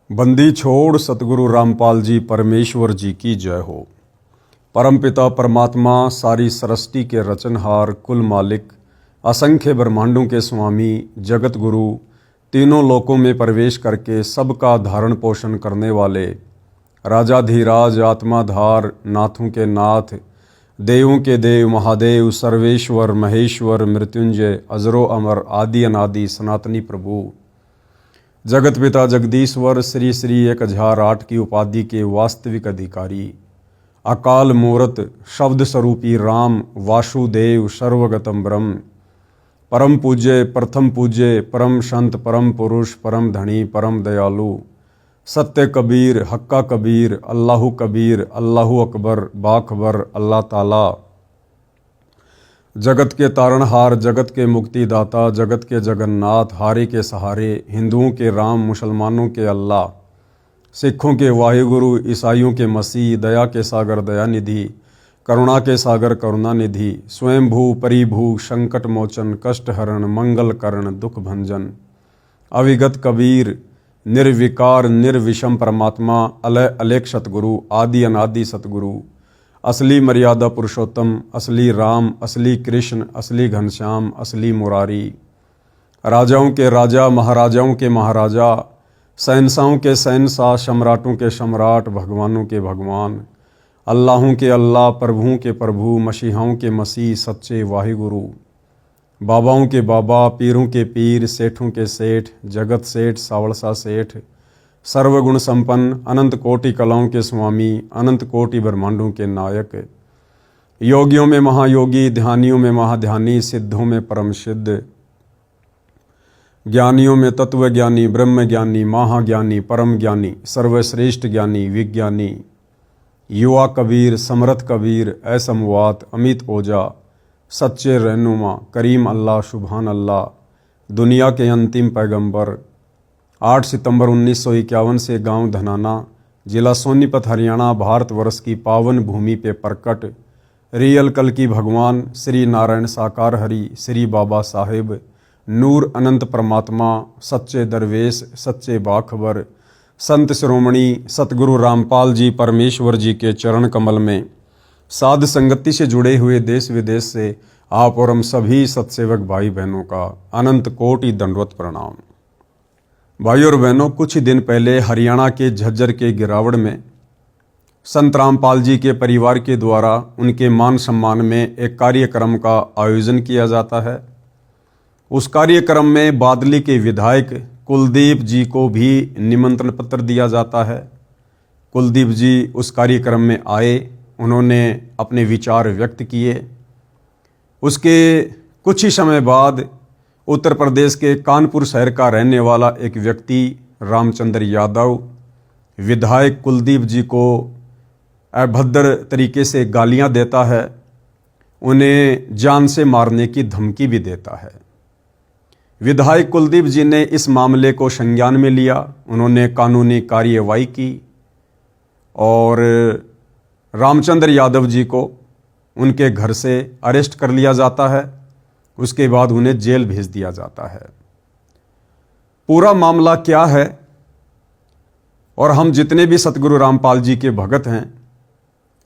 बंदी छोड़ सतगुरु रामपाल जी परमेश्वर जी की जय हो। परमपिता परमात्मा सारी सृष्टि के रचनहार, कुल मालिक, असंख्य ब्रह्मांडों के स्वामी, जगत गुरु, तीनों लोकों में प्रवेश करके सबका धारण पोषण करने वाले, राजाधिराज, आत्माधार, नाथों के नाथ, देवों के देव, महादेव, सर्वेश्वर, महेश्वर, मृत्युंजय, अजरो अमर, आदि अनादि, सनातनी प्रभु, जगत पिता जगदीश्वर, श्री श्री 1008 की उपाधि के वास्तविक अधिकारी, अकाल मूर्त, शब्द स्वरूपी राम, वासुदेव, सर्वगतम ब्रह्म, परम पूज्य, प्रथम पूज्य, परम संत, परम पुरुष, परम धनी, परम दयालु, सत्य कबीर, हक्का कबीर, अल्लाहु कबीर, अल्लाहु अकबर, बाखबर, अल्लाह ताला, जगत के तारणहार, जगत के मुक्तिदाता, जगत के जगन्नाथ, हारे के सहारे, हिंदुओं के राम, मुसलमानों के अल्लाह, सिखों के वाहिगुरु, ईसाइयों के मसीह, दया के सागर दयानिधि, करुणा के सागर करुणानिधि, स्वयंभू परिभू, संकट मोचन, कष्ट हरण, मंगल करण, दुख भंजन, अविगत कबीर, निर्विकार निर्विषम परमात्मा, अलय अलेख सतगुरु, आदि अनादि सतगुरु, असली मर्यादा पुरुषोत्तम, असली राम, असली कृष्ण, असली घनश्याम, असली मुरारी, राजाओं के राजा, महाराजाओं के महाराजा, शहंशाहों के शहंशाह, सम्राटों के सम्राट, भगवानों के भगवान, अल्लाहों के अल्लाह, प्रभुओं के प्रभु, मसीहाओं के मसीह, सच्चे वाहिगुरु, बाबाओं के बाबा, पीरों के पीर, सेठों के सेठ, जगत सेठ, सावड़सा सेठ, सर्वगुण संपन्न, अनंत कोटि कलाओं के स्वामी, अनंत कोटि ब्रह्मांडों के नायक, योगियों में महायोगी, ध्यानियों में महाध्यानी, सिद्धों में परम सिद्ध, ज्ञानियों में तत्वज्ञानी, ब्रह्म ज्ञानी, महाज्ञानी, परम ज्ञानी, सर्वश्रेष्ठ ज्ञानी, विज्ञानी, युवा कबीर, समर्थ कबीर, असमवात, अमित ओजा, सच्चे रहनुमा, करीम अल्लाह, सुभान अल्लाह, दुनिया के अंतिम पैगंबर, 8 सितंबर 1951 से गांव धनाना, जिला सोनीपत, हरियाणा, भारतवर्ष की पावन भूमि पे प्रकट रियल कल की भगवान श्री नारायण साकार हरि, श्री बाबा साहेब, नूर अनंत परमात्मा, सच्चे दरवेश, सच्चे बाखबर, संत शिरोमणि सतगुरु रामपाल जी परमेश्वर जी के चरण कमल में साध संगति से जुड़े हुए देश विदेश से आप और हम सभी सत्सेवक भाई बहनों का अनंत कोटि दंडवत प्रणाम। भाई और बहनों, कुछ ही दिन पहले हरियाणा के झज्जर के गिरावड़ में संत रामपाल जी के परिवार के द्वारा उनके मान सम्मान में एक कार्यक्रम का आयोजन किया जाता है। उस कार्यक्रम में बादली के विधायक कुलदीप जी को भी निमंत्रण पत्र दिया जाता है। कुलदीप जी उस कार्यक्रम में आए, उन्होंने अपने विचार व्यक्त किए। उसके कुछ ही समय बाद उत्तर प्रदेश के कानपुर शहर का रहने वाला एक व्यक्ति रामचंद्र यादव विधायक कुलदीप जी को अभद्र तरीके से गालियां देता है, उन्हें जान से मारने की धमकी भी देता है। विधायक कुलदीप जी ने इस मामले को संज्ञान में लिया, उन्होंने कानूनी कार्यवाही की और रामचंद्र यादव जी को उनके घर से अरेस्ट कर लिया जाता है। उसके बाद उन्हें जेल भेज दिया जाता है। पूरा मामला क्या है और हम जितने भी सतगुरु रामपाल जी के भगत हैं,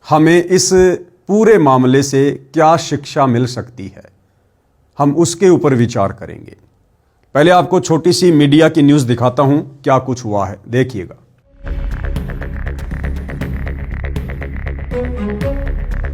हमें इस पूरे मामले से क्या शिक्षा मिल सकती है, हम उसके ऊपर विचार करेंगे। पहले आपको छोटी सी मीडिया की न्यूज़ दिखाता हूं, क्या कुछ हुआ है, देखिएगा।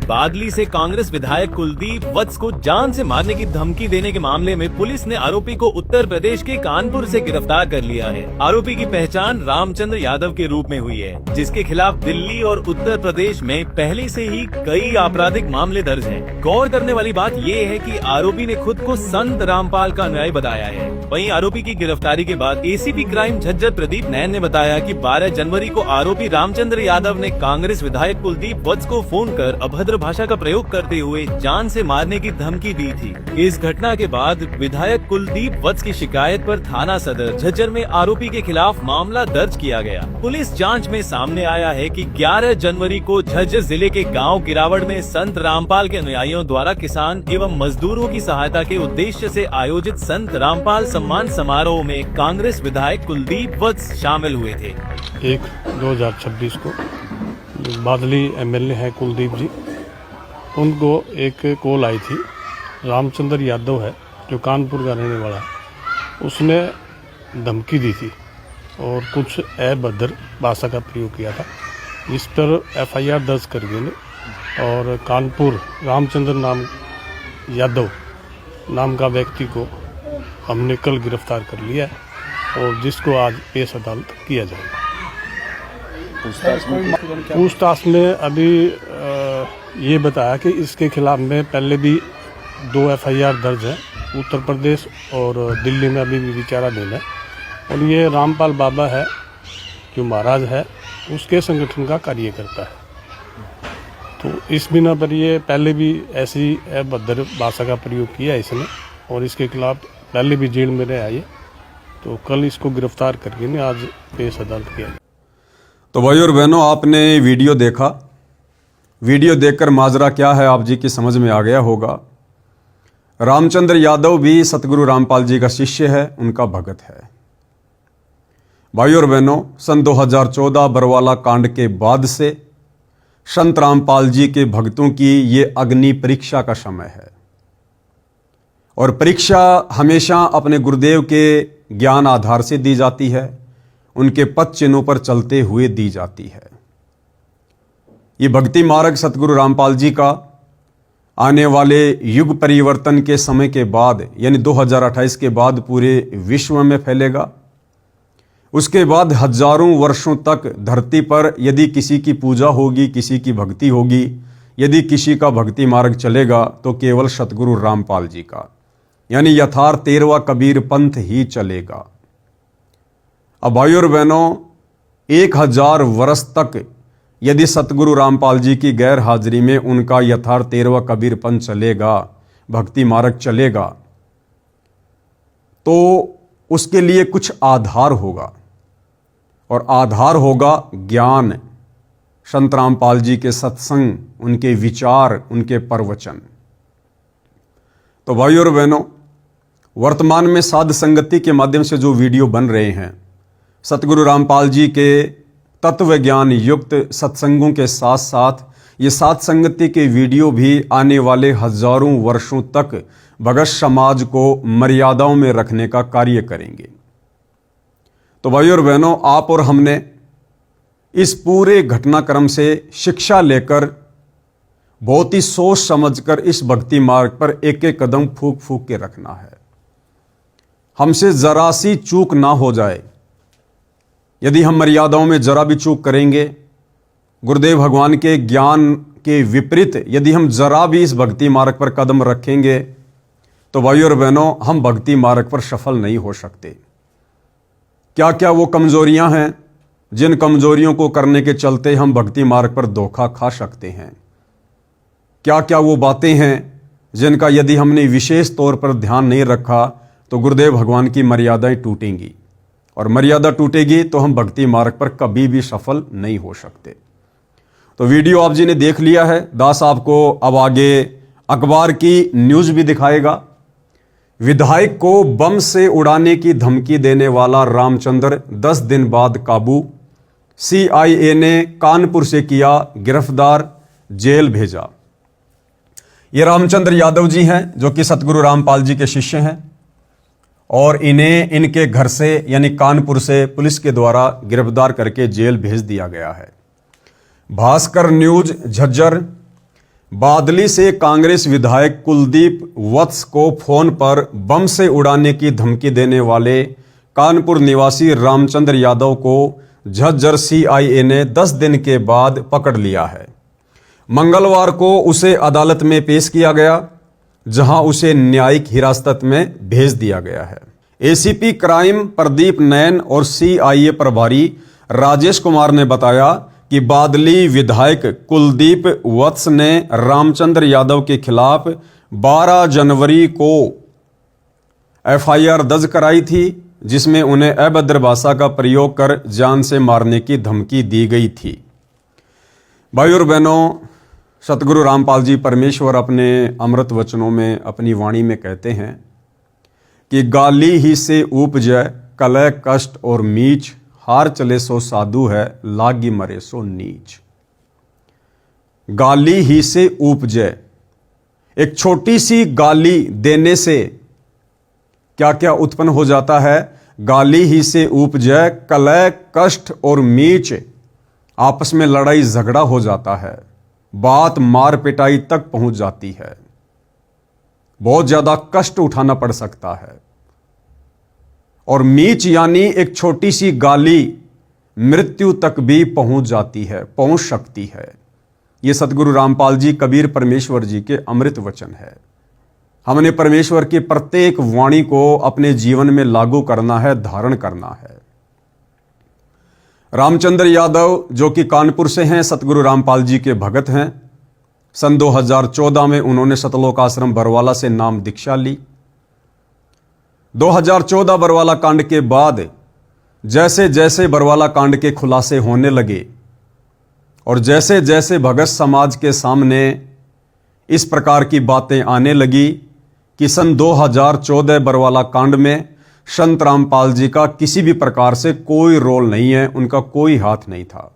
बादली से कांग्रेस विधायक कुलदीप वत्स को जान से मारने की धमकी देने के मामले में पुलिस ने आरोपी को उत्तर प्रदेश के कानपुर से गिरफ्तार कर लिया है। आरोपी की पहचान रामचंद्र यादव के रूप में हुई है, जिसके खिलाफ दिल्ली और उत्तर प्रदेश में पहले से ही कई आपराधिक मामले दर्ज हैं। गौर करने वाली बात ये है कि आरोपी ने खुद को संत रामपाल का अनुयायी बताया है। वहीं आरोपी की गिरफ्तारी के बाद एसीपी क्राइम झज्जर प्रदीप नैन ने बताया कि 12 जनवरी को आरोपी रामचंद्र यादव ने कांग्रेस विधायक कुलदीप वत्स को फोन कर अभद्र भाषा का प्रयोग करते हुए जान से मारने की धमकी दी थी। इस घटना के बाद विधायक कुलदीप वत्स की शिकायत पर थाना सदर झज्जर में आरोपी के खिलाफ मामला दर्ज किया गया। पुलिस जांच में सामने आया है कि 11 जनवरी को झज्जर जिले के गांव गिरावड़ में संत रामपाल के अनुयायियों द्वारा किसान एवं मजदूरों की सहायता के उद्देश्य से आयोजित संत रामपाल सम्मान समारोह में कांग्रेस विधायक कुलदीप वत्स शामिल हुए थे। 1/2026 को बादली एमएलए हैं कुलदीप जी, उनको एक कॉल आई थी। रामचंद्र यादव है जो कानपुर का रहने वाला है, उसने धमकी दी थी और कुछ अभद्र भाषा का प्रयोग किया था। इस पर एफआईआर दर्ज कर गए ने और कानपुर रामचंद्र यादव नाम का व्यक्ति को हमने कल गिरफ्तार कर लिया है और जिसको आज पेश अदालत किया जाएगा। पूछताछ में अभी ये बताया कि इसके खिलाफ में पहले भी 2 एफआईआर दर्ज है, उत्तर प्रदेश और दिल्ली में अभी भी विचाराधीन है। और ये रामपाल बाबा है जो महाराज है, उसके संगठन का कार्य करता है। तो इस बिना पर ये पहले भी ऐसी अभद्र भाषा का प्रयोग किया है इसने और इसके खिलाफ पहले भी जेल में रहा है। तो कल इसको गिरफ्तार करके ने आज पेश अदालत किया। तो भाई और बहनों, आपने वीडियो देखा। वीडियो देखकर माजरा क्या है आप जी की समझ में आ गया होगा। रामचंद्र यादव भी सतगुरु रामपाल जी का शिष्य है, उनका भगत है। भाई और बहनों, सन 2014 बरवाला कांड के बाद से संत रामपाल जी के भक्तों की ये अग्नि परीक्षा का समय है और परीक्षा हमेशा अपने गुरुदेव के ज्ञान आधार से दी जाती है, उनके पद चिन्हों पर चलते हुए दी जाती है। ये भक्ति मार्ग सतगुरु रामपाल जी का आने वाले युग परिवर्तन के समय के बाद यानी 2028 के बाद पूरे विश्व में फैलेगा। उसके बाद हजारों वर्षों तक धरती पर यदि किसी की पूजा होगी, किसी की भक्ति होगी, यदि किसी का भक्ति मार्ग चलेगा तो केवल सतगुरु रामपाल जी का यानी यथार्थ 13वां कबीर पंथ ही चलेगा। अब भाई और बहनों, 1000 वर्ष तक यदि सतगुरु रामपाल जी की गैर हाजिरी में उनका यथार्थ 13वां कबीर पंथ चलेगा, भक्ति मार्ग चलेगा, तो उसके लिए कुछ आधार होगा और आधार होगा ज्ञान, संत रामपाल जी के सत्संग, उनके विचार, उनके प्रवचन। तो भाई और बहनों, वर्तमान में साध संगति के माध्यम से जो वीडियो बन रहे हैं, सतगुरु रामपाल जी के तत्व ज्ञान युक्त सत्संगों के साथ साथ ये साध संगति के वीडियो भी आने वाले हजारों वर्षों तक भगत समाज को मर्यादाओं में रखने का कार्य करेंगे। तो भाई और बहनों, आप और हमने इस पूरे घटनाक्रम से शिक्षा लेकर बहुत ही सोच समझकर इस भक्ति मार्ग पर एक एक कदम फूंक फूंक के रखना है। हमसे जरा सी चूक ना हो जाए। यदि हम मर्यादाओं में जरा भी चूक करेंगे, गुरुदेव भगवान के ज्ञान के विपरीत यदि हम जरा भी इस भक्ति मार्ग पर कदम रखेंगे तो भाई और बहनों, हम भक्ति मार्ग पर सफल नहीं हो सकते। क्या क्या वो कमजोरियां हैं जिन कमजोरियों को करने के चलते हम भक्ति मार्ग पर धोखा खा सकते हैं? क्या क्या वो बातें हैं जिनका यदि हमने विशेष तौर पर ध्यान नहीं रखा तो गुरुदेव भगवान की मर्यादाएं टूटेंगी और मर्यादा टूटेगी तो हम भक्ति मार्ग पर कभी भी सफल नहीं हो सकते। तो वीडियो आप जी ने देख लिया है। दास आपको अब आगे अखबार की न्यूज भी दिखाएगा। विधायक को बम से उड़ाने की धमकी देने वाला रामचंद्र 10 दिन बाद काबू। सीआईए ने कानपुर से किया गिरफ्तार, जेल भेजा। ये रामचंद्र यादव जी हैं जो कि सतगुरु रामपाल जी के शिष्य हैं और इन्हें इनके घर से यानी कानपुर से पुलिस के द्वारा गिरफ्तार करके जेल भेज दिया गया है। भास्कर न्यूज झज्जर, बादली से कांग्रेस विधायक कुलदीप वत्स को फोन पर बम से उड़ाने की धमकी देने वाले कानपुर निवासी रामचंद्र यादव को झज्जर सीआईए ने 10 दिन के बाद पकड़ लिया है। मंगलवार को उसे अदालत में पेश किया गया, जहां उसे न्यायिक हिरासत में भेज दिया गया है। एसीपी क्राइम प्रदीप नैन और सीआईए प्रभारी राजेश कुमार ने बताया कि बादली विधायक कुलदीप वत्स ने रामचंद्र यादव के खिलाफ 12 जनवरी को एफआईआर दर्ज कराई थी, जिसमें उन्हें अभद्र भाषा का प्रयोग कर जान से मारने की धमकी दी गई थी। भाई और बहनों, सतगुरु रामपाल जी परमेश्वर अपने अमृत वचनों में अपनी वाणी में कहते हैं कि गाली ही से उपजय कलह कष्ट और मीच हार चले सो साधु है, लागी मरे सो नीच। गाली ही से उपजे, एक छोटी सी गाली देने से क्या क्या उत्पन्न हो जाता है? गाली ही से उपजे कलह, कष्ट और मीच, आपस में लड़ाई झगड़ा हो जाता है, बात मार पिटाई तक पहुंच जाती है, बहुत ज्यादा कष्ट उठाना पड़ सकता है। और मीच यानी एक छोटी सी गाली मृत्यु तक भी पहुंच जाती है, पहुंच सकती है। यह सतगुरु रामपाल जी कबीर परमेश्वर जी के अमृत वचन है। हमने परमेश्वर की प्रत्येक वाणी को अपने जीवन में लागू करना है, धारण करना है। रामचंद्र यादव जो कि कानपुर से हैं, सतगुरु रामपाल जी के भगत हैं। सन 2014 में उन्होंने सतलोक आश्रम बरवाला से नाम दीक्षा ली। 2014 बरवाला कांड के बाद जैसे जैसे बरवाला कांड के खुलासे होने लगे और जैसे जैसे भगत समाज के सामने इस प्रकार की बातें आने लगी कि सन 2014 बरवाला कांड में संत रामपाल जी का किसी भी प्रकार से कोई रोल नहीं है, उनका कोई हाथ नहीं था।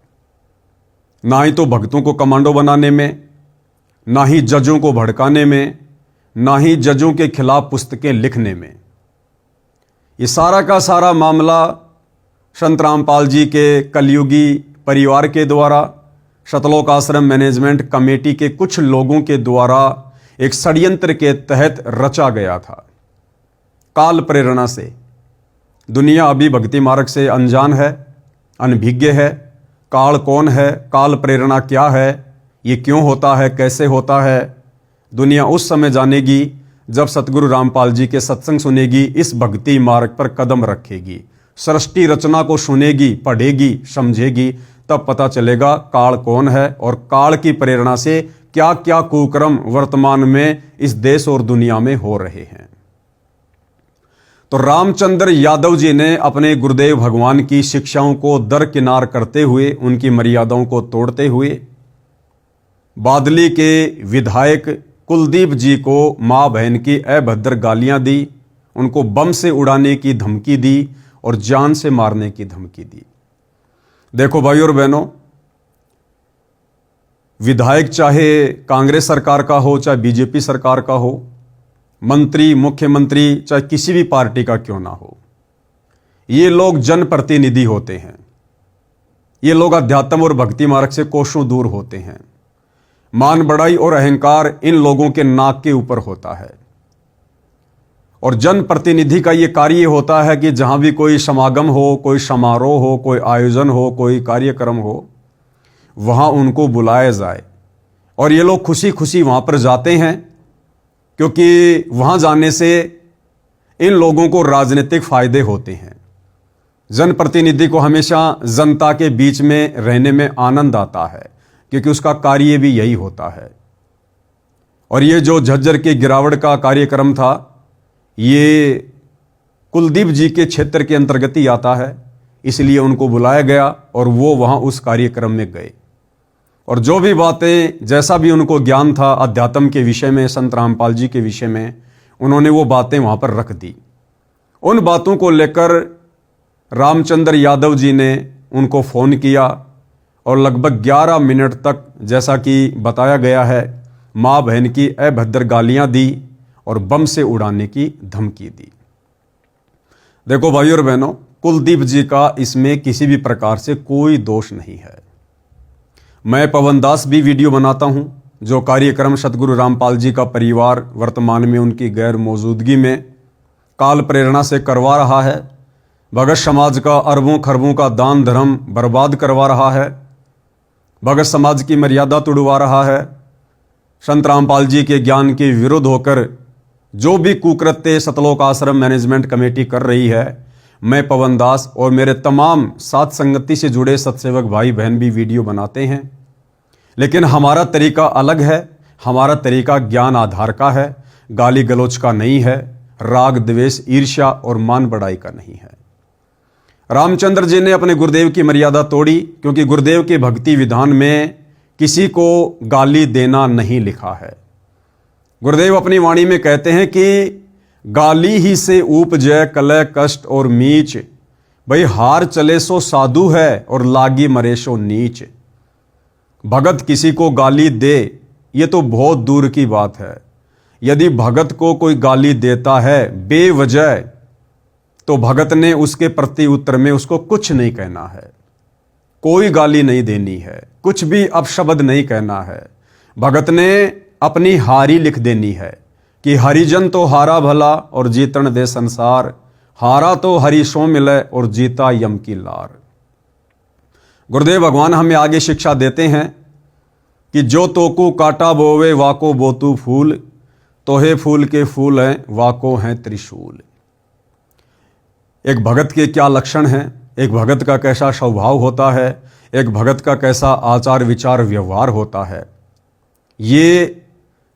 ना ही तो भक्तों को कमांडो बनाने में, ना ही जजों को भड़काने में, ना ही जजों के खिलाफ पुस्तकें लिखने में। ये सारा का सारा मामला संत रामपाल जी के कलयुगी परिवार के द्वारा, सतलोक आश्रम मैनेजमेंट कमेटी के कुछ लोगों के द्वारा एक षड्यंत्र के तहत रचा गया था। काल प्रेरणा से दुनिया अभी भक्ति मार्ग से अनजान है, अनभिज्ञ है। काल कौन है, काल प्रेरणा क्या है, ये क्यों होता है, कैसे होता है, दुनिया उस समय जानेगी जब सतगुरु रामपाल जी के सत्संग सुनेगी, इस भक्ति मार्ग पर कदम रखेगी, सृष्टि रचना को सुनेगी, पढ़ेगी, समझेगी, तब पता चलेगा काल कौन है और काल की प्रेरणा से क्या क्या कुकर्म वर्तमान में इस देश और दुनिया में हो रहे हैं। तो रामचंद्र यादव जी ने अपने गुरुदेव भगवान की शिक्षाओं को दरकिनार करते हुए, उनकी मर्यादाओं को तोड़ते हुए बादली के विधायक कुलदीप जी को मां बहन की अभद्र गालियां दी, उनको बम से उड़ाने की धमकी दी और जान से मारने की धमकी दी। देखो भाई और बहनों, विधायक चाहे कांग्रेस सरकार का हो, चाहे बीजेपी सरकार का हो, मंत्री, मुख्यमंत्री चाहे किसी भी पार्टी का क्यों ना हो, ये लोग जनप्रतिनिधि होते हैं। ये लोग अध्यात्म और भक्ति मार्ग से कोसों दूर होते हैं। मान बढ़ाई और अहंकार इन लोगों के नाक के ऊपर होता है। और जनप्रतिनिधि का ये कार्य होता है कि जहां भी कोई समागम हो, कोई समारोह हो, कोई आयोजन हो, कोई कार्यक्रम हो, वहां उनको बुलाया जाए। और ये लोग खुशी खुशी वहां पर जाते हैं, क्योंकि वहां जाने से इन लोगों को राजनीतिक फायदे होते हैं। जनप्रतिनिधि को हमेशा जनता के बीच में रहने में आनंद आता है, क्योंकि उसका कार्य भी यही होता है। और ये जो झज्जर की गिरावट का कार्यक्रम था, ये कुलदीप जी के क्षेत्र के अंतर्गत ही आता है, इसलिए उनको बुलाया गया और वो वहां उस कार्यक्रम में गए। और जो भी बातें, जैसा भी उनको ज्ञान था अध्यात्म के विषय में, संत रामपाल जी के विषय में, उन्होंने वो बातें वहां पर रख दी। उन बातों को लेकर रामचंद्र यादव जी ने उनको फ़ोन किया और लगभग 11 मिनट तक, जैसा कि बताया गया है, माँ बहन की अभद्र गालियां दी और बम से उड़ाने की धमकी दी। देखो भाई और बहनों, कुलदीप जी का इसमें किसी भी प्रकार से कोई दोष नहीं है। मैं पवन दास भी वीडियो बनाता हूं, जो कार्यक्रम सतगुरु रामपाल जी का परिवार वर्तमान में उनकी गैर मौजूदगी में काल प्रेरणा से करवा रहा है। भगत समाज का अरबों खरबों का दान धर्म बर्बाद करवा रहा है, भगत समाज की मर्यादा तोड़वा रहा है। संत रामपाल जी के ज्ञान के विरुद्ध होकर जो भी कुकृत्य सतलोक आश्रम मैनेजमेंट कमेटी कर रही है, मैं पवन दास और मेरे तमाम साथ संगति से जुड़े सत्सेवक भाई बहन भी वीडियो बनाते हैं। लेकिन हमारा तरीका अलग है। हमारा तरीका ज्ञान आधार का है, गाली गलौच का नहीं है, राग द्वेष ईर्ष्या और मान बढ़ाई का नहीं है। रामचंद्र जी ने अपने गुरुदेव की मर्यादा तोड़ी, क्योंकि गुरुदेव के भक्ति विधान में किसी को गाली देना नहीं लिखा है। गुरुदेव अपनी वाणी में कहते हैं कि गाली ही से उपजे कलह कष्ट और मीच, भाई हार चले सो साधु है और लागी मरे सो नीच। भगत किसी को गाली दे ये तो बहुत दूर की बात है। यदि भगत को कोई गाली देता है बेवजह तो भगत ने उसके प्रति उत्तर में उसको कुछ नहीं कहना है, कोई गाली नहीं देनी है, कुछ भी अपशब्द नहीं कहना है। भगत ने अपनी हारी लिख देनी है कि हरिजन तो हारा भला और जीतन दे संसार, हारा तो हरि सो मिले और जीता यम की लार। गुरुदेव भगवान हमें आगे शिक्षा देते हैं कि जो तोकू काटा बोवे वाको बोतू फूल, तोहे फूल के फूल हैं वाको हैं त्रिशूल। एक भगत के क्या लक्षण हैं, एक भगत का कैसा स्वभाव होता है, एक भगत का कैसा आचार विचार व्यवहार होता है, ये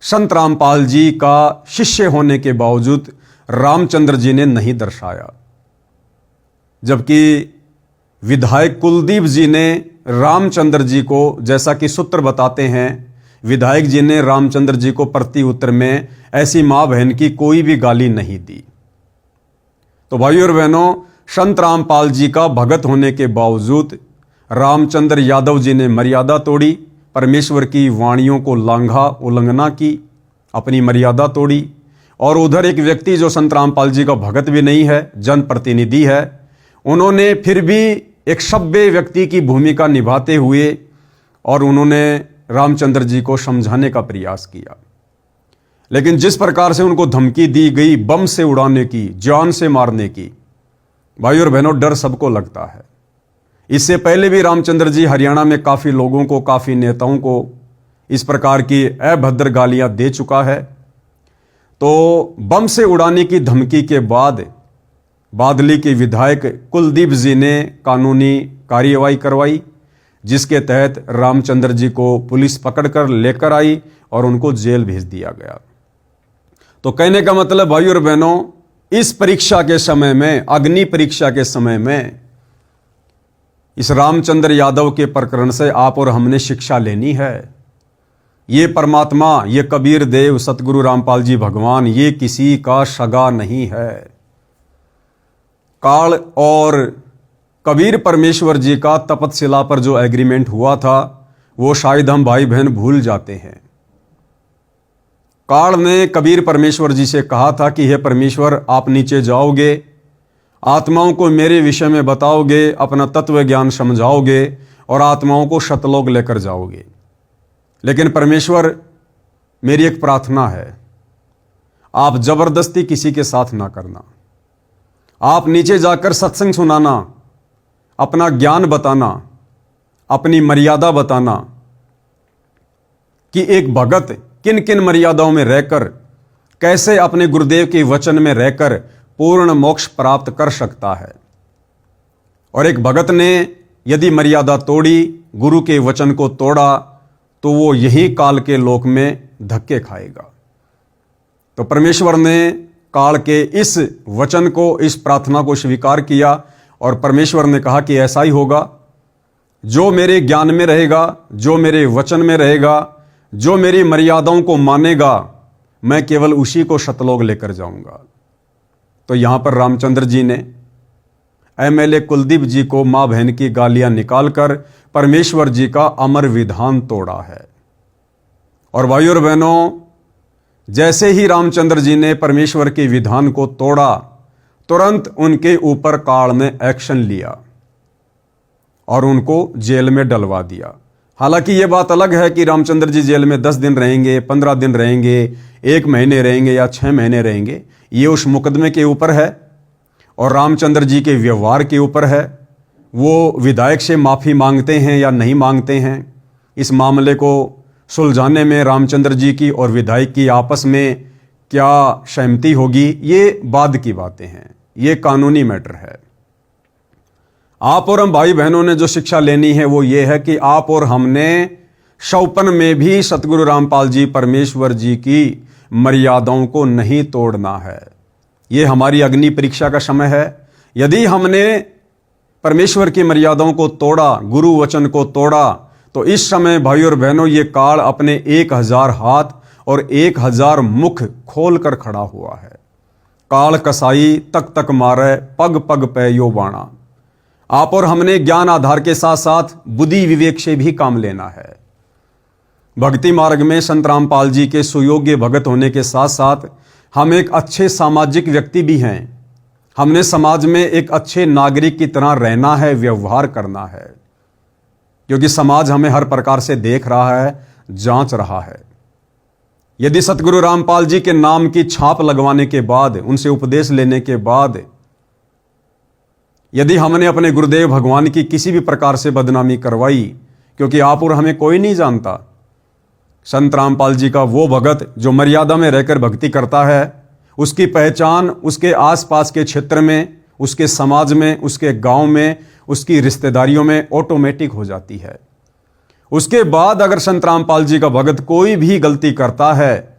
संत रामपाल जी का शिष्य होने के बावजूद रामचंद्र जी ने नहीं दर्शाया। जबकि विधायक कुलदीप जी ने रामचंद्र जी को, जैसा कि सूत्र बताते हैं, विधायक जी ने रामचंद्र जी को प्रति उत्तर में ऐसी मां बहन की कोई भी गाली नहीं दी। तो भाइयों और बहनों, संत रामपाल जी का भगत होने के बावजूद रामचंद्र यादव जी ने मर्यादा तोड़ी, परमेश्वर की वाणियों को लांघा, उल्लंघना की, अपनी मर्यादा तोड़ी। और उधर एक व्यक्ति जो संत रामपाल जी का भगत भी नहीं है, जनप्रतिनिधि है, उन्होंने फिर भी एक सभ्य व्यक्ति की भूमिका निभाते हुए और उन्होंने रामचंद्र जी को समझाने का प्रयास किया। लेकिन जिस प्रकार से उनको धमकी दी गई बम से उड़ाने की, जान से मारने की, भाई और बहनों डर सबको लगता है। इससे पहले भी रामचंद्र जी हरियाणा में काफ़ी लोगों को, काफ़ी नेताओं को इस प्रकार की अभद्र गालियां दे चुका है। तो बम से उड़ाने की धमकी के बाद बादली के विधायक कुलदीप जी ने कानूनी कार्रवाई करवाई, जिसके तहत रामचंद्र जी को पुलिस पकड़कर लेकर आई और उनको जेल भेज दिया गया। तो कहने का मतलब भाई और बहनों, इस परीक्षा के समय में, अग्नि परीक्षा के समय में, इस रामचंद्र यादव के प्रकरण से आप और हमने शिक्षा लेनी है। ये परमात्मा, ये कबीर देव सतगुरु रामपाल जी भगवान, ये किसी का सगा नहीं है। काल और कबीर परमेश्वर जी का तपतशिला पर जो एग्रीमेंट हुआ था वो शायद हम भाई बहन भूल जाते हैं। काल ने कबीर परमेश्वर जी से कहा था कि हे परमेश्वर, आप नीचे जाओगे, आत्माओं को मेरे विषय में बताओगे, अपना तत्व ज्ञान समझाओगे और आत्माओं को सतलोक लेकर जाओगे। लेकिन परमेश्वर, मेरी एक प्रार्थना है, आप जबरदस्ती किसी के साथ ना करना। आप नीचे जाकर सत्संग सुनाना, अपना ज्ञान बताना, अपनी मर्यादा बताना कि एक भगत किन किन मर्यादाओं में रहकर कैसे अपने गुरुदेव के वचन में रहकर पूर्ण मोक्ष प्राप्त कर सकता है। और एक भगत ने यदि मर्यादा तोड़ी, गुरु के वचन को तोड़ा, तो वो यही काल के लोक में धक्के खाएगा। तो परमेश्वर ने काल के इस वचन को, इस प्रार्थना को स्वीकार किया और परमेश्वर ने कहा कि ऐसा ही होगा। जो मेरे ज्ञान में रहेगा, जो मेरे वचन में रहेगा, जो मेरी मर्यादाओं को मानेगा, मैं केवल उसी को सतलोक लेकर जाऊंगा। तो यहां पर रामचंद्र जी ने एमएलए कुलदीप जी को मां बहन की गालियां निकालकर परमेश्वर जी का अमर विधान तोड़ा है। और भाइयों और बहनों, जैसे ही रामचंद्र जी ने परमेश्वर के विधान को तोड़ा, तुरंत उनके ऊपर काल ने एक्शन लिया और उनको जेल में डलवा दिया। हालांकि ये बात अलग है कि रामचंद्र जी जेल में 10 दिन रहेंगे, 15 दिन रहेंगे, 1 महीने रहेंगे या 6 महीने रहेंगे, ये उस मुकदमे के ऊपर है और रामचंद्र जी के व्यवहार के ऊपर है। वो विधायक से माफ़ी मांगते हैं या नहीं मांगते हैं, इस मामले को सुलझाने में रामचंद्र जी की और विधायक की आपस में क्या सहमति होगी, ये बाद की बातें हैं, ये कानूनी मैटर है। आप और हम भाई बहनों ने जो शिक्षा लेनी है वो ये है कि आप और हमने शौपन में भी सतगुरु रामपाल जी परमेश्वर जी की मर्यादाओं को नहीं तोड़ना है। ये हमारी अग्नि परीक्षा का समय है। यदि हमने परमेश्वर की मर्यादाओं को तोड़ा, गुरु वचन को तोड़ा, तो इस समय भाई और बहनों ये काल अपने 1000 हाथ और 1000 मुख खोल कर खड़ा हुआ है। काल कसाई तक तक मारे, पग पग पे यो बाणा। आप और हमने ज्ञान आधार के साथ साथ बुद्धि विवेक से भी काम लेना है। भक्ति मार्ग में संत रामपाल जी के सुयोग्य भगत होने के साथ साथ हम एक अच्छे सामाजिक व्यक्ति भी हैं। हमने समाज में एक अच्छे नागरिक की तरह रहना है, व्यवहार करना है, क्योंकि समाज हमें हर प्रकार से देख रहा है, जांच रहा है। यदि सतगुरु रामपाल जी के नाम की छाप लगवाने के बाद, उनसे उपदेश लेने के बाद यदि हमने अपने गुरुदेव भगवान की किसी भी प्रकार से बदनामी करवाई, क्योंकि आप और हमें कोई नहीं जानता संत रामपाल जी का वो भगत जो मर्यादा में रहकर भक्ति करता है, उसकी पहचान उसके आसपास के क्षेत्र में, उसके समाज में, उसके गांव में, उसकी रिश्तेदारियों में ऑटोमेटिक हो जाती है। उसके बाद अगर संत रामपाल जी का भगत कोई भी गलती करता है,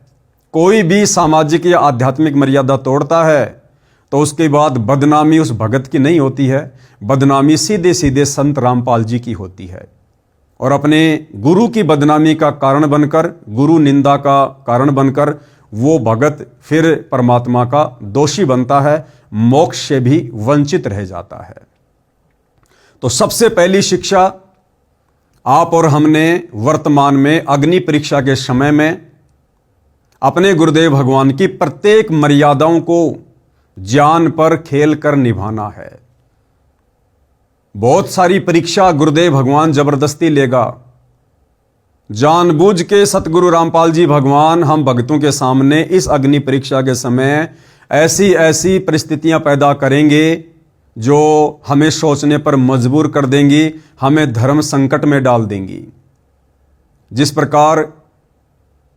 कोई भी सामाजिक या आध्यात्मिक मर्यादा तोड़ता है, तो उसके बाद बदनामी उस भगत की नहीं होती है, बदनामी सीधे सीधे संत रामपाल जी की होती है। और अपने गुरु की बदनामी का कारण बनकर, गुरु निंदा का कारण बनकर वो भगत फिर परमात्मा का दोषी बनता है, मोक्ष से भी वंचित रह जाता है। तो सबसे पहली शिक्षा आप और हमने वर्तमान में अग्नि परीक्षा के समय में अपने गुरुदेव भगवान की प्रत्येक मर्यादाओं को जान पर खेल कर निभाना है। बहुत सारी परीक्षा गुरुदेव भगवान जबरदस्ती लेगा। जानबूझ के सतगुरु रामपाल जी भगवान हम भक्तों के सामने इस अग्नि परीक्षा के समय ऐसी ऐसी परिस्थितियां पैदा करेंगे जो हमें सोचने पर मजबूर कर देंगी, हमें धर्म संकट में डाल देंगी। जिस प्रकार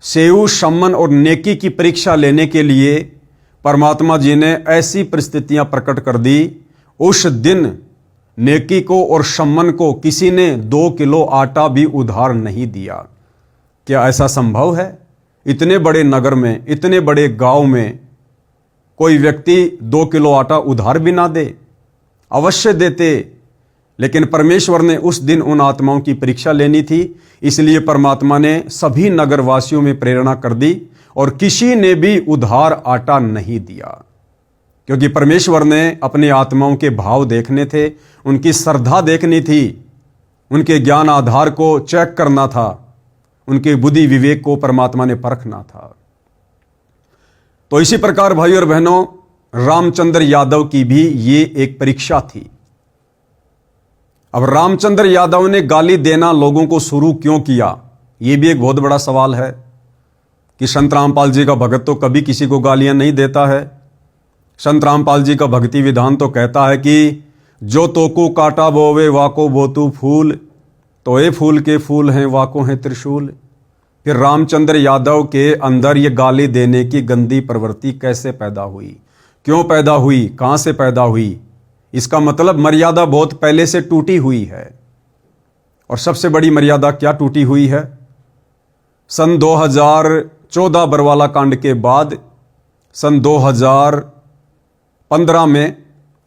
सेऊ, सम्मन और नेकी की परीक्षा लेने के लिए परमात्मा जी ने ऐसी परिस्थितियां प्रकट कर दी, उस दिन नेकी को और सम्मन को किसी ने 2 किलो आटा भी उधार नहीं दिया। क्या ऐसा संभव है? इतने बड़े नगर में, इतने बड़े गांव में कोई व्यक्ति 2 किलो आटा उधार भी ना दे? अवश्य देते, लेकिन परमेश्वर ने उस दिन उन आत्माओं की परीक्षा लेनी थी, इसलिए परमात्मा ने सभी नगरवासियों में प्रेरणा कर दी और किसी ने भी उधार आटा नहीं दिया, क्योंकि परमेश्वर ने अपनी आत्माओं के भाव देखने थे, उनकी श्रद्धा देखनी थी, उनके ज्ञान आधार को चेक करना था, उनके बुद्धि विवेक को परमात्मा ने परखना था। तो इसी प्रकार भाई और बहनों, रामचंद्र यादव की भी ये एक परीक्षा थी। अब रामचंद्र यादव ने गाली देना लोगों को शुरू क्यों किया, यह भी एक बहुत बड़ा सवाल है कि संत रामपाल जी का भगत तो कभी किसी को गालियां नहीं देता है। संत रामपाल जी का भक्ति विधान तो कहता है कि जो तोकू काटा बोवे वाको बोतू फूल, तो ये फूल के फूल हैं वाको हैं त्रिशूल। फिर रामचंद्र यादव के अंदर ये गाली देने की गंदी प्रवृत्ति कैसे पैदा हुई, क्यों पैदा हुई, कहां से पैदा हुई? इसका मतलब मर्यादा बहुत पहले से टूटी हुई है। और सबसे बड़ी मर्यादा क्या टूटी हुई है? सन 2014 बरवाला कांड के बाद सन 2015 में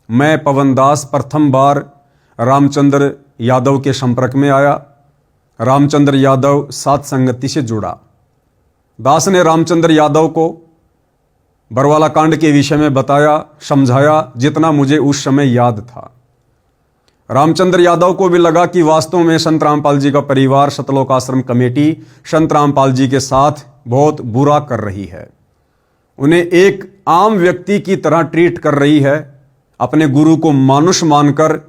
मैं पवन दास प्रथम बार रामचंद्र यादव के संपर्क में आया। रामचंद्र यादव सात संगति से जुड़ा। दास ने रामचंद्र यादव को बरवाला कांड के विषय में बताया, समझाया, जितना मुझे उस समय याद था। रामचंद्र यादव को भी लगा कि वास्तव में संत रामपाल जी का परिवार, सतलोक आश्रम कमेटी संत रामपाल जी के साथ बहुत बुरा कर रही है, उन्हें एक आम व्यक्ति की तरह ट्रीट कर रही है, अपने गुरु को मानुष मानकर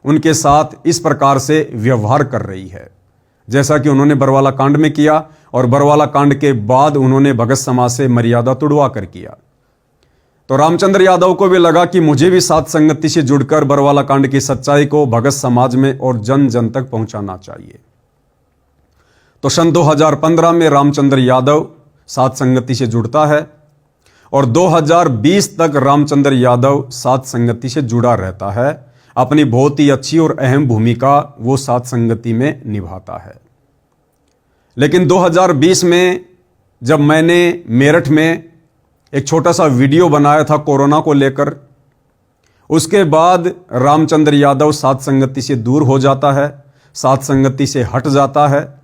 उनके साथ इस प्रकार से व्यवहार कर रही है, जैसा कि उन्होंने बरवाला कांड में किया और बरवाला कांड के बाद उन्होंने भगत समाज से मर्यादा तुड़वा कर किया। तो रामचंद्र यादव को भी लगा कि मुझे भी सात संगति से जुड़कर बरवाला कांड की सच्चाई को भगत समाज में और जन जन तक पहुंचाना चाहिए। तो सन 2015 में रामचंद्र यादव सात संगति से जुड़ता है और 2020 तक रामचंद्र यादव सात संगति से जुड़ा रहता है। अपनी बहुत ही अच्छी और अहम भूमिका वो सात संगति में निभाता है। लेकिन 2020 में जब मैंने मेरठ में एक छोटा सा वीडियो बनाया था कोरोना को लेकर, उसके बाद रामचंद्र यादव सात संगति से दूर हो जाता है, सात संगति से हट जाता है,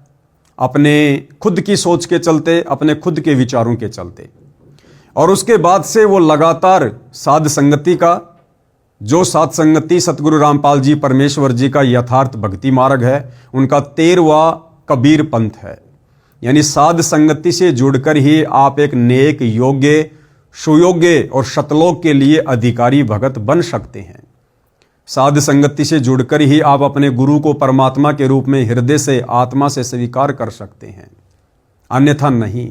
अपने खुद की सोच के चलते, अपने खुद के विचारों के चलते। और उसके बाद से वो लगातार साध संगति का जो सात संगति सतगुरु रामपाल जी परमेश्वर जी का यथार्थ भक्ति मार्ग है, उनका 13वां कबीर पंथ है। यानी साध संगति से जुड़कर ही आप एक नेक, योग्य, सुयोग्य और शतलोक के लिए अधिकारी भगत बन सकते हैं। साध संगति से जुड़कर ही आप अपने गुरु को परमात्मा के रूप में हृदय से, आत्मा से स्वीकार कर सकते हैं, अन्यथा नहीं।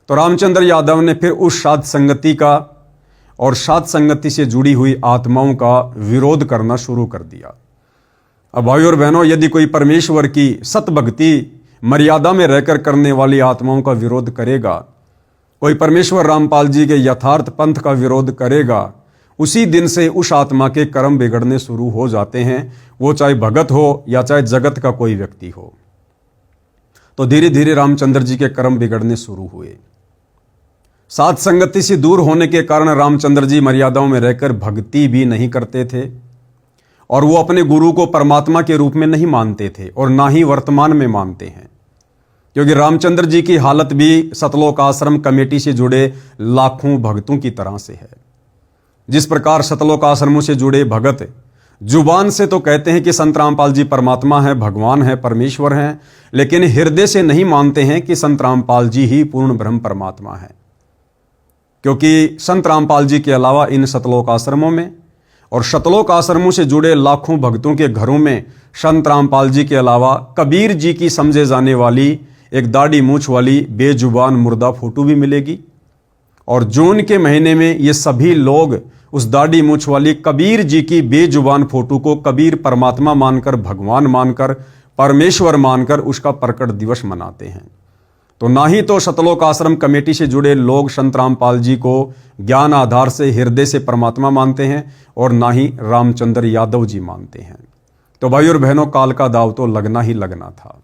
तो रामचंद्र यादव ने फिर उस साध संगति का और साध संगति से जुड़ी हुई आत्माओं का विरोध करना शुरू कर दिया। अब भाई और बहनों, यदि कोई परमेश्वर की सत भक्ति मर्यादा में रहकर करने वाली आत्माओं का विरोध करेगा, कोई परमेश्वर रामपाल जी के यथार्थ पंथ का विरोध करेगा, उसी दिन से उस आत्मा के कर्म बिगड़ने शुरू हो जाते हैं, वो चाहे भगत हो या चाहे जगत का कोई व्यक्ति हो। तो धीरे धीरे रामचंद्र जी के कर्म बिगड़ने शुरू हुए। साध संगति से दूर होने के कारण रामचंद्र जी मर्यादाओं में रहकर भक्ति भी नहीं करते थे और वो अपने गुरु को परमात्मा के रूप में नहीं मानते थे और ना ही वर्तमान में मानते हैं, क्योंकि रामचंद्र जी की हालत भी सतलोक आश्रम कमेटी से जुड़े लाखों भक्तों की तरह से है। जिस प्रकार सतलोक आश्रमों से जुड़े भगत जुबान से तो कहते हैं कि संत रामपाल जी परमात्मा है, भगवान है, परमेश्वर हैं, लेकिन हृदय से नहीं मानते हैं कि संत रामपाल जी ही पूर्ण ब्रह्म परमात्मा है। क्योंकि संत रामपाल जी के अलावा इन सतलोक आश्रमों में और सतलोक आश्रमों से जुड़े लाखों भक्तों के घरों में संत रामपाल जी के अलावा कबीर जी की समझे जाने वाली एक दाढ़ी मूछ वाली बेजुबान मुर्दा फोटो भी मिलेगी। और जून के महीने में ये सभी लोग उस दाढ़ी मूछ वाली कबीर जी की बेजुबान फोटो को कबीर परमात्मा मानकर, भगवान मानकर, परमेश्वर मानकर उसका प्रकट दिवस मनाते हैं। तो ना ही तो सतलोक आश्रम कमेटी से जुड़े लोग संत रामपाल जी को ज्ञान आधार से, हृदय से परमात्मा मानते हैं और ना ही रामचंद्र यादव जी मानते हैं। तो भाई और बहनों, काल का दाव तो लगना ही लगना था।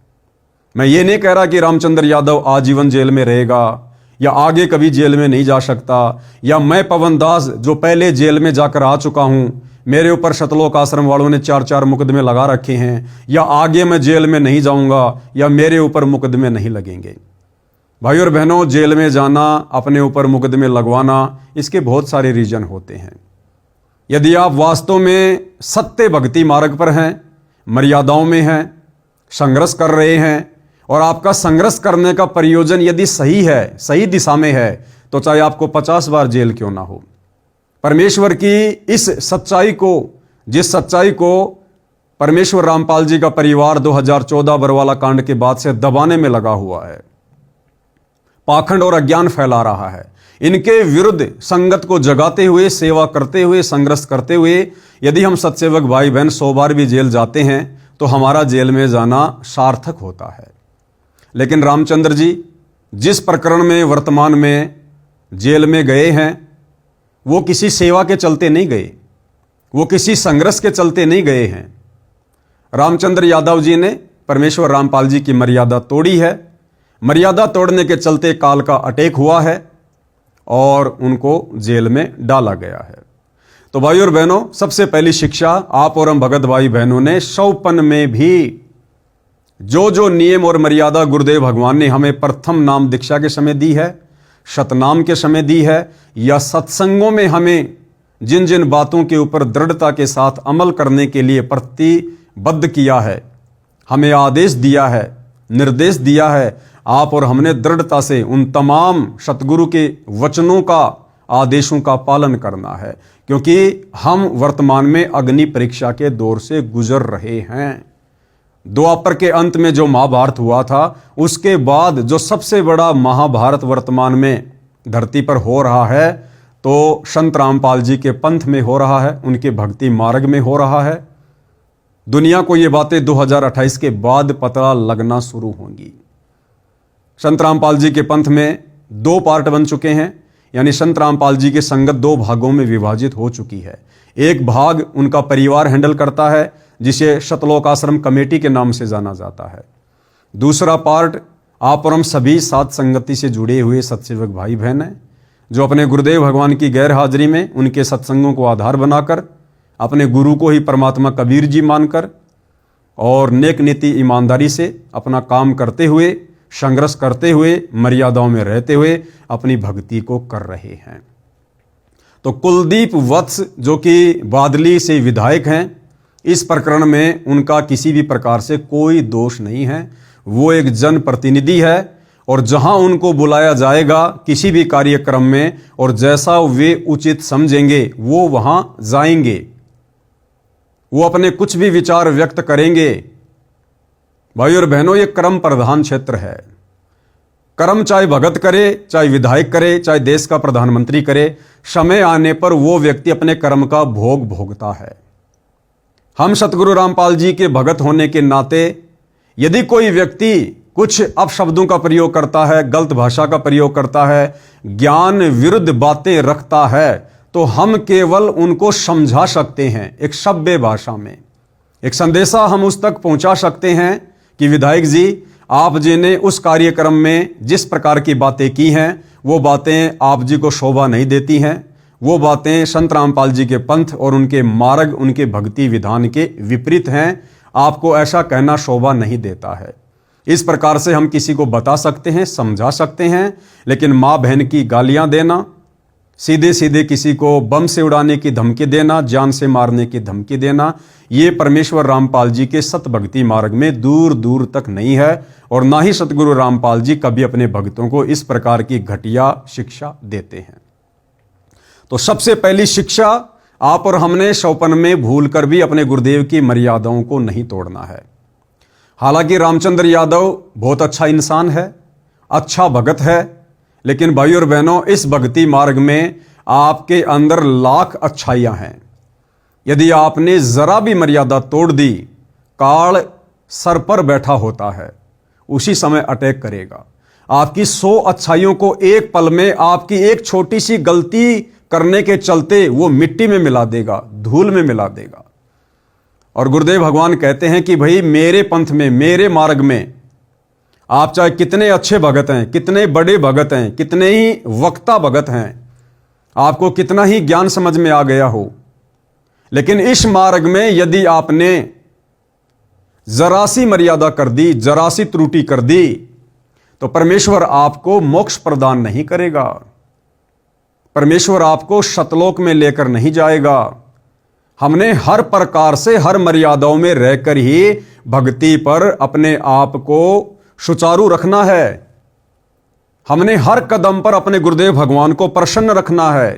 मैं ये नहीं कह रहा कि रामचंद्र यादव आजीवन जेल में रहेगा या आगे कभी जेल में नहीं जा सकता, या मैं पवन दास जो पहले जेल में जाकर आ चुका हूं, मेरे ऊपर सतलोक आश्रम वालों ने 4-4 मुकदमे लगा रखे हैं, या आगे मैं जेल में नहीं जाऊंगा या मेरे ऊपर मुकदमे नहीं लगेंगे। भाई और बहनों, जेल में जाना, अपने ऊपर मुकदमे लगवाना, इसके बहुत सारे रीजन होते हैं। यदि आप वास्तव में सत्य भक्ति मार्ग पर हैं, मर्यादाओं में हैं, संघर्ष कर रहे हैं और आपका संघर्ष करने का प्रयोजन यदि सही है, सही दिशा में है, तो चाहे आपको 50 बार जेल क्यों ना हो, परमेश्वर की इस सच्चाई को, जिस सच्चाई को परमेश्वर रामपाल जी का परिवार 2014 बरवाला कांड के बाद से दबाने में लगा हुआ है, पाखंड और अज्ञान फैला रहा है, इनके विरुद्ध संगत को जगाते हुए, सेवा करते हुए, संघर्ष करते हुए यदि हम सत्सेवक भाई बहन 100 बार भी जेल जाते हैं तो हमारा जेल में जाना सार्थक होता है। लेकिन रामचंद्र जी जिस प्रकरण में वर्तमान में जेल में गए हैं, वो किसी सेवा के चलते नहीं गए, वो किसी संघर्ष के चलते नहीं गए हैं। रामचंद्र यादव जी ने परमेश्वर रामपाल जी की मर्यादा तोड़ी है। मर्यादा तोड़ने के चलते काल का अटैक हुआ है और उनको जेल में डाला गया है। तो भाई और बहनों, सबसे पहली शिक्षा आप और हम भगत भाई बहनों ने 100पन में भी जो जो नियम और मर्यादा गुरुदेव भगवान ने हमें प्रथम नाम दीक्षा के समय दी है, शतनाम के समय दी है, या सत्संगों में हमें जिन जिन बातों के ऊपर दृढ़ता के साथ अमल करने के लिए प्रतिबद्ध किया है, हमें आदेश दिया है, निर्देश दिया है, आप और हमने दृढ़ता से उन तमाम सतगुरु के वचनों का, आदेशों का पालन करना है, क्योंकि हम वर्तमान में अग्नि परीक्षा के दौर से गुजर रहे हैं। द्वापर के अंत में जो महाभारत हुआ था, उसके बाद जो सबसे बड़ा महाभारत वर्तमान में धरती पर हो रहा है, तो संत रामपाल जी के पंथ में हो रहा है, उनके भक्ति मार्ग में हो रहा है। दुनिया को ये बातें 2028 के बाद पता लगना शुरू होंगी। संत रामपाल जी के पंथ में 2 पार्ट बन चुके हैं, यानी संत रामपाल जी की संगत 2 भागों में विभाजित हो चुकी है। एक भाग उनका परिवार हैंडल करता है, जिसे सतलोक आश्रम कमेटी के नाम से जाना जाता है। दूसरा पार्ट आप और हम सभी साथ संगति से जुड़े हुए सत्सेवक भाई बहन हैं, जो अपने गुरुदेव भगवान की गैर हाजिरी में उनके सत्संगों को आधार बनाकर, अपने गुरु को ही परमात्मा कबीर जी मानकर और नेक नीति ईमानदारी से अपना काम करते हुए, संघर्ष करते हुए, मर्यादाओं में रहते हुए अपनी भक्ति को कर रहे हैं। तो कुलदीप वत्स जो कि बादली से विधायक हैं, इस प्रकरण में उनका किसी भी प्रकार से कोई दोष नहीं है। वो एक जनप्रतिनिधि है और जहां उनको बुलाया जाएगा किसी भी कार्यक्रम में और जैसा वे उचित समझेंगे वो वहां जाएंगे, वो अपने कुछ भी विचार व्यक्त करेंगे। भाई और बहनों, ये कर्म प्रधान क्षेत्र है। कर्म चाहे भगत करे, चाहे विधायक करे, चाहे देश का प्रधानमंत्री करे, समय आने पर वो व्यक्ति अपने कर्म का भोग भोगता है। हम सतगुरु रामपाल जी के भगत होने के नाते यदि कोई व्यक्ति कुछ अपशब्दों का प्रयोग करता है, गलत भाषा का प्रयोग करता है, ज्ञान विरुद्ध बातें रखता है, तो हम केवल उनको समझा सकते हैं एक सभ्य भाषा में। एक संदेशा हम उस तक पहुंचा सकते हैं कि विधायक जी, आप जी ने उस कार्यक्रम में जिस प्रकार की बातें की हैं वो बातें आप जी को शोभा नहीं देती हैं, वो बातें संत रामपाल जी के पंथ और उनके मार्ग, उनके भक्ति विधान के विपरीत हैं, आपको ऐसा कहना शोभा नहीं देता है। इस प्रकार से हम किसी को बता सकते हैं, समझा सकते हैं, लेकिन माँ बहन की गालियां देना, सीधे सीधे किसी को बम से उड़ाने की धमकी देना, जान से मारने की धमकी देना, ये परमेश्वर रामपाल जी के सत भक्ति मार्ग में दूर दूर तक नहीं है। और ना ही सतगुरु रामपाल जी कभी अपने भक्तों को इस प्रकार की घटिया शिक्षा देते हैं। तो सबसे पहली शिक्षा, आप और हमने शौपन में भूल कर भी अपने गुरुदेव की मर्यादाओं को नहीं तोड़ना है। हालांकि रामचंद्र यादव बहुत अच्छा इंसान है, अच्छा भगत है, लेकिन भाई और बहनों, इस भक्ति मार्ग में आपके अंदर लाख अच्छाइयां हैं। यदि आपने जरा भी मर्यादा तोड़ दी, काल सर पर बैठा होता है, उसी समय अटैक करेगा। आपकी 100 अच्छाइयों को एक पल में आपकी एक छोटी सी गलती करने के चलते वो मिट्टी में मिला देगा, धूल में मिला देगा। और गुरुदेव भगवान कहते हैं कि भाई, मेरे पंथ में, मेरे मार्ग में आप चाहे कितने अच्छे भगत हैं, कितने बड़े भगत हैं, कितने ही वक्ता भगत हैं, आपको कितना ही ज्ञान समझ में आ गया हो, लेकिन इस मार्ग में यदि आपने जरा सी मर्यादा कर दी, जरा सी त्रुटि कर दी, तो परमेश्वर आपको मोक्ष प्रदान नहीं करेगा, परमेश्वर आपको सतलोक में लेकर नहीं जाएगा। हमने हर प्रकार से, हर मर्यादाओं में रहकर ही भक्ति पर अपने आप को सुचारू रखना है। हमने हर कदम पर अपने गुरुदेव भगवान को प्रसन्न रखना है।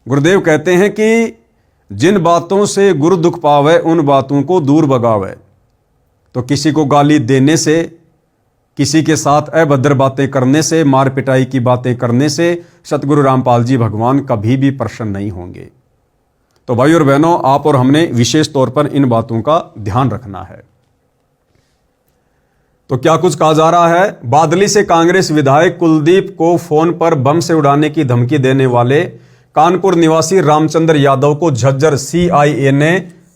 गुरुदेव कहते हैं कि जिन बातों से गुरु दुख पावे, उन बातों को दूर भगावे। तो किसी को गाली देने से, किसी के साथ अभद्र बातें करने से, मार पिटाई की बातें करने से सतगुरु रामपाल जी भगवान कभी भी प्रसन्न नहीं होंगे। तो भाई और बहनों, आप और हमने विशेष तौर पर इन बातों का ध्यान रखना है। तो क्या कुछ कहा जा रहा है? बादली से कांग्रेस विधायक कुलदीप को फोन पर बम से उड़ाने की धमकी देने वाले कानपुर निवासी रामचंद्र यादव को झज्जर सीआईए ने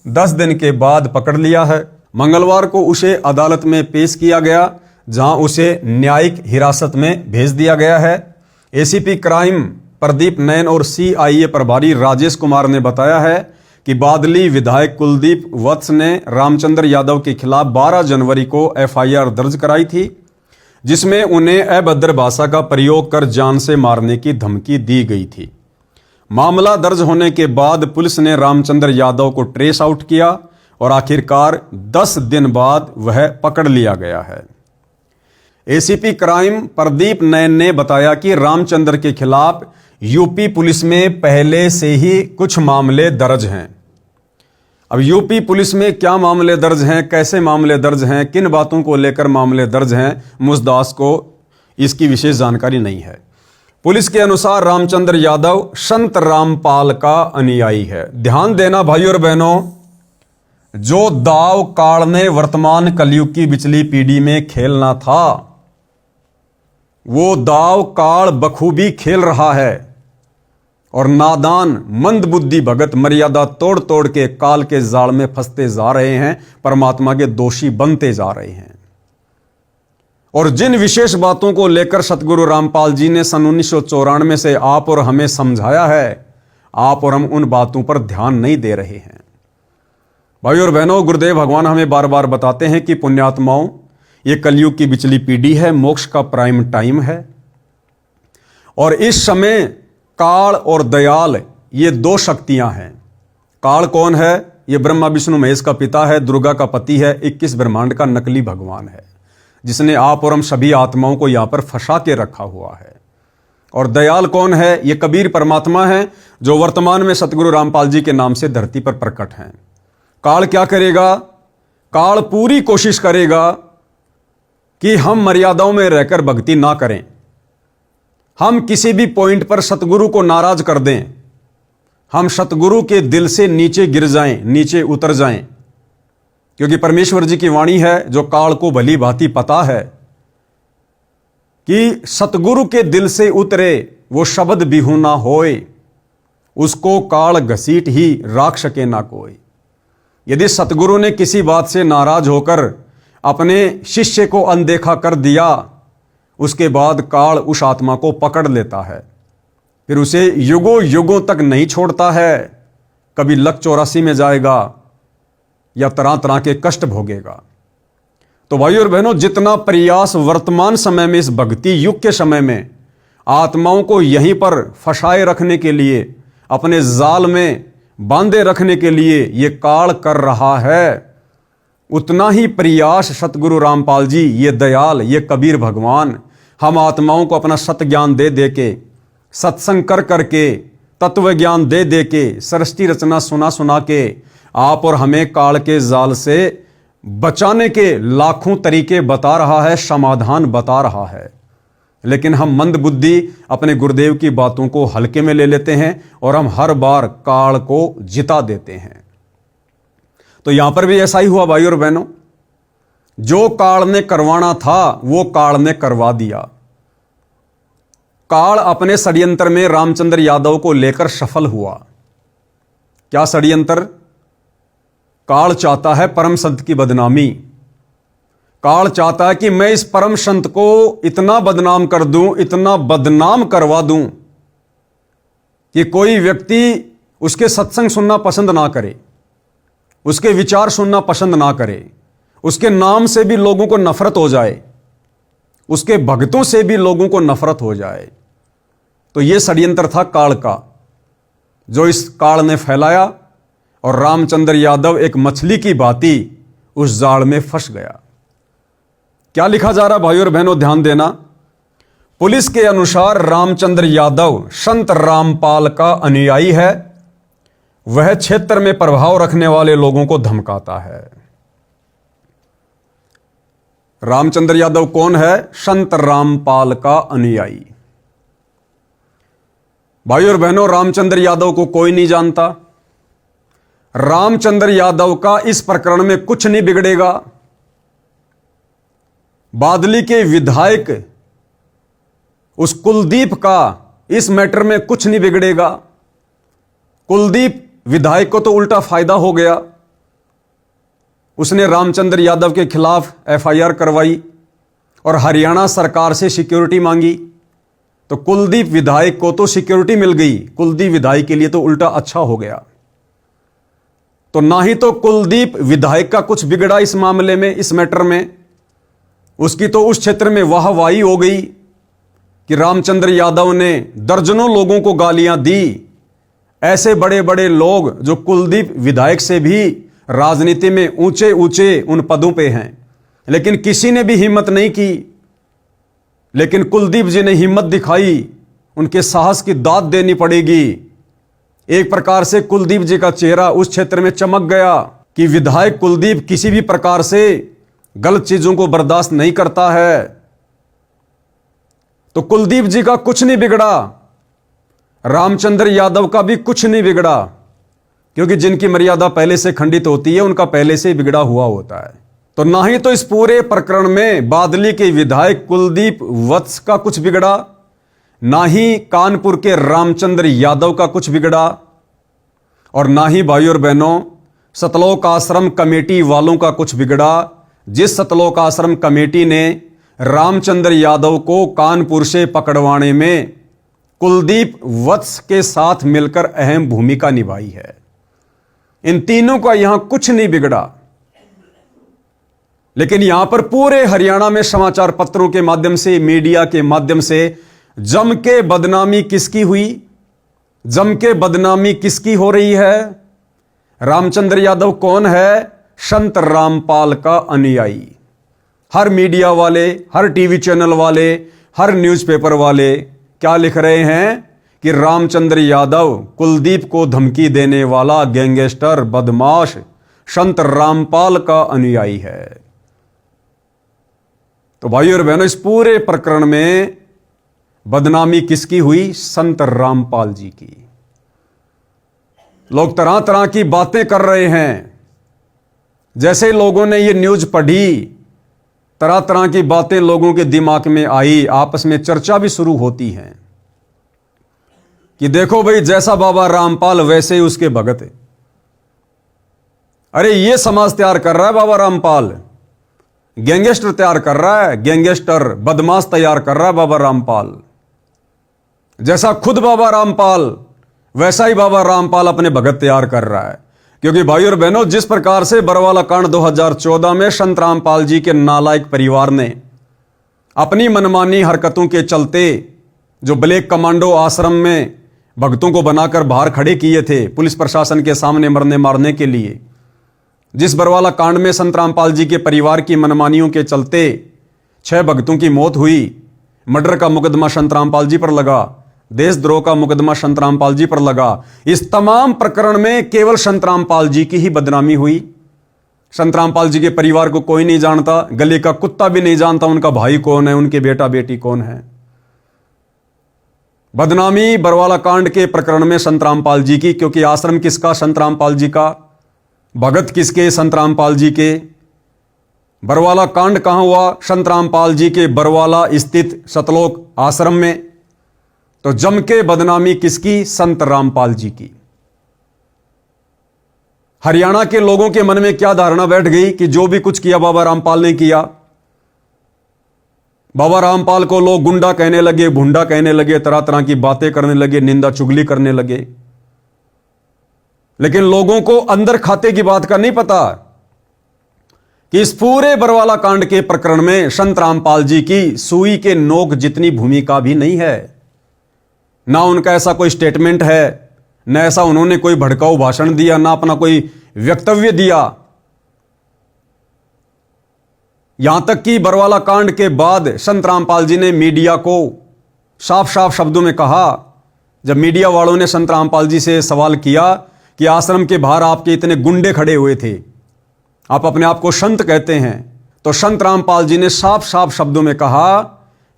10 दिन के बाद पकड़ लिया है। मंगलवार को उसे अदालत में पेश किया गया, जहां उसे न्यायिक हिरासत में भेज दिया गया है। एसीपी क्राइम प्रदीप नैन और सीआईए प्रभारी राजेश कुमार ने बताया है कि बादली विधायक कुलदीप वत्स ने रामचंद्र यादव के खिलाफ 12 जनवरी को एफआईआर दर्ज कराई थी, जिसमें उन्हें अभद्र भाषा का प्रयोग कर जान से मारने की धमकी दी गई थी। मामला दर्ज होने के बाद पुलिस ने रामचंद्र यादव को ट्रेस आउट किया और आखिरकार 10 दिन बाद वह पकड़ लिया गया है। एसीपी क्राइम प्रदीप नैन ने बताया कि रामचंद्र के खिलाफ यूपी पुलिस में पहले से ही कुछ मामले दर्ज हैं। अब यूपी पुलिस में क्या मामले दर्ज हैं, कैसे मामले दर्ज हैं, किन बातों को लेकर मामले दर्ज हैं, मुझदास को इसकी विशेष जानकारी नहीं है। पुलिस के अनुसार रामचंद्र यादव संत रामपाल का अनुयायी है। ध्यान देना भाई और बहनों, जो दाव काल ने वर्तमान कलयुग की बिचली पीढ़ी में खेलना था, वो दाव काल बखूबी खेल रहा है और नादान मंदबुद्धि भगत मर्यादा तोड़ तोड़ के काल के जाल में फंसते जा रहे हैं, परमात्मा के दोषी बनते जा रहे हैं। और जिन विशेष बातों को लेकर सतगुरु रामपाल जी ने सन 1994 से आप और हमें समझाया है, आप और हम उन बातों पर ध्यान नहीं दे रहे हैं। भाई और बहनों, गुरुदेव भगवान हमें बार बार बताते हैं कि पुण्यात्माओं, ये कलयुग की बिचली पीढ़ी है, मोक्ष का प्राइम टाइम है और इस समय काल और दयाल ये दो शक्तियां हैं। काल कौन है? ये ब्रह्मा विष्णु महेश का पिता है, दुर्गा का पति है, 21 ब्रह्मांड का नकली भगवान है, जिसने आप और हम सभी आत्माओं को यहां पर फंसा के रखा हुआ है। और दयाल कौन है? ये कबीर परमात्मा है, जो वर्तमान में सतगुरु रामपाल जी के नाम से धरती पर प्रकट हैं। काल क्या करेगा? काल पूरी कोशिश करेगा कि हम मर्यादाओं में रहकर भक्ति ना करें, हम किसी भी पॉइंट पर सतगुरु को नाराज कर दें, हम सतगुरु के दिल से नीचे गिर जाएं, नीचे उतर जाएं। क्योंकि परमेश्वर जी की वाणी है, जो काल को भली भांति पता है कि सतगुरु के दिल से उतरे वो शब्द बिहू ना होए, उसको काल घसीट ही राख सके ना कोई। यदि सतगुरु ने किसी बात से नाराज होकर अपने शिष्य को अनदेखा कर दिया, उसके बाद काल उस आत्मा को पकड़ लेता है, फिर उसे युगों युगों तक नहीं छोड़ता है। कभी लक 84 में जाएगा या तरह तरह के कष्ट भोगेगा। तो भाइयों और बहनों, जितना प्रयास वर्तमान समय में, इस भक्ति युग के समय में आत्माओं को यहीं पर फंसाए रखने के लिए, अपने जाल में बांधे रखने के लिए ये काल कर रहा है, उतना ही प्रयास सतगुरु रामपाल जी, ये दयाल, ये कबीर भगवान हम आत्माओं को अपना सत ज्ञान दे दे के, सत्संग कर करके, तत्व ज्ञान दे दे के, सृष्टि रचना सुना सुना के आप और हमें काल के जाल से बचाने के लाखों तरीके बता रहा है, समाधान बता रहा है। लेकिन हम मंद बुद्धि अपने गुरुदेव की बातों को हल्के में ले लेते हैं और हम हर बार काल को जिता देते हैं। तो यहां पर भी ऐसा ही हुआ भाइयों और बहनों, जो काल ने करवाना था वो काल ने करवा दिया। काल अपने षड्यंत्र में रामचंद्र यादव को लेकर सफल हुआ। क्या षड्यंत्र? काल चाहता है परम संत की बदनामी। काल चाहता है कि मैं इस परम संत को इतना बदनाम कर दूं, इतना बदनाम करवा दूं कि कोई व्यक्ति उसके सत्संग सुनना पसंद ना करे, उसके विचार सुनना पसंद ना करे, उसके नाम से भी लोगों को नफरत हो जाए, उसके भक्तों से भी लोगों को नफरत हो जाए। तो यह षड्यंत्र था काल का, जो इस काल ने फैलाया, और रामचंद्र यादव एक मछली की भांति उस जाल में फंस गया। क्या लिखा जा रहा भाइयों और बहनों, ध्यान देना। पुलिस के अनुसार रामचंद्र यादव संत रामपाल का अनुयायी है। वह क्षेत्र में प्रभाव रखने वाले लोगों को धमकाता है। रामचंद्र यादव कौन है? संत रामपाल का अनुयायी। भाइयों और बहनों, रामचंद्र यादव को कोई नहीं जानता। रामचंद्र यादव का इस प्रकरण में कुछ नहीं बिगड़ेगा। बादली के विधायक उस कुलदीप का इस मैटर में कुछ नहीं बिगड़ेगा। कुलदीप विधायक को तो उल्टा फायदा हो गया। उसने रामचंद्र यादव के खिलाफ एफआईआर करवाई और हरियाणा सरकार से सिक्योरिटी मांगी, तो कुलदीप विधायक को तो सिक्योरिटी मिल गई। कुलदीप विधायक के लिए तो उल्टा अच्छा हो गया। तो ना ही तो कुलदीप विधायक का कुछ बिगड़ा इस मामले में, इस मैटर में। उसकी तो उस क्षेत्र में वाहवाही हो गई कि रामचंद्र यादव ने दर्जनों लोगों को गालियां दी। ऐसे बड़े बड़े लोग जो कुलदीप विधायक से भी राजनीति में ऊंचे ऊंचे उन पदों पे हैं, लेकिन किसी ने भी हिम्मत नहीं की। लेकिन कुलदीप जी ने हिम्मत दिखाई। उनके साहस की दाद देनी पड़ेगी। एक प्रकार से कुलदीप जी का चेहरा उस क्षेत्र में चमक गया कि विधायक कुलदीप किसी भी प्रकार से गलत चीजों को बर्दाश्त नहीं करता है। तो कुलदीप जी का कुछ नहीं बिगड़ा, रामचंद्र यादव का भी कुछ नहीं बिगड़ा, क्योंकि जिनकी मर्यादा पहले से खंडित होती है उनका पहले से बिगड़ा हुआ होता है। तो ना ही तो इस पूरे प्रकरण में बादली के विधायक कुलदीप वत्स का कुछ बिगड़ा, ना ही कानपुर के रामचंद्र यादव का कुछ बिगड़ा, और ना ही भाइयों और बहनों सतलोक आश्रम कमेटी वालों का कुछ बिगड़ा। जिस सतलोक आश्रम कमेटी ने रामचंद्र यादव को कानपुर से पकड़वाने में कुलदीप वत्स के साथ मिलकर अहम भूमिका निभाई है, इन तीनों का यहां कुछ नहीं बिगड़ा। लेकिन यहां पर पूरे हरियाणा में समाचार पत्रों के माध्यम से, मीडिया के माध्यम से जम के बदनामी किसकी हुई? जम के बदनामी किसकी हो रही है? रामचंद्र यादव कौन है? संत रामपाल का अनुयायी। हर मीडिया वाले, हर टीवी चैनल वाले, हर न्यूज़पेपर वाले क्या लिख रहे हैं कि रामचंद्र यादव कुलदीप को धमकी देने वाला गैंगस्टर बदमाश संत रामपाल का अनुयायी है। तो भाइयों और बहनों, इस पूरे प्रकरण में बदनामी किसकी हुई? संत रामपाल जी की। लोग तरह तरह की बातें कर रहे हैं। जैसे लोगों ने ये न्यूज पढ़ी, तरह तरह की बातें लोगों के दिमाग में आई, आपस में चर्चा भी शुरू होती है कि देखो भाई, जैसा बाबा रामपाल वैसे ही उसके भगत है। अरे ये समाज तैयार कर रहा है बाबा रामपाल, गैंगस्टर तैयार कर रहा है, गैंगस्टर बदमाश तैयार कर रहा है बाबा रामपाल। जैसा खुद बाबा रामपाल, वैसा ही बाबा रामपाल अपने भगत तैयार कर रहा है। क्योंकि भाई और बहनों, जिस प्रकार से बरवाला कांड 2014 में संत रामपाल जी के नालायक परिवार ने अपनी मनमानी हरकतों के चलते जो ब्लैक कमांडो आश्रम में भक्तों को बनाकर बाहर खड़े किए थे पुलिस प्रशासन के सामने मरने मारने के लिए, जिस बरवाला कांड में संत रामपाल जी के परिवार की मनमानियों के चलते 6 भक्तों की मौत हुई, मर्डर का मुकदमा संत रामपाल जी पर लगा, देशद्रोह का मुकदमा संत रामपाल जी पर लगा, इस तमाम प्रकरण में केवल संत रामपाल जी की ही बदनामी हुई। संत रामपाल जी के परिवार को कोई नहीं जानता, गले का कुत्ता भी नहीं जानता उनका भाई कौन है, उनके बेटा बेटी कौन है। बदनामी बरवाला कांड के प्रकरण में संत रामपाल जी की, क्योंकि आश्रम किसका? संत रामपाल जी का। भगत किसके? संत रामपाल जी के। बरवाला कांड कहां हुआ? संत रामपाल जी के बरवाला स्थित सतलोक आश्रम में। तो जम के बदनामी किसकी? संत रामपाल जी की। हरियाणा के लोगों के मन में क्या धारणा बैठ गई कि जो भी कुछ किया बाबा रामपाल ने किया। बाबा रामपाल को लोग गुंडा कहने लगे, भुंडा कहने लगे, तरह तरह की बातें करने लगे, निंदा चुगली करने लगे। लेकिन लोगों को अंदर खाते की बात का नहीं पता कि इस पूरे बरवाला कांड के प्रकरण में संत रामपाल जी की सुई के नोक जितनी भूमिका भी नहीं है। ना उनका ऐसा कोई स्टेटमेंट है, ना ऐसा उन्होंने कोई भड़काऊ भाषण दिया, ना अपना कोई वक्तव्य दिया। यहां तक कि बरवाला कांड के बाद संत रामपाल जी ने मीडिया को साफ साफ शब्दों में कहा, जब मीडिया वालों ने संत रामपाल जी से सवाल किया कि आश्रम के बाहर आपके इतने गुंडे खड़े हुए थे, आप अपने आप को संत कहते हैं, तो संत रामपाल जी ने साफ साफ शब्दों में कहा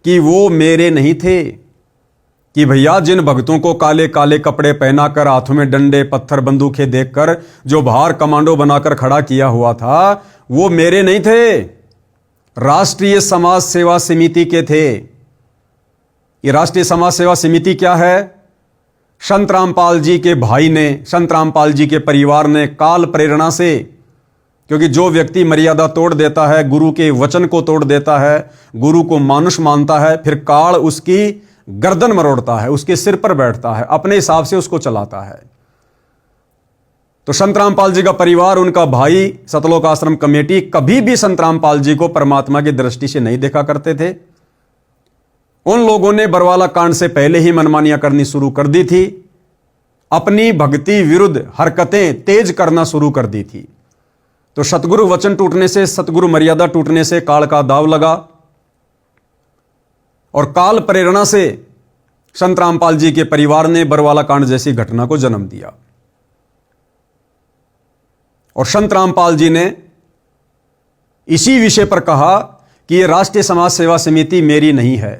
कि वो मेरे नहीं थे, कि भैया जिन भक्तों को काले काले कपड़े पहनाकर हाथों में डंडे पत्थर बंदूकें देखकर जो बाहर कमांडो बनाकर खड़ा किया हुआ था, वो मेरे नहीं थे, राष्ट्रीय समाज सेवा समिति के थे। ये राष्ट्रीय समाज सेवा समिति क्या है? संत रामपाल जी के भाई ने, संत रामपाल जी के परिवार ने काल प्रेरणा से, क्योंकि जो व्यक्ति मर्यादा तोड़ देता है, गुरु के वचन को तोड़ देता है, गुरु को मानुष मानता है, फिर काल उसकी गर्दन मरोड़ता है, उसके सिर पर बैठता है, अपने हिसाब से उसको चलाता है। तो संत रामपाल जी का परिवार, उनका भाई, सतलोक आश्रम कमेटी कभी भी संत रामपाल जी को परमात्मा की दृष्टि से नहीं देखा करते थे। उन लोगों ने बरवाला कांड से पहले ही मनमानियां करनी शुरू कर दी थी, अपनी भक्ति विरुद्ध हरकतें तेज करना शुरू कर दी थी। तो सतगुरु वचन टूटने से, सतगुरु मर्यादा टूटने से काल का दाव लगा और काल प्रेरणा से संत रामपाल जी के परिवार ने बरवाला कांड जैसी घटना को जन्म दिया। और संत रामपाल जी ने इसी विषय पर कहा कि यह राष्ट्रीय समाज सेवा समिति मेरी नहीं है।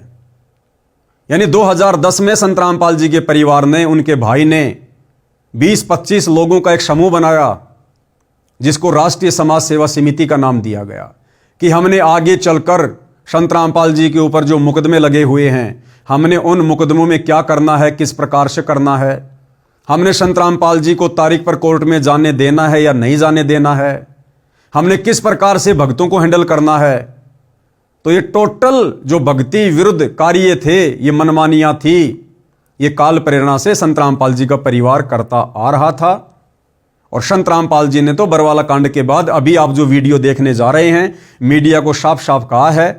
यानी 2010 में संत रामपाल जी के परिवार ने, उनके भाई ने 20-25 लोगों का एक समूह बनाया, जिसको राष्ट्रीय समाज सेवा समिति का नाम दिया गया, कि हमने आगे चलकर संत रामपाल जी के ऊपर जो मुकदमे लगे हुए हैं, हमने उन मुकदमों में क्या करना है, किस प्रकार से करना है, हमने संत रामपाल जी को तारीख पर कोर्ट में जाने देना है या नहीं जाने देना है, हमने किस प्रकार से भक्तों को हैंडल करना है। तो ये टोटल जो भक्ति विरुद्ध कार्य थे, ये मनमानियां थी, ये काल प्रेरणा से संत रामपाल जी का परिवार करता आ रहा था। और संत रामपाल जी ने तो बरवाला कांड के बाद, अभी आप जो वीडियो देखने जा रहे हैं, मीडिया को साफ साफ कहा है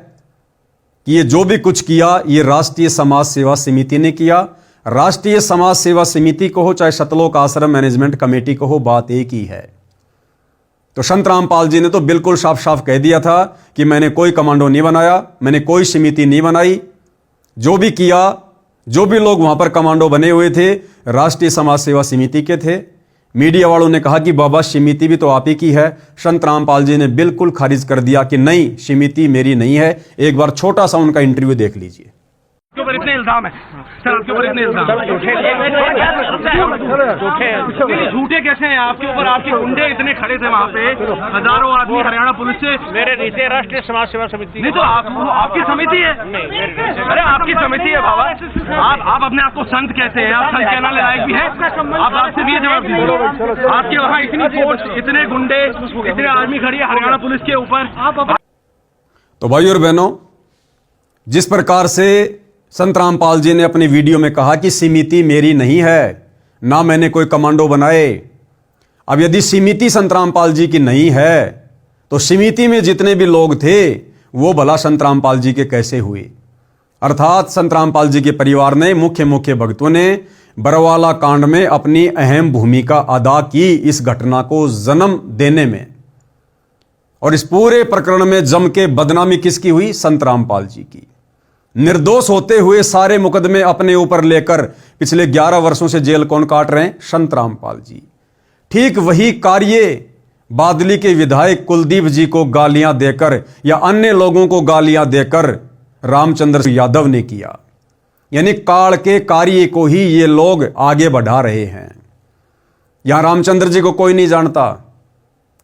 कि ये जो भी कुछ किया, ये राष्ट्रीय समाज सेवा समिति ने किया, राष्ट्रीय समाज सेवा समिति को हो चाहे सतलोक आश्रम मैनेजमेंट कमेटी को हो, बात एक ही है। तो संत रामपाल जी ने तो बिल्कुल साफ साफ कह दिया था कि मैंने कोई कमांडो नहीं बनाया, मैंने कोई समिति नहीं बनाई। जो भी किया, जो भी लोग वहां पर कमांडो बने हुए थे, राष्ट्रीय समाज सेवा समिति के थे। मीडिया वालों ने कहा कि बाबा समिति भी तो आप ही की है। संत रामपाल जी ने बिल्कुल खारिज कर दिया कि नहीं, समिति मेरी नहीं है। एक बार छोटा सा उनका इंटरव्यू देख लीजिए। आपके ऊपर इतने इल्जाम है सर, आपके ऊपर इतने इल्जाम झूठे कैसे हैं आपके ऊपर? आपके गुंडे इतने खड़े थे वहाँ पे, हजारों आदमी हरियाणा पुलिस से। मेरे नीचे राष्ट्रीय समाज सेवा समिति नहीं तो आपकी समिति है। अरे आपकी समिति है बाबा। आप अपने आप को संत कहते हैं, आप संत कहना लायक भी है। आप आपसे भी जवाब दीजिए। आपके वहाँ इतनी फोर्स, इतने गुंडे, इतने आर्मी खड़ी है हरियाणा पुलिस के ऊपर। तो भाइयों और बहनों, जिस प्रकार से संत रामपाल जी ने अपनी वीडियो में कहा कि समिति मेरी नहीं है, ना मैंने कोई कमांडो बनाए। अब यदि समिति संत रामपाल जी की नहीं है तो समिति में जितने भी लोग थे वो भला संत रामपाल जी के कैसे हुए? अर्थात संत रामपाल जी के परिवार ने, मुख्य भक्तों ने बरवाला कांड में अपनी अहम भूमिका अदा की इस घटना को जन्म देने में। और इस पूरे प्रकरण में जम के बदनामी किसकी हुई? संत रामपाल जी की। निर्दोष होते हुए सारे मुकदमे अपने ऊपर लेकर पिछले 11 वर्षों से जेल कौन काट रहे हैं? संत रामपाल जी। ठीक वही कार्य बादली के विधायक कुलदीप जी को गालियां देकर या अन्य लोगों को गालियां देकर रामचंद्र यादव ने किया। यानी काल के कार्य को ही ये लोग आगे बढ़ा रहे हैं। यहां रामचंद्र जी को कोई नहीं जानता।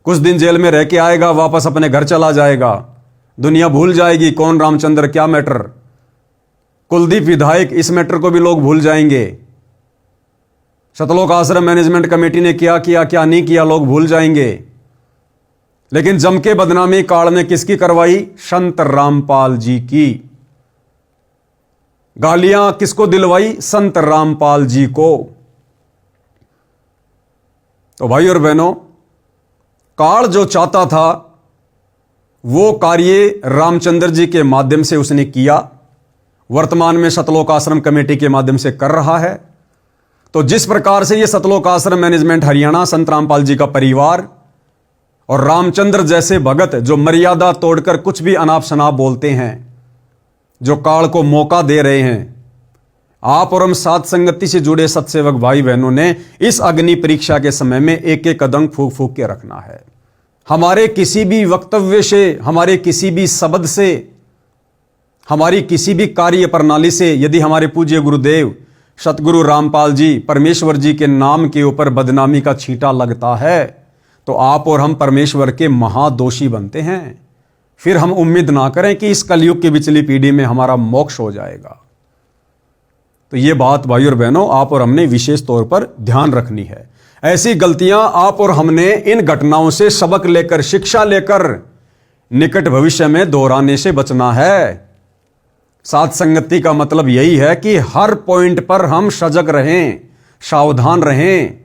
कुछ दिन जेल में रह के आएगा, वापस अपने घर चला जाएगा। दुनिया भूल जाएगी कौन रामचंद्र, क्या मैटर। कुलदीप विधायक, इस मैटर को भी लोग भूल जाएंगे। सतलोक आश्रम मैनेजमेंट कमेटी ने क्या किया, क्या नहीं किया, लोग भूल जाएंगे। लेकिन जम के बदनामी काल ने किसकी करवाई? संत रामपाल जी की। गालियां किसको दिलवाई? संत रामपाल जी को। तो भाई और बहनों, काल जो चाहता था वो कार्य रामचंद्र जी के माध्यम से उसने किया, वर्तमान में सतलोक आश्रम कमेटी के माध्यम से कर रहा है। तो जिस प्रकार से ये सतलोक आश्रम मैनेजमेंट हरियाणा, संत रामपाल जी का परिवार और रामचंद्र जैसे भगत जो मर्यादा तोड़कर कुछ भी अनाप शनाप बोलते हैं, जो काल को मौका दे रहे हैं, आप और हम साथ संगति से जुड़े सत्सेवक भाई बहनों ने इस अग्नि परीक्षा के समय में एक एक कदम फूंक फूंक के रखना है। हमारे किसी भी वक्तव्य से, हमारे किसी भी शब्द से, हमारी किसी भी कार्य प्रणाली से यदि हमारे पूज्य गुरुदेव सतगुरु रामपाल जी, परमेश्वर जी के नाम के ऊपर बदनामी का छींटा लगता है तो आप और हम परमेश्वर के महादोषी बनते हैं। फिर हम उम्मीद ना करें कि इस कलयुग की बिचली पीढ़ी में हमारा मोक्ष हो जाएगा। तो ये बात भाई और बहनों, आप और हमने विशेष तौर पर ध्यान रखनी है। ऐसी गलतियां आप और हमने इन घटनाओं से सबक लेकर, शिक्षा लेकर निकट भविष्य में दोहराने से बचना है। साथ संगति का मतलब यही है कि हर पॉइंट पर हम सजग रहें, सावधान रहें।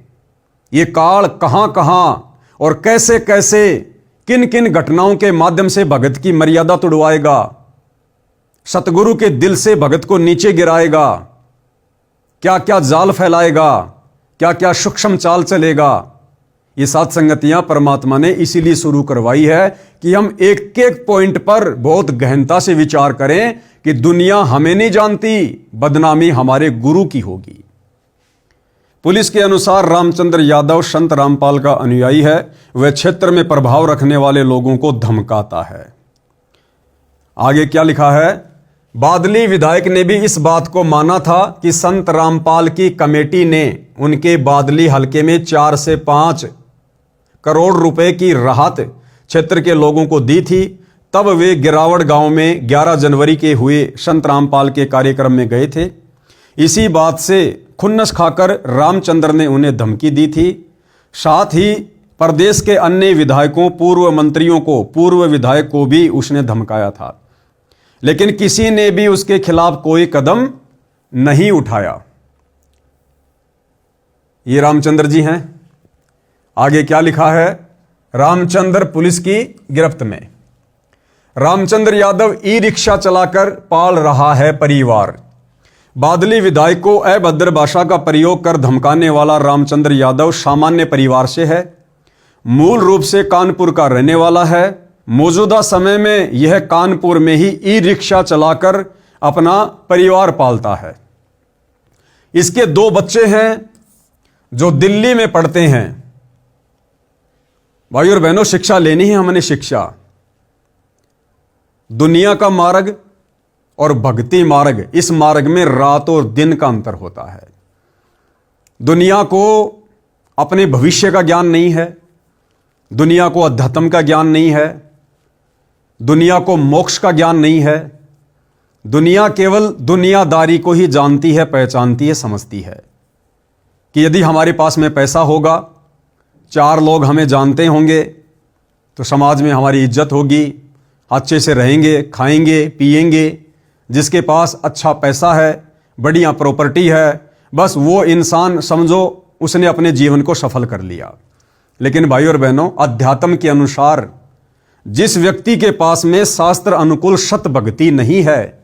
ये काल कहां कहां और कैसे कैसे, किन किन घटनाओं के माध्यम से भगत की मर्यादा तुड़वाएगा, सतगुरु के दिल से भगत को नीचे गिराएगा, क्या क्या जाल फैलाएगा, क्या क्या सूक्ष्म चाल चलेगा। ये सात संगतियां परमात्मा ने इसीलिए शुरू करवाई है कि हम एक एक पॉइंट पर बहुत गहनता से विचार करें कि दुनिया हमें नहीं जानती, बदनामी हमारे गुरु की होगी। पुलिस के अनुसार रामचंद्र यादव संत रामपाल का अनुयायी है। वह क्षेत्र में प्रभाव रखने वाले लोगों को धमकाता है। आगे क्या लिखा है? बादली विधायक ने भी इस बात को माना था कि संत रामपाल की कमेटी ने उनके बादली हलके में 4 से 5 करोड़ रुपए की राहत क्षेत्र के लोगों को दी थी। तब वे गिरावड़ गांव में 11 जनवरी के हुए संत रामपाल के कार्यक्रम में गए थे। इसी बात से खुन्नस खाकर रामचंद्र ने उन्हें धमकी दी थी। साथ ही प्रदेश के अन्य विधायकों, पूर्व मंत्रियों को, पूर्व विधायक को भी उसने धमकाया था, लेकिन किसी ने भी उसके खिलाफ कोई कदम नहीं उठाया। ये रामचंद्र जी हैं। आगे क्या लिखा है? रामचंद्र पुलिस की गिरफ्त में। रामचंद्र यादव ई रिक्शा चलाकर पाल रहा है परिवार। बादली विधायक को अभद्र भाषा का प्रयोग कर धमकाने वाला रामचंद्र यादव सामान्य परिवार से है, मूल रूप से कानपुर का रहने वाला है। मौजूदा समय में यह कानपुर में ही ई रिक्शा चलाकर अपना परिवार पालता है। इसके 2 बच्चे हैं जो दिल्ली में पढ़ते हैं। भाई और बहनों, शिक्षा लेनी है हमने। शिक्षा, दुनिया का मार्ग और भक्ति मार्ग, इस मार्ग में रात और दिन का अंतर होता है। दुनिया को अपने भविष्य का ज्ञान नहीं है, दुनिया को अध्यात्म का ज्ञान नहीं है, दुनिया को मोक्ष का ज्ञान नहीं है। दुनिया केवल दुनियादारी को ही जानती है, पहचानती है, समझती है कि यदि हमारे पास में पैसा होगा, 4 लोग हमें जानते होंगे, तो समाज में हमारी इज्जत होगी, अच्छे से रहेंगे, खाएंगे, पिएंगे। जिसके पास अच्छा पैसा है, बढ़िया प्रॉपर्टी है, बस वो इंसान समझो उसने अपने जीवन को सफल कर लिया। लेकिन भाई और बहनों, अध्यात्म के अनुसार जिस व्यक्ति के पास में शास्त्र अनुकूल सत भक्ति नहीं है,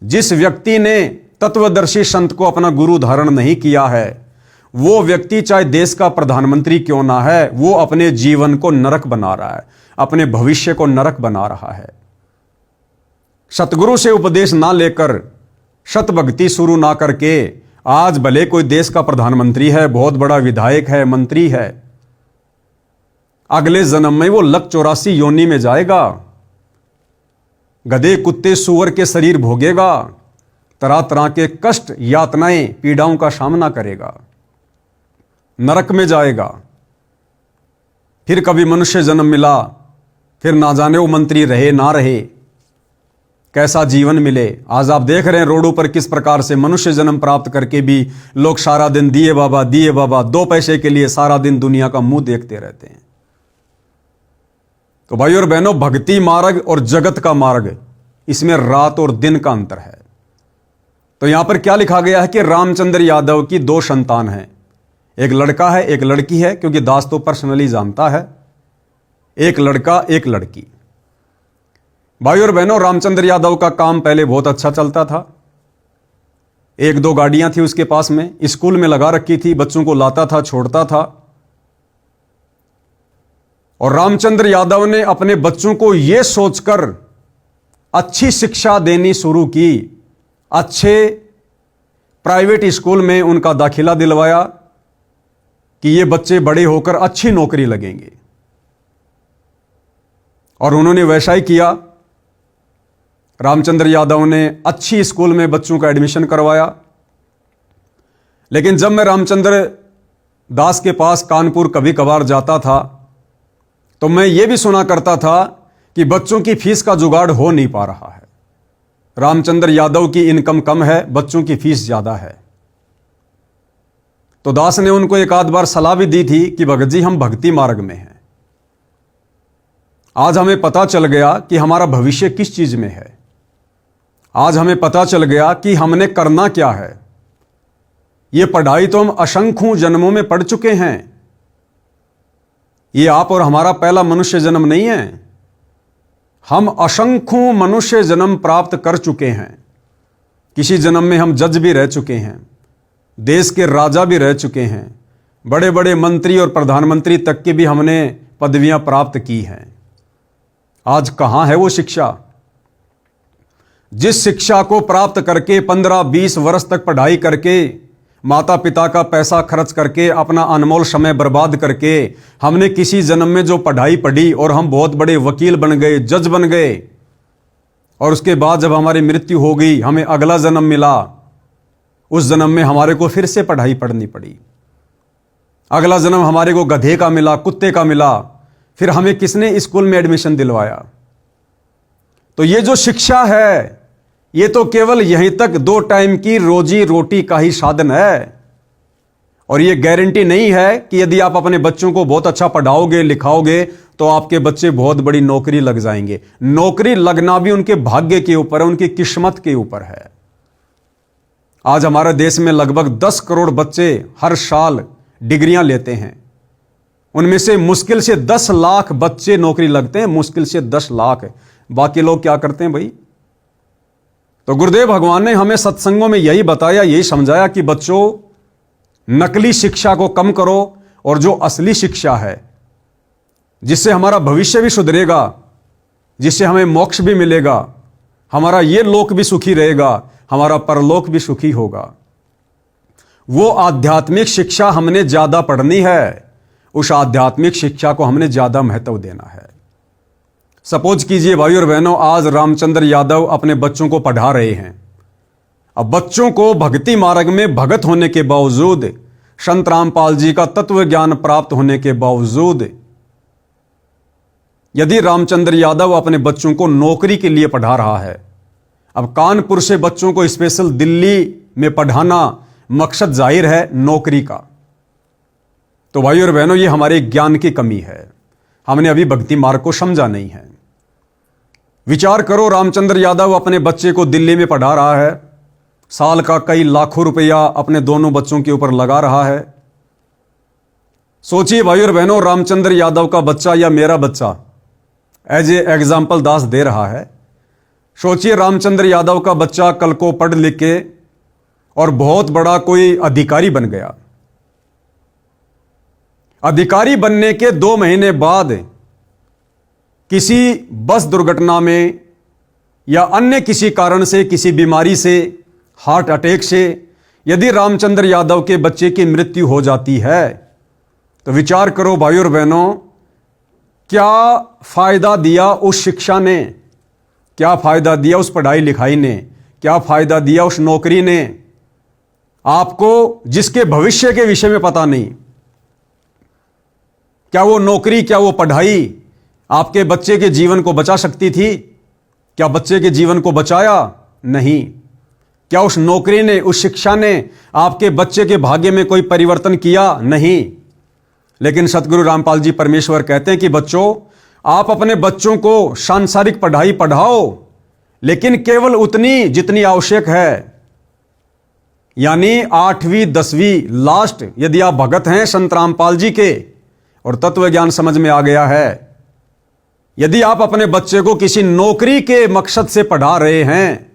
जिस व्यक्ति ने तत्वदर्शी संत को अपना गुरु धारण नहीं किया है, वो व्यक्ति चाहे देश का प्रधानमंत्री क्यों ना है, वो अपने जीवन को नरक बना रहा है, अपने भविष्य को नरक बना रहा है। सतगुरु से उपदेश ना लेकर, सत भक्ति शुरू ना करके, आज भले कोई देश का प्रधानमंत्री है, बहुत बड़ा विधायक है, मंत्री है, अगले जन्म में वो लक 84 योनि में जाएगा, गधे, कुत्ते, सुअर के शरीर भोगेगा, तरह तरह के कष्ट, यातनाएं, पीड़ाओं का सामना करेगा, नरक में जाएगा। फिर कभी मनुष्य जन्म मिला, फिर ना जाने वो मंत्री रहे ना रहे, कैसा जीवन मिले। आज आप देख रहे हैं रोडों पर किस प्रकार से मनुष्य जन्म प्राप्त करके भी लोग सारा दिन दिए बाबा, 2 पैसे के लिए सारा दिन दुनिया का मुंह देखते रहते हैं। तो भाई और बहनों, भक्ति मार्ग और जगत का मार्ग, इसमें रात और दिन का अंतर है। तो यहां पर क्या लिखा गया है कि रामचंद्र यादव की 2 संतान हैं, एक लड़का है, एक लड़की है, क्योंकि दास तो पर्सनली जानता है, एक लड़का, एक लड़की। भाई और बहनों, रामचंद्र यादव का काम पहले बहुत अच्छा चलता था। 1-2 गाड़ियां थी उसके पास में, स्कूल में लगा रखी थी, बच्चों को लाता था, छोड़ता था। और रामचंद्र यादव ने अपने बच्चों को यह सोचकर अच्छी शिक्षा देनी शुरू की, अच्छे प्राइवेट स्कूल में उनका दाखिला दिलवाया कि ये बच्चे बड़े होकर अच्छी नौकरी लगेंगे। और उन्होंने वैसा ही किया। रामचंद्र यादव ने अच्छी स्कूल में बच्चों का एडमिशन करवाया। लेकिन जब मैं रामचंद्र दास के पास कानपुर कभी कभार जाता था, तो मैं ये भी सुना करता था कि बच्चों की फीस का जुगाड़ हो नहीं पा रहा है। रामचंद्र यादव की इनकम कम है, बच्चों की फीस ज्यादा है। तो दास ने उनको एक आध बार सलाह भी दी थी कि भगत जी, हम भक्ति मार्ग में हैं। आज हमें पता चल गया कि हमारा भविष्य किस चीज में है। आज हमें पता चल गया कि हमने करना क्या है। ये पढ़ाई तो हम असंख्यों जन्मों में पढ़ चुके हैं। ये आप और हमारा पहला मनुष्य जन्म नहीं है। हम असंख्यों मनुष्य जन्म प्राप्त कर चुके हैं। किसी जन्म में हम जज भी रह चुके हैं, देश के राजा भी रह चुके हैं, बड़े बड़े मंत्री और प्रधानमंत्री तक की भी हमने पदवियां प्राप्त की हैं। आज कहां है वो शिक्षा? जिस शिक्षा को प्राप्त करके 15-20 वर्ष तक पढ़ाई करके, माता पिता का पैसा खर्च करके, अपना अनमोल समय बर्बाद करके हमने किसी जन्म में जो पढ़ाई पढ़ी और हम बहुत बड़े वकील बन गए, जज बन गए, और उसके बाद जब हमारी मृत्यु हो गई, हमें अगला जन्म मिला, उस जन्म में हमारे को फिर से पढ़ाई पढ़नी पड़ी। अगला जन्म हमारे को गधे का मिला, कुत्ते का मिला, फिर हमें किसने स्कूल में एडमिशन दिलवाया? तो ये जो शिक्षा है, ये तो केवल यहीं तक 2 टाइम की रोजी रोटी का ही साधन है। और ये गारंटी नहीं है कि यदि आप अपने बच्चों को बहुत अच्छा पढ़ाओगे, लिखाओगे, तो आपके बच्चे बहुत बड़ी नौकरी लग जाएंगे। नौकरी लगना भी उनके भाग्य के ऊपर है, उनकी किस्मत के ऊपर है। आज हमारे देश में लगभग 10 करोड़ बच्चे हर साल डिग्रियां लेते हैं। उनमें से मुश्किल से 10 लाख बच्चे नौकरी लगते हैं, मुश्किल से 10 लाख। बाकी लोग क्या करते हैं भाई? तो गुरुदेव भगवान ने हमें सत्संगों में यही बताया, यही समझाया कि बच्चों, नकली शिक्षा को कम करो और जो असली शिक्षा है, जिससे हमारा भविष्य भी सुधरेगा, जिससे हमें मोक्ष भी मिलेगा, हमारा ये लोक भी सुखी रहेगा, हमारा परलोक भी सुखी होगा, वो आध्यात्मिक शिक्षा हमने ज्यादा पढ़नी है। उस आध्यात्मिक शिक्षा को हमने ज्यादा महत्व देना है। सपोज कीजिए भाई और बहनों, आज रामचंद्र यादव अपने बच्चों को पढ़ा रहे हैं। अब बच्चों को भक्ति मार्ग में भगत होने के बावजूद, संत रामपाल जी का तत्व ज्ञान प्राप्त होने के बावजूद, यदि रामचंद्र यादव अपने बच्चों को नौकरी के लिए पढ़ा रहा है, अब कानपुर से बच्चों को स्पेशल दिल्ली में पढ़ाना मकसद जाहिर है नौकरी का, तो भाई और बहनों, ये हमारे ज्ञान की कमी है। हमने अभी भक्ति मार्ग को समझा नहीं है। विचार करो, रामचंद्र यादव अपने बच्चे को दिल्ली में पढ़ा रहा है, साल का कई लाखों रुपया अपने दोनों बच्चों के ऊपर लगा रहा है। सोचिए भाई और बहनों, रामचंद्र यादव का बच्चा या मेरा बच्चा एज ए एग्जाम्पल दास दे रहा है। सोचिए रामचंद्र यादव का बच्चा कल को पढ़ लिख के और बहुत बड़ा कोई अधिकारी बन गया। अधिकारी बनने के 2 महीने बाद किसी बस दुर्घटना में या अन्य किसी कारण से, किसी बीमारी से, हार्ट अटैक से यदि रामचंद्र यादव के बच्चे की मृत्यु हो जाती है, तो विचार करो भाई और बहनों, क्या फायदा दिया उस शिक्षा ने, क्या फायदा दिया उस पढ़ाई लिखाई ने, क्या फायदा दिया उस नौकरी ने आपको, जिसके भविष्य के विषय में पता नहीं। क्या वो नौकरी, क्या वो पढ़ाई आपके बच्चे के जीवन को बचा सकती थी? क्या बच्चे के जीवन को बचाया? नहीं। क्या उस नौकरी ने, उस शिक्षा ने आपके बच्चे के भाग्य में कोई परिवर्तन किया? नहीं। लेकिन सतगुरु रामपाल जी परमेश्वर कहते हैं कि बच्चों, आप अपने बच्चों को सांसारिक पढ़ाई पढ़ाओ, लेकिन केवल उतनी जितनी आवश्यक है, यानी 8वीं 10वीं लास्ट। यदि आप भगत हैं संत रामपाल जी के और तत्व ज्ञान समझ में आ गया है, यदि आप अपने बच्चे को किसी नौकरी के मकसद से पढ़ा रहे हैं,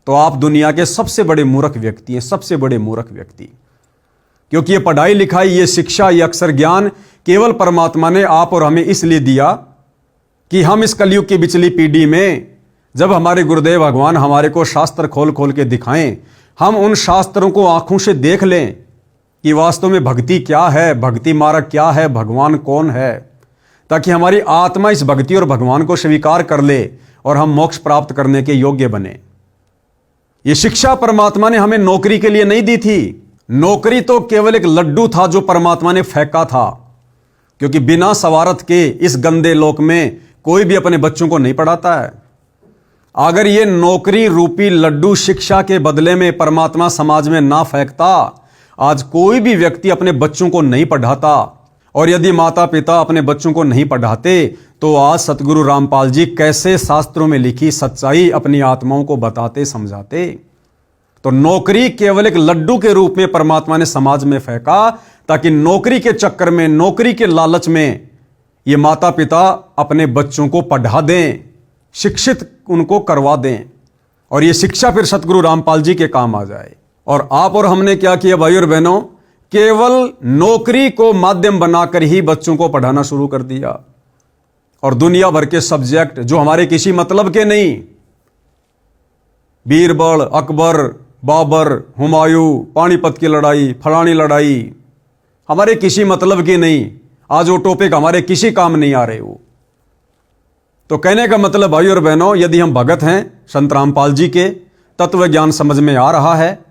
तो आप दुनिया के सबसे बड़े मूर्ख व्यक्ति हैं, सबसे बड़े मूर्ख व्यक्ति। क्योंकि ये पढ़ाई लिखाई, ये शिक्षा, ये अक्षर ज्ञान केवल परमात्मा ने आप और हमें इसलिए दिया कि हम इस कलयुग की बिचली पीढ़ी में, जब हमारे गुरुदेव भगवान हमारे को शास्त्र खोल खोल के दिखाएं, हम उन शास्त्रों को आंखों से देख लें कि वास्तव में भक्ति क्या है, भक्ति मार्ग क्या है, भगवान कौन है, ताकि हमारी आत्मा इस भक्ति और भगवान को स्वीकार कर ले और हम मोक्ष प्राप्त करने के योग्य बने। ये शिक्षा परमात्मा ने हमें नौकरी के लिए नहीं दी थी। नौकरी तो केवल एक लड्डू था जो परमात्मा ने फेंका था, क्योंकि बिना सवारत के इस गंदे लोक में कोई भी अपने बच्चों को नहीं पढ़ाता है। अगर ये नौकरी रूपी लड्डू शिक्षा के बदले में परमात्मा समाज में ना फेंकता, आज कोई भी व्यक्ति अपने बच्चों को नहीं पढ़ाता। और यदि माता पिता अपने बच्चों को नहीं पढ़ाते, तो आज सतगुरु रामपाल जी कैसे शास्त्रों में लिखी सच्चाई अपनी आत्माओं को बताते, समझाते। तो नौकरी केवल एक लड्डू के रूप में परमात्मा ने समाज में फेंका, ताकि नौकरी के चक्कर में, नौकरी के लालच में ये माता पिता अपने बच्चों को पढ़ा दें, शिक्षित उनको करवा दें, और ये शिक्षा फिर सतगुरु रामपाल जी के काम आ जाए। और आप और हमने क्या किया भाई और बहनों, केवल नौकरी को माध्यम बनाकर ही बच्चों को पढ़ाना शुरू कर दिया। और दुनिया भर के सब्जेक्ट जो हमारे किसी मतलब के नहीं, बीरबल, अकबर, बाबर, हुमायूं, पानीपत की लड़ाई, फलानी लड़ाई, हमारे किसी मतलब की नहीं। आज वो टॉपिक हमारे किसी काम नहीं आ रहे हो। तो कहने का मतलब भाई और बहनों, यदि हम भगत हैं संत रामपाल जी के, तत्व ज्ञान समझ में आ रहा है,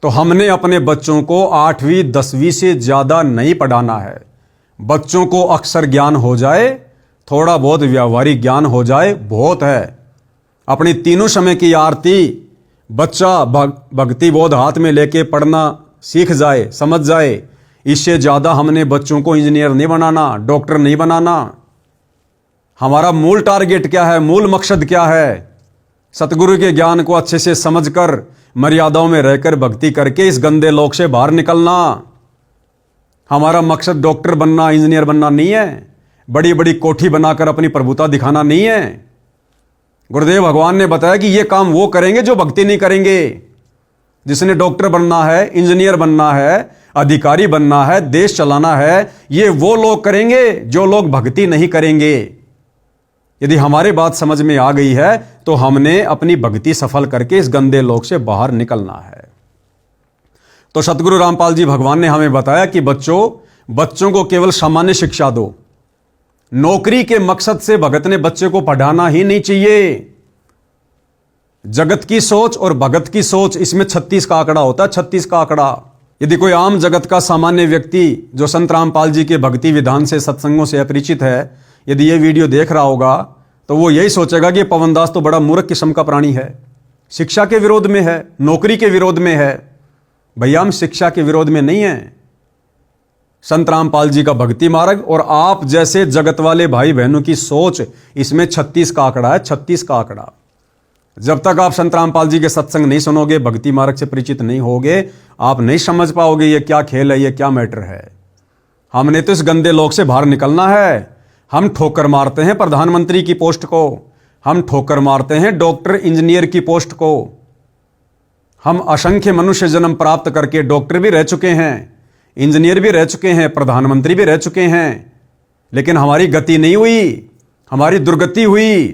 तो हमने अपने बच्चों को 8वीं 10वीं से ज्यादा नहीं पढ़ाना है। बच्चों को अक्षर ज्ञान हो जाए, थोड़ा बहुत व्यावहारिक ज्ञान हो जाए, बहुत है। अपनी तीनों समय की आरती बच्चा भक्ति बोध हाथ में लेके पढ़ना सीख जाए, समझ जाए। इससे ज्यादा हमने बच्चों को इंजीनियर नहीं बनाना, डॉक्टर नहीं बनाना। हमारा मूल टारगेट क्या है, मूल मकसद क्या है? सतगुरु के ज्ञान को अच्छे से समझकर, मर्यादाओं में रहकर भक्ति करके इस गंदे लोक से बाहर निकलना। हमारा मकसद डॉक्टर बनना, इंजीनियर बनना नहीं है, बड़ी बड़ी कोठी बनाकर अपनी प्रभुता दिखाना नहीं है। गुरुदेव भगवान ने बताया कि ये काम वो करेंगे जो भक्ति नहीं करेंगे। जिसने डॉक्टर बनना है, इंजीनियर बनना है, अधिकारी बनना है, देश चलाना है, ये वो लोग करेंगे जो लोग भक्ति नहीं करेंगे। यदि हमारी बात समझ में आ गई है तो हमने अपनी भक्ति सफल करके इस गंदे लोक से बाहर निकलना है। तो सतगुरु रामपाल जी भगवान ने हमें बताया कि बच्चों को केवल सामान्य शिक्षा दो। नौकरी के मकसद से भगत ने बच्चे को पढ़ाना ही नहीं चाहिए। जगत की सोच और भगत की सोच, इसमें 36 का आंकड़ा होता है, 36 का आंकड़ा। यदि कोई आम जगत का सामान्य व्यक्ति जो संत रामपाल जी के भक्ति विधान से, सत्संगों से अपरिचित है, यदि ये वीडियो देख रहा होगा तो वो यही सोचेगा कि पवनदास तो बड़ा मूर्ख किस्म का प्राणी है, शिक्षा के विरोध में है, नौकरी के विरोध में है। भैया हम शिक्षा के विरोध में नहीं है। संत रामपाल जी का भक्ति मार्ग और आप जैसे जगत वाले भाई बहनों की सोच, इसमें 36 का आंकड़ा है, 36 का आंकड़ा। जब तक आप संत रामपाल जी के सत्संग नहीं सुनोगे, भक्ति मार्ग से परिचित नहीं होगे, आप नहीं समझ पाओगे ये क्या खेल है, ये क्या मैटर है। हमने तो इस गंदे लोक से बाहर निकलना है। हम ठोकर मारते हैं प्रधानमंत्री की पोस्ट को, हम ठोकर मारते हैं डॉक्टर इंजीनियर की पोस्ट को। हम असंख्य मनुष्य जन्म प्राप्त करके डॉक्टर भी रह चुके हैं, इंजीनियर भी रह चुके हैं, प्रधानमंत्री भी रह चुके हैं, लेकिन हमारी गति नहीं हुई, हमारी दुर्गति हुई।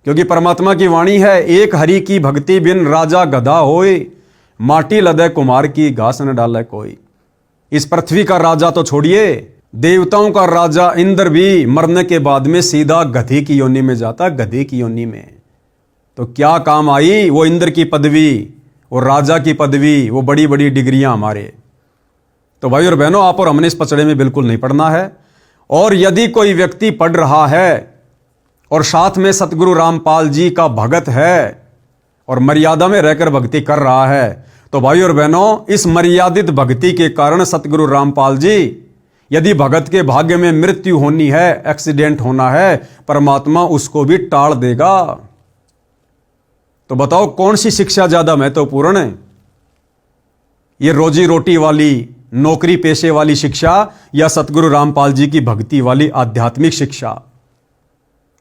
क्योंकि परमात्मा की वाणी है, एक हरि की भक्ति बिन राजा गधा होए, माटी लदे कुमार की घास न डाले कोई। इस पृथ्वी का राजा तो छोड़िए, देवताओं का राजा इंद्र भी मरने के बाद में सीधा गधी की योनि में जाता, गधी की योनि में। तो क्या काम आई वो इंद्र की पदवी, वो राजा की पदवी, वो बड़ी बड़ी डिग्रियां हमारे। तो भाई और बहनों, आप और हमने इस पचड़े में बिल्कुल नहीं पढ़ना है। और यदि कोई व्यक्ति पढ़ रहा है और साथ में सतगुरु रामपाल जी का भगत है और मर्यादा में रहकर भक्ति कर रहा है, तो भाई और बहनों, इस मर्यादित भक्ति के कारण सतगुरु रामपाल जी, यदि भगत के भाग्य में मृत्यु होनी है, एक्सीडेंट होना है, परमात्मा उसको भी टाल देगा। तो बताओ कौन सी शिक्षा ज्यादा महत्वपूर्ण है, ये रोजी रोटी वाली, नौकरी पेशे वाली शिक्षा या सतगुरु रामपाल जी की भक्ति वाली आध्यात्मिक शिक्षा?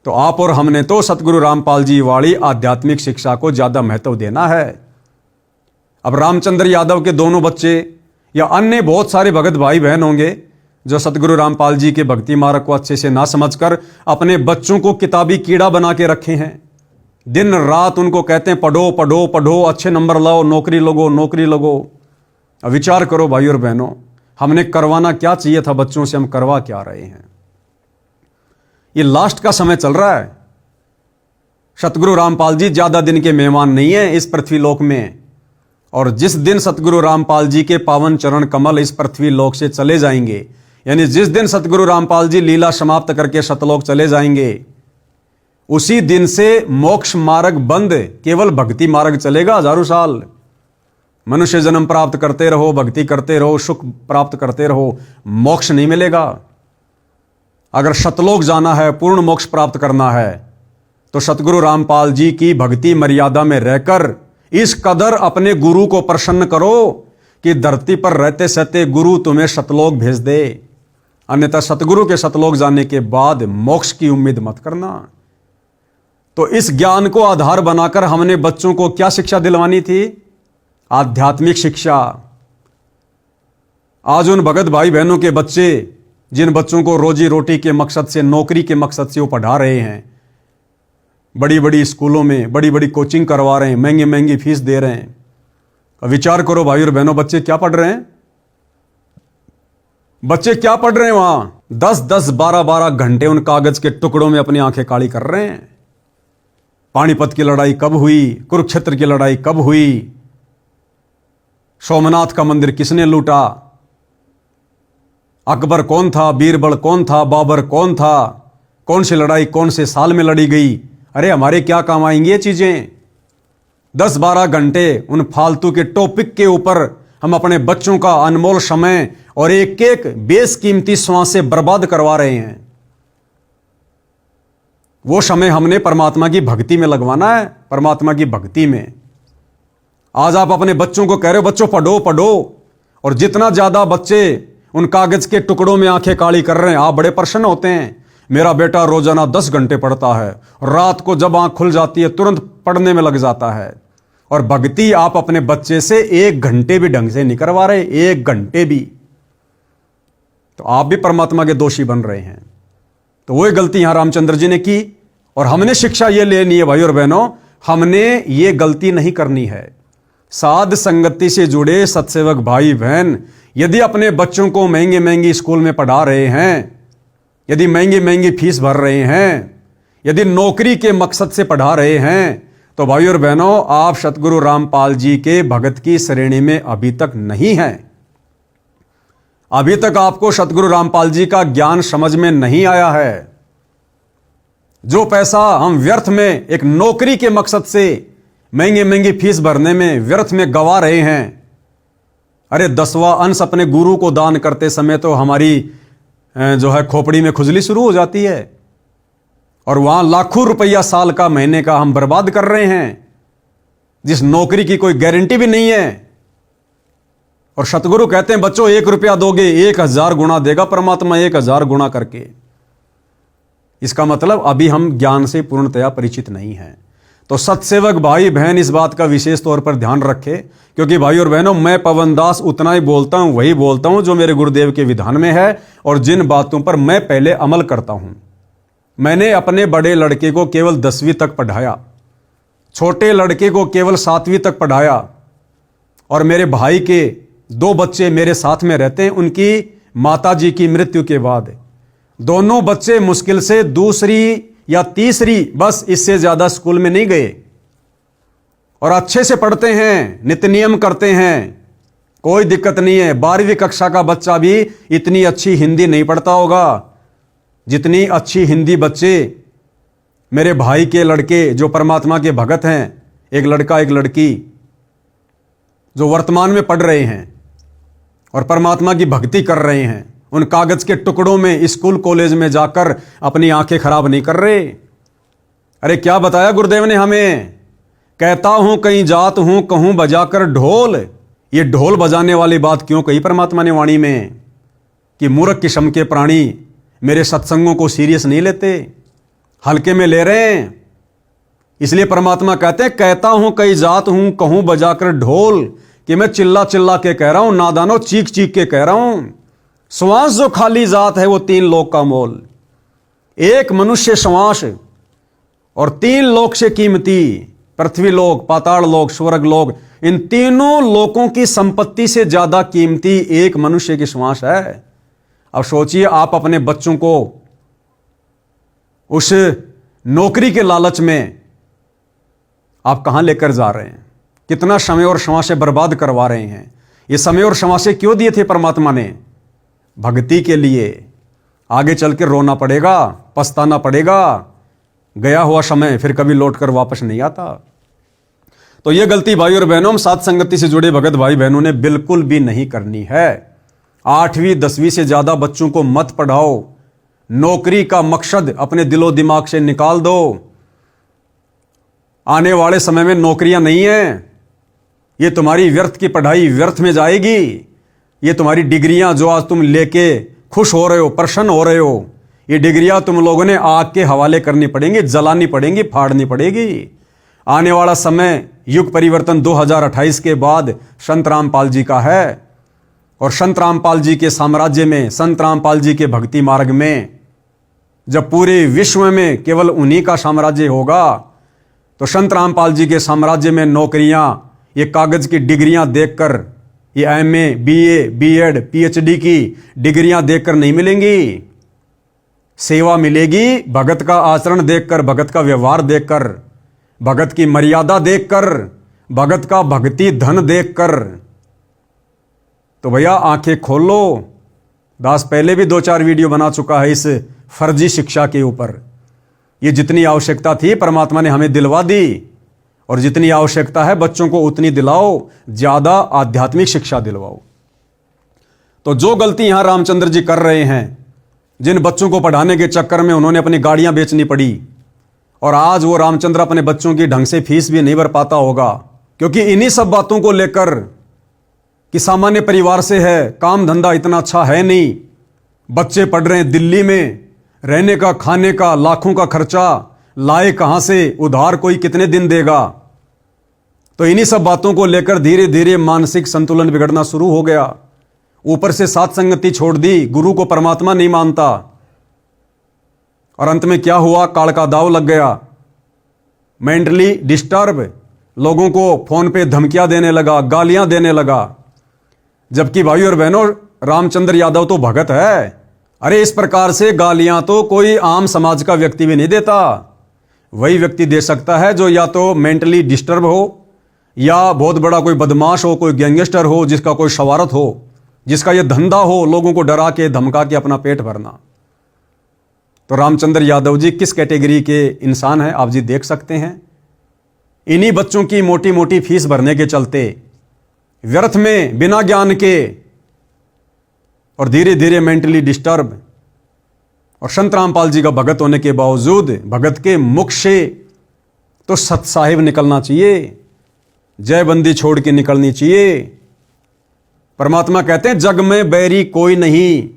तो आप और हमने तो सतगुरु रामपाल जी वाली आध्यात्मिक शिक्षा को ज्यादा महत्व देना है। अब रामचंद्र यादव के दोनों बच्चे या अन्य बहुत सारे भगत भाई बहन होंगे जो सतगुरु रामपाल जी के भक्ति मार्ग को अच्छे से ना समझकर अपने बच्चों को किताबी कीड़ा बना के रखे हैं। दिन रात उनको कहते हैं पढ़ो पढ़ो पढ़ो, अच्छे नंबर लाओ, नौकरी लगो, नौकरी लगो। अब विचार करो भाई और बहनों, हमने करवाना क्या चाहिए था बच्चों से, हम करवा क्या रहे हैं। ये लास्ट का समय चल रहा है। सतगुरु रामपाल जी ज्यादा दिन के मेहमान नहीं है इस पृथ्वी लोक में। और जिस दिन सतगुरु रामपाल जी के पावन चरण कमल इस पृथ्वी लोक से चले जाएंगे, यानी जिस दिन सतगुरु रामपाल जी लीला समाप्त करके सतलोक चले जाएंगे, उसी दिन से मोक्ष मार्ग बंद, केवल भक्ति मार्ग चलेगा। हजारों साल मनुष्य जन्म प्राप्त करते रहो, भक्ति करते रहो, सुख प्राप्त करते रहो, मोक्ष नहीं मिलेगा। अगर सतलोक जाना है, पूर्ण मोक्ष प्राप्त करना है, तो सतगुरु रामपाल जी की भक्ति मर्यादा में रहकर इस कदर अपने गुरु को प्रसन्न करो कि धरती पर रहते सहते गुरु तुम्हें सतलोक भेज दे। अन्यथा सतगुरु के सतलोक जाने के बाद मोक्ष की उम्मीद मत करना। तो इस ज्ञान को आधार बनाकर हमने बच्चों को क्या शिक्षा दिलवानी थी? आध्यात्मिक शिक्षा। आज उन भगत भाई बहनों के बच्चे, जिन बच्चों को रोजी रोटी के मकसद से, नौकरी के मकसद से वो पढ़ा रहे हैं, बड़ी बड़ी स्कूलों में बड़ी बड़ी कोचिंग करवा रहे हैं, महंगी महंगी फीस दे रहे हैं। अब विचार करो भाई और बहनों, बच्चे क्या पढ़ रहे हैं? बच्चे क्या पढ़ रहे हैं वहां? 10-10, 12-12 घंटे उन कागज के टुकड़ों में अपनी आंखें काली कर रहे हैं। पानीपत की लड़ाई कब हुई, कुरुक्षेत्र की लड़ाई कब हुई, सोमनाथ का मंदिर किसने लूटा, अकबर कौन था, बीरबल कौन था, बाबर कौन था, कौन सी लड़ाई कौन से साल में लड़ी गई। अरे हमारे क्या काम आएंगी ये चीजें? 10-12 घंटे उन फालतू के टॉपिक के ऊपर हम अपने बच्चों का अनमोल समय और एक एक बेशकीमती श्वासें बर्बाद करवा रहे हैं। वो समय हमने परमात्मा की भक्ति में लगवाना है, परमात्मा की भक्ति में। आज आप अपने बच्चों को कह रहे हो बच्चों पढ़ो पढ़ो, और जितना ज्यादा बच्चे उन कागज के टुकड़ों में आंखें काली कर रहे हैं, आप बड़े प्रसन्न होते हैं। मेरा बेटा रोजाना 10 घंटे पढ़ता है, रात को जब आंख खुल जाती है तुरंत पढ़ने में लग जाता है। और भक्ति आप अपने बच्चे से 1 घंटे भी ढंग से नहीं करवा रहे, 1 घंटे भी, तो आप भी परमात्मा के दोषी बन रहे हैं। तो वही गलती यहां रामचंद्र जी ने की और हमने शिक्षा ये लेनी है भाई और बहनों, हमने ये गलती नहीं करनी है। साध संगति से जुड़े सत्सेवक भाई बहन यदि अपने बच्चों को महंगे महंगी स्कूल में पढ़ा रहे हैं, यदि महंगी महंगी फीस भर रहे हैं, यदि नौकरी के मकसद से पढ़ा रहे हैं, तो भाई और बहनों आप सतगुरु रामपाल जी के भगत की श्रेणी में अभी तक नहीं हैं। अभी तक आपको सतगुरु रामपाल जी का ज्ञान समझ में नहीं आया है। जो पैसा हम व्यर्थ में एक नौकरी के मकसद से महंगी महंगी फीस भरने में व्यर्थ में गवा रहे हैं, अरे 10वां अंश अपने गुरु को दान करते समय तो हमारी जो है खोपड़ी में खुजली शुरू हो जाती है, और वहां लाखों रुपया साल का महीने का हम बर्बाद कर रहे हैं, जिस नौकरी की कोई गारंटी भी नहीं है। और सतगुरु कहते हैं बच्चों 1 रुपया दोगे 1000 गुना देगा परमात्मा, 1000 गुना करके। इसका मतलब अभी हम ज्ञान से पूर्णतया परिचित नहीं हैं। तो सत्सेवक भाई बहन इस बात का विशेष तौर पर ध्यान रखे, क्योंकि भाई और बहनों मैं पवन दास उतना ही बोलता हूं, वही बोलता हूं जो मेरे गुरुदेव के विधान में है और जिन बातों पर मैं पहले अमल करता हूं। मैंने अपने बड़े लड़के को केवल 10वीं तक पढ़ाया, छोटे लड़के को केवल 7वीं तक पढ़ाया, और मेरे भाई के 2 बच्चे मेरे साथ में रहते हैं। उनकी माताजी की मृत्यु के बाद दोनों बच्चे मुश्किल से 2री या 3री, बस इससे ज्यादा स्कूल में नहीं गए, और अच्छे से पढ़ते हैं, नित्य नियम करते हैं, कोई दिक्कत नहीं है। 12वीं कक्षा का बच्चा भी इतनी अच्छी हिंदी नहीं पढ़ता होगा जितनी अच्छी हिंदी बच्चे मेरे भाई के लड़के जो परमात्मा के भगत हैं, एक लड़का एक लड़की जो वर्तमान में पढ़ रहे हैं और परमात्मा की भक्ति कर रहे हैं, उन कागज के टुकड़ों में स्कूल कॉलेज में जाकर अपनी आंखें खराब नहीं कर रहे। अरे क्या बताया गुरुदेव ने हमें, कहता हूं कहीं जात हूं कहूं बजाकर ढोल। ये ढोल बजाने वाली बात क्यों कही परमात्मा ने वाणी में, कि मूर्ख किस्म के प्राणी मेरे सत्संगों को सीरियस नहीं लेते, हल्के में ले रहे हैं। इसलिए परमात्मा कहते हैं कहता हूं कहीं जात हूं कहूं बजाकर ढोल, कि मैं चिल्ला चिल्ला के कह रहा हूं, नादानो चीख चीख के कह रहा हूं। श्वास जो खाली जात है वो 3 लोक का मोल, एक मनुष्य श्वास और 3 लोक से कीमती, पृथ्वी लोक, पाताल लोक, स्वर्ग लोक, इन तीनों लोकों की संपत्ति से ज्यादा कीमती एक मनुष्य की श्वास है। अब सोचिए आप अपने बच्चों को उस नौकरी के लालच में आप कहां लेकर जा रहे हैं, कितना समय और श्वासें बर्बाद करवा रहे हैं। ये समय और श्वासें क्यों दिए थे परमात्मा ने? भक्ति के लिए। आगे चल के रोना पड़ेगा, पछताना पड़ेगा, गया हुआ समय फिर कभी लौटकर वापस नहीं आता। तो यह गलती भाई और बहनों साथ संगति से जुड़े भगत भाई बहनों ने बिल्कुल भी नहीं करनी है। 8वीं 10वीं से ज्यादा बच्चों को मत पढ़ाओ, नौकरी का मकसद अपने दिलो दिमाग से निकाल दो। आने वाले समय में नौकरियां नहीं है, ये तुम्हारी व्यर्थ की पढ़ाई व्यर्थ में जाएगी। ये तुम्हारी डिग्रियां जो आज तुम लेके खुश हो रहे हो, प्रसन्न हो रहे हो, ये डिग्रियां तुम लोगों ने आग के हवाले करनी पड़ेंगी, जलानी पड़ेंगी, फाड़नी पड़ेगी। आने वाला समय युग परिवर्तन 2028 के बाद संत रामपाल जी का है, और संत रामपाल जी के साम्राज्य में, संत रामपाल जी के भक्ति मार्ग में जब पूरे विश्व में केवल उन्हीं का साम्राज्य होगा, तो संत रामपाल जी के साम्राज्य में नौकरियां ये कागज की डिग्रियां देखकर, ये MA, BA, B.Ed, PhD की डिग्रियां देखकर नहीं मिलेंगी। सेवा मिलेगी भगत का आचरण देखकर, भगत का व्यवहार देखकर, भगत की मर्यादा देखकर, भगत का भक्ति धन देखकर। तो भैया आंखें खोल लो। दास पहले भी 2-4 वीडियो बना चुका है इस फर्जी शिक्षा के ऊपर। ये जितनी आवश्यकता थी परमात्मा ने हमें दिलवा दी, और जितनी आवश्यकता है बच्चों को उतनी दिलाओ, ज्यादा आध्यात्मिक शिक्षा दिलवाओ। तो जो गलती यहां रामचंद्र जी कर रहे हैं, जिन बच्चों को पढ़ाने के चक्कर में उन्होंने अपनी गाड़ियां बेचनी पड़ी, और आज वो रामचंद्र अपने बच्चों की ढंग से फीस भी नहीं भर पाता होगा, क्योंकि इन्हीं सब बातों को लेकर कि सामान्य परिवार से है, काम धंधा इतना अच्छा है नहीं, बच्चे पढ़ रहे हैं दिल्ली में, रहने का, खाने का, लाखों का खर्चा लाए कहां से, उधार कोई कितने दिन देगा। तो इन्हीं सब बातों को लेकर धीरे धीरे मानसिक संतुलन बिगड़ना शुरू हो गया। ऊपर से साथ संगति छोड़ दी, गुरु को परमात्मा नहीं मानता, और अंत में क्या हुआ, काल का दाव लग गया। मेंटली डिस्टर्ब, लोगों को फोन पे धमकियां देने लगा, गालियां देने लगा। जबकि भाई और बहनों, रामचंद्र यादव तो भगत है। अरे इस प्रकार से गालियां तो कोई आम समाज का व्यक्ति भी नहीं देता। वही व्यक्ति दे सकता है जो या तो मेंटली डिस्टर्ब हो, या बहुत बड़ा कोई बदमाश हो, कोई गैंगस्टर हो, जिसका कोई शवारत हो, जिसका यह धंधा हो लोगों को डरा के धमका के अपना पेट भरना। तो रामचंद्र यादव जी किस कैटेगरी के इंसान हैं आप जी देख सकते हैं। इन्हीं बच्चों की मोटी मोटी फीस भरने के चलते व्यर्थ में, बिना ज्ञान के, और धीरे धीरे मेंटली डिस्टर्ब, और संत रामपाल जी का भगत होने के बावजूद भगत के मुख से तो सत साहिब निकलना चाहिए, जय बंदी छोड़ के निकलनी चाहिए। परमात्मा कहते हैं जग में बैरी कोई नहीं,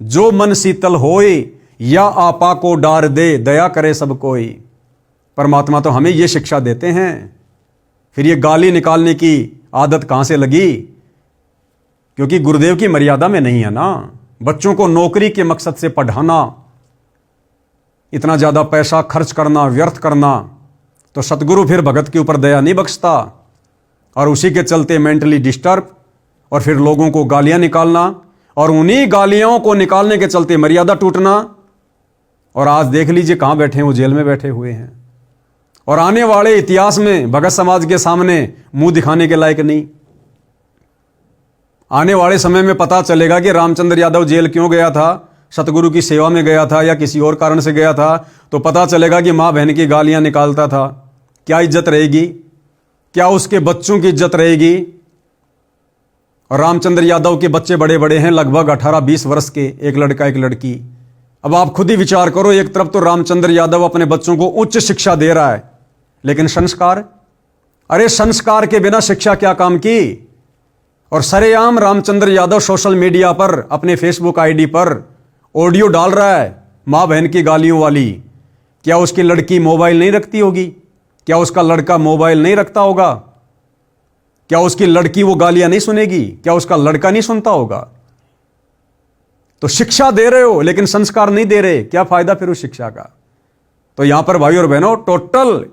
जो मन शीतल होए, या आपा को डार दे, दया करे सब कोई। परमात्मा तो हमें यह शिक्षा देते हैं। फिर ये गाली निकालने की आदत कहां से लगी? क्योंकि गुरुदेव की मर्यादा में नहीं है ना। बच्चों को नौकरी के मकसद से पढ़ाना, इतना ज्यादा पैसा खर्च करना, व्यर्थ करना, तो सतगुरु फिर भगत के ऊपर दया नहीं बख्शता। और उसी के चलते मेंटली डिस्टर्ब, और फिर लोगों को गालियां निकालना, और उन्हीं गालियों को निकालने के चलते मर्यादा टूटना। और आज देख लीजिए कहां बैठे हैं, वो जेल में बैठे हुए हैं, और आने वाले इतिहास में भगत समाज के सामने मुंह दिखाने के लायक नहीं। आने वाले समय में पता चलेगा कि रामचंद्र यादव जेल क्यों गया था, सतगुरु की सेवा में गया था या किसी और कारण से गया था। तो पता चलेगा कि मां बहन की गालियां निकालता था। क्या इज्जत रहेगी? क्या उसके बच्चों की इज्जत रहेगी? और रामचंद्र यादव के बच्चे बड़े बड़े हैं, लगभग 18-20 वर्ष के, एक लड़का एक लड़की। अब आप खुद ही विचार करो, एक तरफ तो रामचंद्र यादव अपने बच्चों को उच्च शिक्षा दे रहा है, लेकिन संस्कार, अरे संस्कार के बिना शिक्षा क्या काम की? और सरेआम रामचंद्र यादव सोशल मीडिया पर, अपने फेसबुक आईडी पर ऑडियो डाल रहा है मां बहन की गालियों वाली। क्या उसकी लड़की मोबाइल नहीं रखती होगी? क्या उसका लड़का मोबाइल नहीं रखता होगा? क्या उसकी लड़की वो गालियां नहीं सुनेगी? क्या उसका लड़का नहीं सुनता होगा? तो शिक्षा दे रहे हो लेकिन संस्कार नहीं दे रहे, क्या फायदा फिर उस शिक्षा का? तो यहां पर भाई और बहनों, टोटल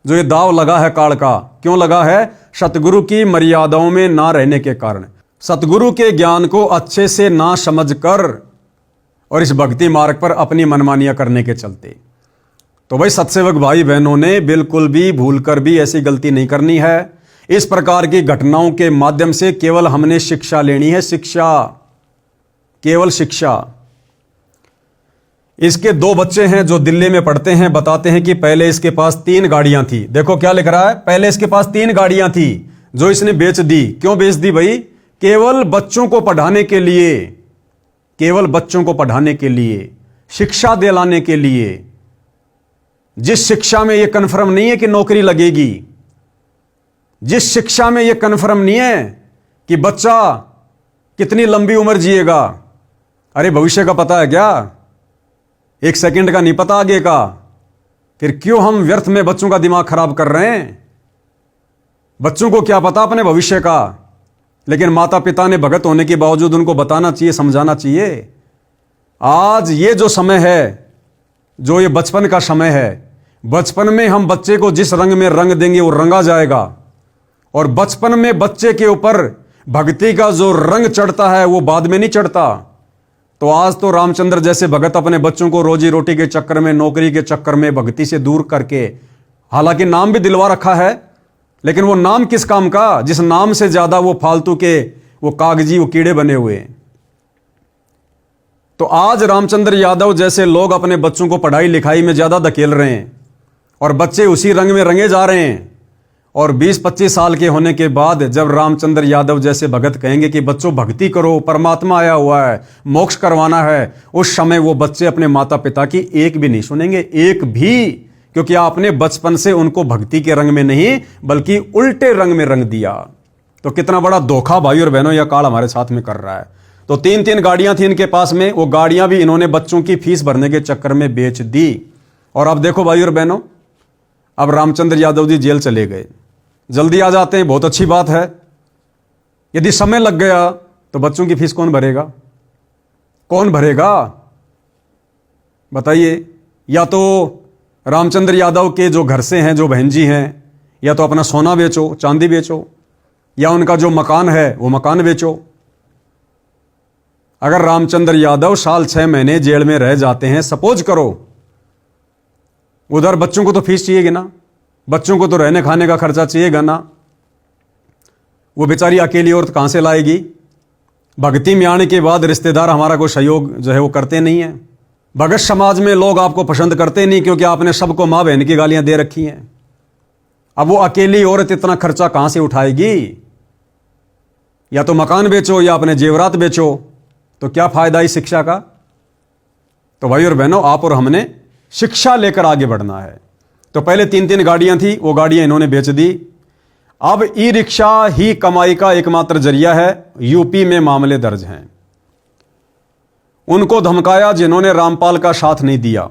जो ये दाव लगा है काल का, क्यों लगा है? सतगुरु की मर्यादाओं में ना रहने के कारण, सतगुरु के ज्ञान को अच्छे से ना समझकर, और इस भक्ति मार्ग पर अपनी मनमानियां करने के चलते। तो भाई सत्सेवक भाई बहनों ने बिल्कुल भी भूलकर भी ऐसी गलती नहीं करनी है। इस प्रकार की घटनाओं के माध्यम से केवल हमने शिक्षा लेनी है, शिक्षा, केवल शिक्षा। इसके 2 बच्चे हैं जो दिल्ली में पढ़ते हैं, बताते हैं कि पहले इसके पास 3 गाड़ियां थी। देखो क्या लिख रहा है, पहले इसके पास 3 गाड़ियां थी जो इसने बेच दी। क्यों बेच दी भाई? केवल बच्चों को पढ़ाने के लिए, केवल बच्चों को पढ़ाने के लिए, शिक्षा दिलाने के लिए। जिस शिक्षा में यह कन्फर्म नहीं है कि नौकरी लगेगी, जिस शिक्षा में यह कन्फर्म नहीं है कि बच्चा कितनी लंबी उम्र जिएगा। अरे भविष्य का पता है क्या? 1 सेकंड का नहीं पता आगे का। फिर क्यों हम व्यर्थ में बच्चों का दिमाग खराब कर रहे हैं? बच्चों को क्या पता अपने भविष्य का? लेकिन माता पिता ने भगत होने के बावजूद उनको बताना चाहिए, समझाना चाहिए। आज ये जो समय है, जो ये बचपन का समय है, बचपन में हम बच्चे को जिस रंग में रंग देंगे वो रंगा जाएगा। और बचपन में बच्चे के ऊपर भक्ति का जो रंग चढ़ता है वो बाद में नहीं चढ़ता। तो आज तो रामचंद्र जैसे भगत अपने बच्चों को रोजी रोटी के चक्कर में, नौकरी के चक्कर में भक्ति से दूर करके, हालांकि नाम भी दिलवा रखा है, लेकिन वो नाम किस काम का, जिस नाम से ज्यादा वो फालतू के, वो कागजी, वो कीड़े बने हुए। तो आज रामचंद्र यादव जैसे लोग अपने बच्चों को पढ़ाई लिखाई में ज्यादा धकेल रहे हैं, और बच्चे उसी रंग में रंगे जा रहे हैं। और 20-25 साल के होने के बाद जब रामचंद्र यादव जैसे भगत कहेंगे कि बच्चों भक्ति करो, परमात्मा आया हुआ है, मोक्ष करवाना है, उस समय वो बच्चे अपने माता पिता की एक भी नहीं सुनेंगे, एक भी। क्योंकि आपने बचपन से उनको भक्ति के रंग में नहीं बल्कि उल्टे रंग में रंग दिया। तो कितना बड़ा धोखा भाई और बहनों यह काल हमारे साथ में कर रहा है। तो 3-3 गाड़ियां थी इनके पास में, वो गाड़ियां भी इन्होंने बच्चों की फीस भरने के चक्कर में बेच दी। और अब देखो भाई और बहनों, अब रामचंद्र यादव जी जेल चले गए, जल्दी आ जाते हैं, बहुत अच्छी बात है। यदि समय लग गया तो बच्चों की फीस कौन भरेगा? कौन भरेगा बताइए? या तो रामचंद्र यादव के जो घर से हैं, जो बहन जी हैं, या तो अपना सोना बेचो, चांदी बेचो, या उनका जो मकान है वो मकान बेचो। अगर रामचंद्र यादव साल 6 महीने जेल में रह जाते हैं, सपोज करो, उधर बच्चों को तो फीस चाहिएगी ना, बच्चों को तो रहने खाने का खर्चा चाहिएगा ना, वो बेचारी अकेली औरत कहां से लाएगी? भक्ति में आने के बाद रिश्तेदार हमारा कोई सहयोग जो है वो करते नहीं है। भगत समाज में लोग आपको पसंद करते नहीं, क्योंकि आपने सबको मां बहन की गालियां दे रखी हैं। अब वो अकेली औरत इतना खर्चा कहां से उठाएगी? या तो मकान बेचो या अपने जेवरात बेचो, तो क्या फायदा इस शिक्षा का? तो भाई और बहनों, आप और हमने शिक्षा लेकर आगे बढ़ना है। तो पहले 3-3 गाड़ियां थी, वो गाड़ियां इन्होंने बेच दी। अब ई रिक्शा ही कमाई का एकमात्र जरिया है। यूपी में मामले दर्ज हैं। उनको धमकाया जिन्होंने रामपाल का साथ नहीं दिया।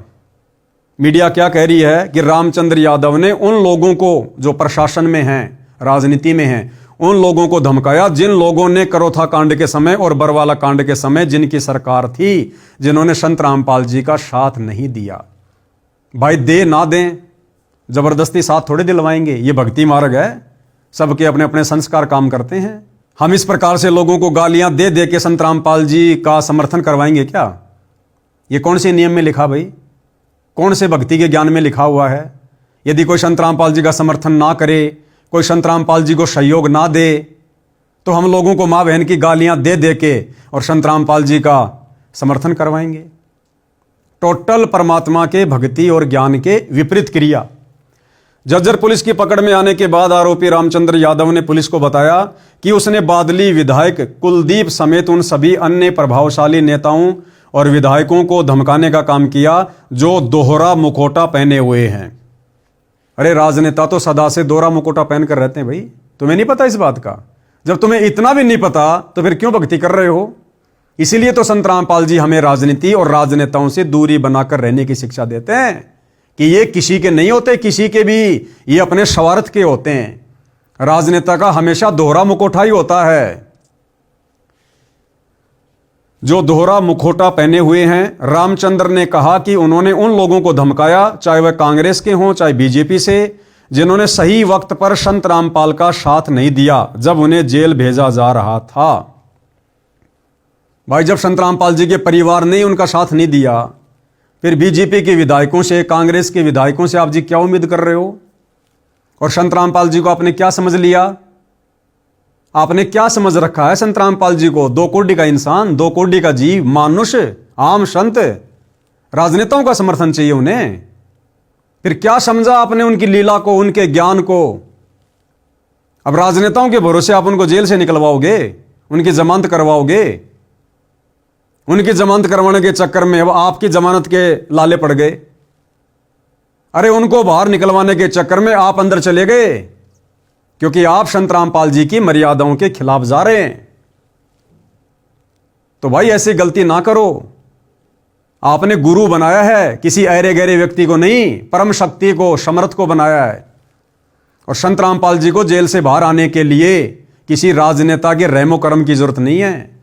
मीडिया क्या कह रही है कि रामचंद्र यादव ने उन लोगों को जो प्रशासन में हैं, राजनीति में हैं, उन लोगों को धमकाया जिन लोगों ने करोथा कांड के समय और बरवाला कांड के समय जिनकी सरकार थी, जिन्होंने संत रामपाल जी का साथ नहीं दिया। भाई दे ना दें, जबरदस्ती साथ थोड़े दिलवाएंगे। ये भक्ति मार्ग है, सबके अपने अपने संस्कार काम करते हैं। हम इस प्रकार से लोगों को गालियां दे दे के संत रामपाल जी का समर्थन करवाएंगे क्या? ये कौन से नियम में लिखा भाई? कौन से भक्ति के ज्ञान में लिखा हुआ है? यदि कोई संत रामपाल जी का समर्थन ना करे, कोई संत रामपाल जी को सहयोग ना दे, तो हम लोगों को मां बहन की गालियां दे दे के और संत रामपाल जी का समर्थन करवाएंगे। टोटल परमात्मा के भक्ति और ज्ञान के विपरीत क्रिया। जज्जर पुलिस की पकड़ में आने के बाद आरोपी रामचंद्र यादव ने पुलिस को बताया कि उसने बादली विधायक कुलदीप समेत उन सभी अन्य प्रभावशाली नेताओं और विधायकों को धमकाने का काम किया जो दोहरा मुखौटा पहने हुए हैं। अरे राजनेता तो सदा से दोहरा मुखौटा पहनकर रहते हैं भाई, तुम्हें नहीं पता इस बात का? जब तुम्हें इतना भी नहीं पता तो फिर क्यों भक्ति कर रहे हो? इसीलिए तो संत रामपाल जी हमें राजनीति और राजनेताओं से दूरी बनाकर रहने की शिक्षा देते हैं कि ये किसी के नहीं होते, किसी के भी ये अपने स्वार्थ के होते हैं। राजनेता का हमेशा दोहरा मुखौटा ही होता है। जो दोहरा मुखौटा पहने हुए हैं, रामचंद्र ने कहा कि उन्होंने उन लोगों को धमकाया, चाहे वह कांग्रेस के हों चाहे बीजेपी से, जिन्होंने सही वक्त पर संत रामपाल का साथ नहीं दिया जब उन्हें जेल भेजा जा रहा था। भाई जब संत रामपाल जी के परिवार ने उनका साथ नहीं दिया, फिर बीजेपी के विधायकों से, कांग्रेस के विधायकों से आप जी क्या उम्मीद कर रहे हो? और संत रामपाल जी को आपने क्या समझ लिया? आपने क्या समझ रखा है संत रामपाल जी को? 2 कोड़ी का इंसान, 2 कोड़ी का जीव, मानुष, आम संत। राजनेताओं का समर्थन चाहिए उन्हें। फिर क्या समझा आपने उनकी लीला को, उनके ज्ञान को? अब राजनेताओं के भरोसे आप उनको जेल से निकलवाओगे, उनकी जमानत करवाओगे। उनकी जमानत करवाने के चक्कर में अब आपकी जमानत के लाले पड़ गए। अरे उनको बाहर निकलवाने के चक्कर में आप अंदर चले गए, क्योंकि आप संत रामपाल जी की मर्यादाओं के खिलाफ जा रहे हैं। तो भाई ऐसी गलती ना करो। आपने गुरु बनाया है, किसी ऐरे गहरे व्यक्ति को नहीं, परम शक्ति को, समर्थ को बनाया है। और संत रामपाल जी को जेल से बाहर आने के लिए किसी राजनेता के रहमो करम की जरूरत नहीं है।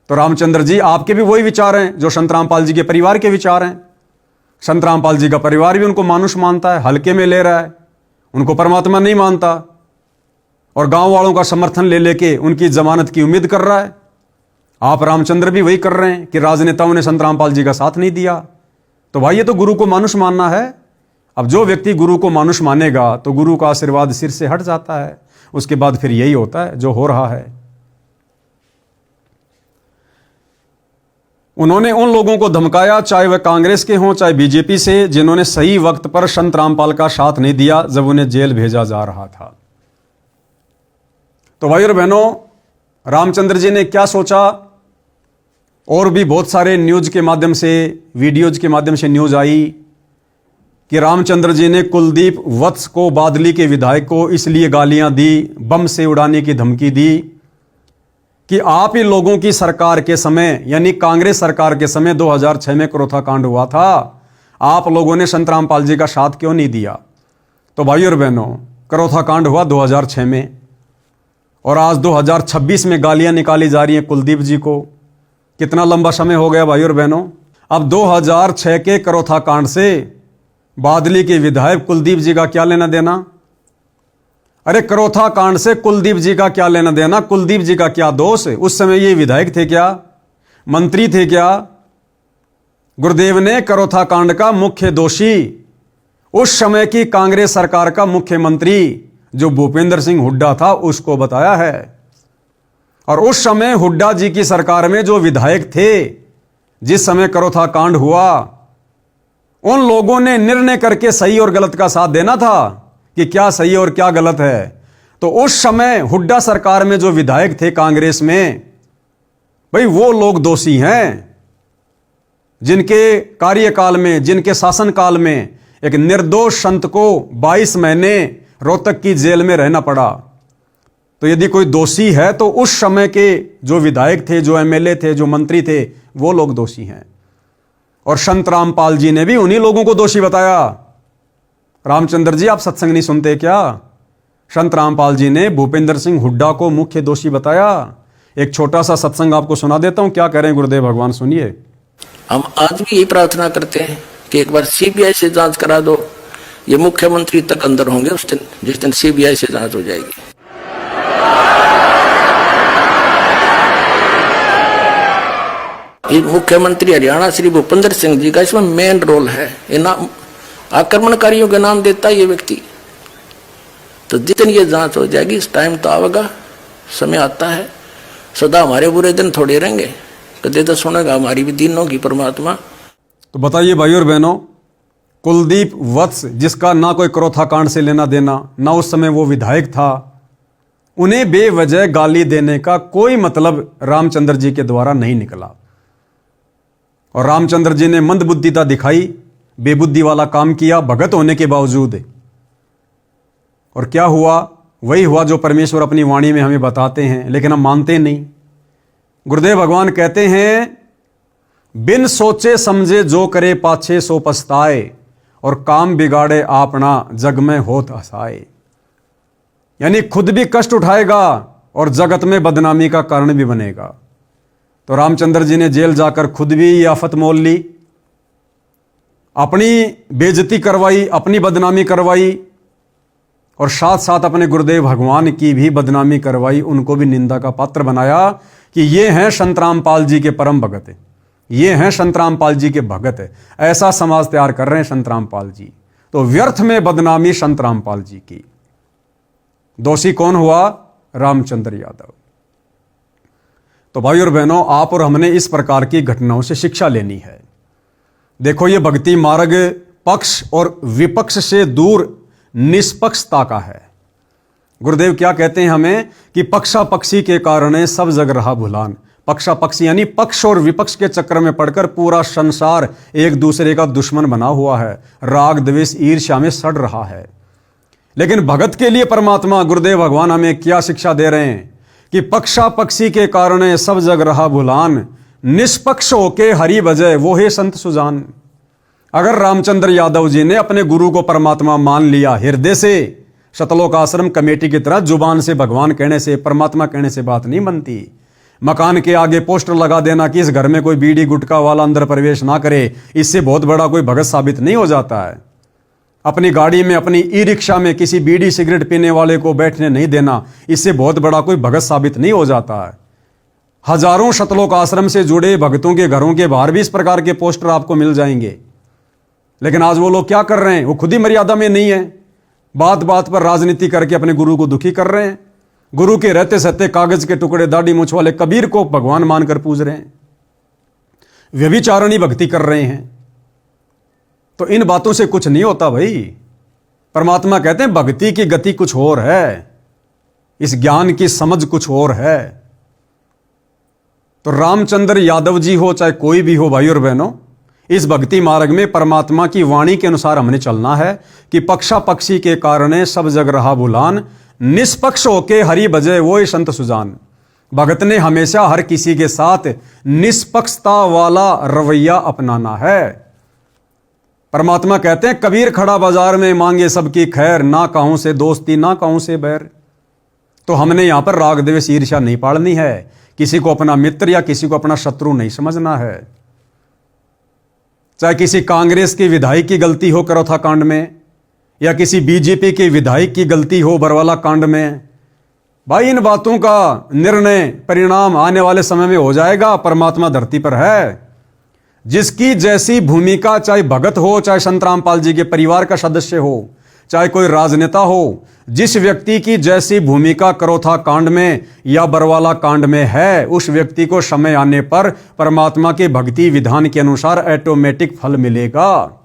तो रामचंद्र जी, आपके भी वही विचार हैं जो संत रामपाल जी के परिवार के विचार हैं। संत रामपाल जी का परिवार भी उनको मानुष मानता है, हल्के में ले रहा है, उनको परमात्मा नहीं मानता, और गांव वालों का समर्थन ले लेके उनकी जमानत की उम्मीद कर रहा है। आप रामचंद्र भी वही कर रहे हैं कि राजनेताओं ने संत रामपाल जी का साथ नहीं दिया। तो भाई ये तो गुरु को मानुष मानना है। अब जो व्यक्ति गुरु को मानुष मानेगा तो गुरु का आशीर्वाद सिर से हट जाता है। उसके बाद फिर यही होता है जो हो रहा है। उन्होंने उन लोगों को धमकाया, चाहे वह कांग्रेस के हों चाहे बीजेपी से, जिन्होंने सही वक्त पर संत रामपाल का साथ नहीं दिया जब उन्हें जेल भेजा जा रहा था। तो भाई और बहनों, रामचंद्र जी ने क्या सोचा? और भी बहुत सारे न्यूज के माध्यम से, वीडियोज के माध्यम से न्यूज आई कि रामचंद्र जी ने कुलदीप वत्स को, बादली के विधायक को, इसलिए गालियां दी, बम से उड़ाने की धमकी दी कि आप ही लोगों की सरकार के समय, यानी कांग्रेस सरकार के समय 2006 में करोथा कांड हुआ था, आप लोगों ने संत रामपाल जी का साथ क्यों नहीं दिया? तो भाइयों और बहनों, करोथा कांड हुआ 2006 में और आज 2026 में गालियां निकाली जा रही हैं कुलदीप जी को। कितना लंबा समय हो गया भाइयों और बहनों। अब 2006 के करोथा कांड से बादली के विधायक कुलदीप जी का क्या लेना देना? अरे करोथा कांड से कुलदीप जी का क्या लेना देना? कुलदीप जी का क्या दोष? उस समय ये विधायक थे क्या? मंत्री थे क्या? गुरुदेव ने करोथा कांड का मुख्य दोषी उस समय की कांग्रेस सरकार का मुख्यमंत्री जो भूपेंद्र सिंह हुड्डा था उसको बताया है। और उस समय हुड्डा जी की सरकार में जो विधायक थे, जिस समय करोथा कांड हुआ, उन लोगों ने निर्णय करके सही और गलत का साथ देना था कि क्या सही और क्या गलत है। तो उस समय हुड्डा सरकार में जो विधायक थे कांग्रेस में, भाई वो लोग दोषी हैं जिनके कार्यकाल में, जिनके शासनकाल में एक निर्दोष संत को 22 महीने रोहतक की जेल में रहना पड़ा। तो यदि कोई दोषी है तो उस समय के जो विधायक थे, जो एमएलए थे, जो मंत्री थे, वो लोग दोषी हैं। और संत रामपाल जी ने भी उन्हीं लोगों को दोषी बताया। रामचंद्र जी, आप सत्संग नहीं सुनते क्या? संत रामपाल जी ने भूपेंद्र सिंह हुड्डा को मुख्य दोषी बताया। एक छोटा सा सत्संग आपको सुना देता हूं, क्या कह रहे हैं गुरुदेव भगवान, सुनिए। हम आज भी यही प्रार्थना करते हैं कि एक बार सीबीआई से जांच करा दो। ये मुख्यमंत्री तक अंदर होंगे उस दिन, जिस दिन सीबीआई से जांच हो जाएगी। ये मुख्यमंत्री हरियाणा श्री भूपेंद्र सिंह जी का इसमें मेन रोल है। ये नाम आक्रमणकारियों के नाम देता है ये व्यक्ति। तो जिस दिन ये जांच हो जाएगी, इस टाइम तो आवेगा, समय आता है। सदा हमारे बुरे दिन थोड़े रहेंगे, कदे तो सुनेगा हमारी भी दिन होगी परमात्मा। तो बताइए भाइयों और बहनों, कुलदीप वत्स, जिसका ना कोई करोथा कांड से लेना देना, ना उस समय वो विधायक था, उन्हें बेवजह गाली देने का कोई मतलब रामचंद्र जी के द्वारा नहीं निकला। और रामचंद्र जी ने मंदबुद्धिता दिखाई, बेबुद्धि वाला काम किया भगत होने के बावजूद। और क्या हुआ? वही हुआ जो परमेश्वर अपनी वाणी में हमें बताते हैं, लेकिन हम मानते नहीं। गुरुदेव भगवान कहते हैं, बिन सोचे समझे जो करे पाछे सो पछताए, और काम बिगाड़े आपना जग में होत हसाए। यानी खुद भी कष्ट उठाएगा और जगत में बदनामी का कारण भी बनेगा। तो रामचंद्र जी ने जेल जाकर खुद भी ये आफत मोल ली, अपनी बेइज्जती करवाई, अपनी बदनामी करवाई, और साथ साथ अपने गुरुदेव भगवान की भी बदनामी करवाई, उनको भी निंदा का पात्र बनाया कि ये हैं संत रामपाल जी के परम भगत, ये हैं संत रामपाल जी के भगत। ऐसा समाज तैयार कर रहे हैं संत रामपाल जी। तो व्यर्थ में बदनामी संत रामपाल जी की। दोषी कौन हुआ? रामचंद्र यादव। तो भाई और बहनों, आप और हमने इस प्रकार की घटनाओं से शिक्षा लेनी है। देखो, ये भक्ति मार्ग पक्ष और विपक्ष से दूर निष्पक्षता का है। गुरुदेव क्या कहते हैं हमें कि पक्षा पक्षी के कारण सब जग रहा भुलान। पक्षा पक्षी यानी पक्ष और विपक्ष के चक्कर में पड़कर पूरा संसार एक दूसरे का दुश्मन बना हुआ है, राग द्वेष ईर्ष्या में सड़ रहा है। लेकिन भगत के लिए परमात्मा गुरुदेव भगवान हमें क्या शिक्षा दे रहे हैं कि पक्षा पक्षी के कारण सब जग रहा भुलान, निष्पक्ष होके हरि भजय वो है संत सुजान। अगर रामचंद्र यादव जी ने अपने गुरु को परमात्मा मान लिया हृदय से, सतलोक आश्रम कमेटी की तरह जुबान से भगवान कहने से, परमात्मा कहने से बात नहीं बनती। मकान के आगे पोस्टर लगा देना कि इस घर में कोई बीड़ी गुटखा वाला अंदर प्रवेश ना करे, इससे बहुत बड़ा कोई भगत साबित नहीं हो जाता है। अपनी गाड़ी में, अपनी ई रिक्शा में किसी बीड़ी सिगरेट पीने वाले को बैठने नहीं देना, इससे बहुत बड़ा कोई भगत साबित नहीं हो जाता है। हजारों सतलोक आश्रम से जुड़े भक्तों के घरों के बाहर भी इस प्रकार के पोस्टर आपको मिल जाएंगे। लेकिन आज वो लोग क्या कर रहे हैं? वो खुद ही मर्यादा में नहीं है, बात बात पर राजनीति करके अपने गुरु को दुखी कर रहे हैं। गुरु के रहते सहते कागज के टुकड़े दाढ़ी मूंछ वाले कबीर को भगवान मानकर पूज रहे हैं, व्यभिचारणी भक्ति कर रहे हैं। तो इन बातों से कुछ नहीं होता भाई। परमात्मा कहते हैं भक्ति की गति कुछ और है, इस ज्ञान की समझ कुछ और है। तो रामचंद्र यादव जी हो चाहे कोई भी हो, भाई और बहनों, इस भक्ति मार्ग में परमात्मा की वाणी के अनुसार हमने चलना है कि पक्षा पक्षी के कारण सब जग रहा भुलान, निष्पक्ष होके हरि भजय वो संत सुजान। भगत ने हमेशा हर किसी के साथ निष्पक्षता वाला रवैया अपनाना है। परमात्मा कहते हैं कबीर खड़ा बाजार में मांगे सबकी खैर, ना कहूं से दोस्ती ना कहूं से बैर। तो हमने यहां पर राग द्वेष ईर्ष्या नहीं पालनी है, किसी को अपना मित्र या किसी को अपना शत्रु नहीं समझना है। चाहे किसी कांग्रेस की विधायक की गलती हो करौथा कांड में, या किसी बीजेपी के विधायक की गलती हो बरवाला कांड में, भाई इन बातों का निर्णय परिणाम आने वाले समय में हो जाएगा। परमात्मा धरती पर है, जिसकी जैसी भूमिका, चाहे भगत हो, चाहे संत रामपाल जी के परिवार का सदस्य हो, चाहे कोई राजनेता हो, जिस व्यक्ति की जैसी भूमिका करौथा कांड में या बरवाला कांड में है, उस व्यक्ति को समय आने पर परमात्मा के भक्ति विधान के अनुसार ऑटोमेटिक फल मिलेगा।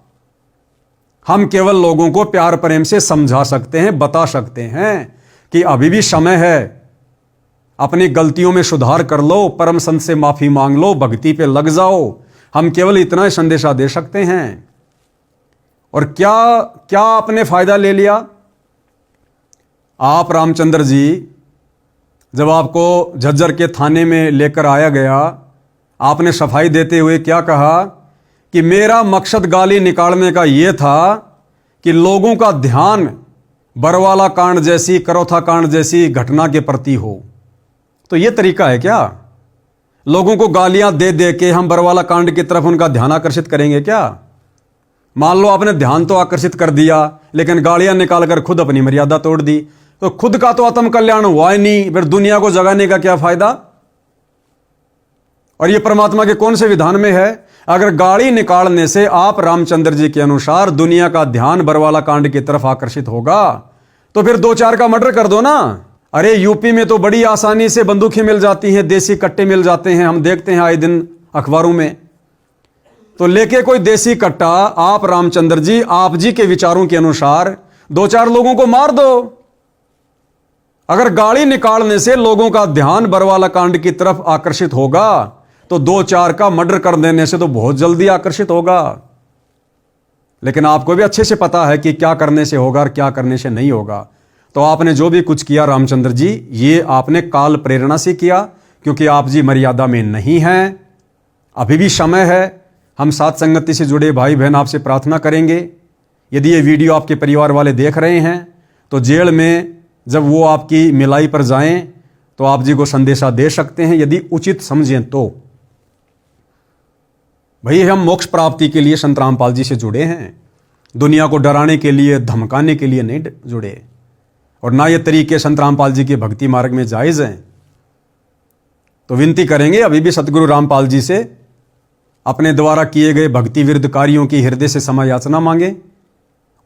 हम केवल लोगों को प्यार प्रेम से समझा सकते हैं, बता सकते हैं कि अभी भी समय है, अपनी गलतियों में सुधार कर लो, परम संत से माफी मांग लो, भक्ति पे लग जाओ। हम केवल इतना ही संदेशा दे सकते हैं। और क्या क्या आपने फायदा ले लिया? आप रामचंद्र जी, जब आपको झज्जर के थाने में लेकर आया गया, आपने सफाई देते हुए क्या कहा कि मेरा मकसद गाली निकालने का यह था कि लोगों का ध्यान बरवाला कांड जैसी, करौथा कांड जैसी घटना के प्रति हो। तो यह तरीका है क्या? लोगों को गालियां दे दे के हम बरवाला कांड की तरफ उनका ध्यान आकर्षित करेंगे क्या? मान लो आपने ध्यान तो आकर्षित कर दिया, लेकिन गालियां निकालकर खुद अपनी मर्यादा तोड़ दी, तो खुद का तो आत्म कल्याण हुआ ही नहीं, फिर दुनिया को जगाने का क्या फायदा? और यह परमात्मा के कौन से विधान में है? अगर गाली निकालने से आप रामचंद्र जी के अनुसार दुनिया का ध्यान बरवाला कांड की तरफ आकर्षित होगा, तो फिर 2-4 का मर्डर कर दो ना। अरे यूपी में तो बड़ी आसानी से बंदूकें मिल जाती हैं, देसी कट्टे मिल जाते हैं, हम देखते हैं आए दिन अखबारों में। तो लेके कोई देसी कट्टा आप रामचंद्र जी, आप जी के विचारों के अनुसार 2-4 लोगों को मार दो। अगर गाली निकालने से लोगों का ध्यान बरवाला कांड की तरफ आकर्षित होगा, तो 2-4 का मर्डर कर देने से तो बहुत जल्दी आकर्षित होगा। लेकिन आपको भी अच्छे से पता है कि क्या करने से होगा और क्या करने से नहीं होगा। तो आपने जो भी कुछ किया रामचंद्र जी, ये आपने काल प्रेरणा से किया, क्योंकि आप जी मर्यादा में नहीं हैं। अभी भी समय है। हम साथ संगति से जुड़े भाई बहन आपसे प्रार्थना करेंगे, यदि ये वीडियो आपके परिवार वाले देख रहे हैं, तो जेल में जब वो आपकी मिलाई पर जाएं, तो आप जी को संदेशा दे सकते हैं, यदि उचित समझें तो। भाई हम मोक्ष प्राप्ति के लिए संत रामपाल जी से जुड़े हैं, दुनिया को डराने के लिए, धमकाने के लिए नहीं जुड़े। और ना ये तरीके संत रामपाल जी के भक्ति मार्ग में जायज़ हैं। तो विनती करेंगे अभी भी सतगुरु रामपाल जी से, अपने द्वारा किए गए भक्ति विरुद्ध कार्यों की हृदय से क्षमा याचना मांगे,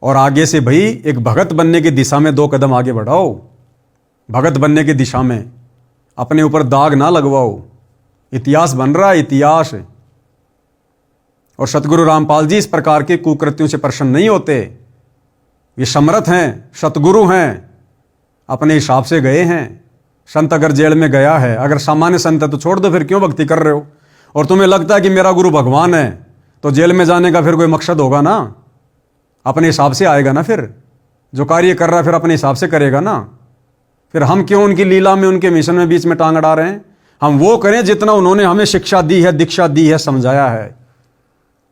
और आगे से भाई एक भगत बनने की दिशा में 2 कदम आगे बढ़ाओ। भगत बनने की दिशा में अपने ऊपर दाग ना लगवाओ। इतिहास बन रहा है, इतिहास। और सतगुरु रामपाल जी इस प्रकार के कुकृत्यों से प्रसन्न नहीं होते। ये समर्थ हैं, सतगुरु हैं, अपने हिसाब से गए हैं। संत अगर जेल में गया है, अगर सामान्य संत है तो छोड़ दो, फिर क्यों भक्ति कर रहे हो? और तुम्हें लगता है कि मेरा गुरु भगवान है, तो जेल में जाने का फिर कोई मकसद होगा ना? अपने हिसाब से आएगा ना, फिर जो कार्य कर रहा है फिर अपने हिसाब से करेगा ना। फिर हम क्यों उनकी लीला में, उनके मिशन में बीच में टांग अड़ा रहे हैं? हम वो करें जितना उन्होंने हमें शिक्षा दी है, दीक्षा दी है, समझाया है।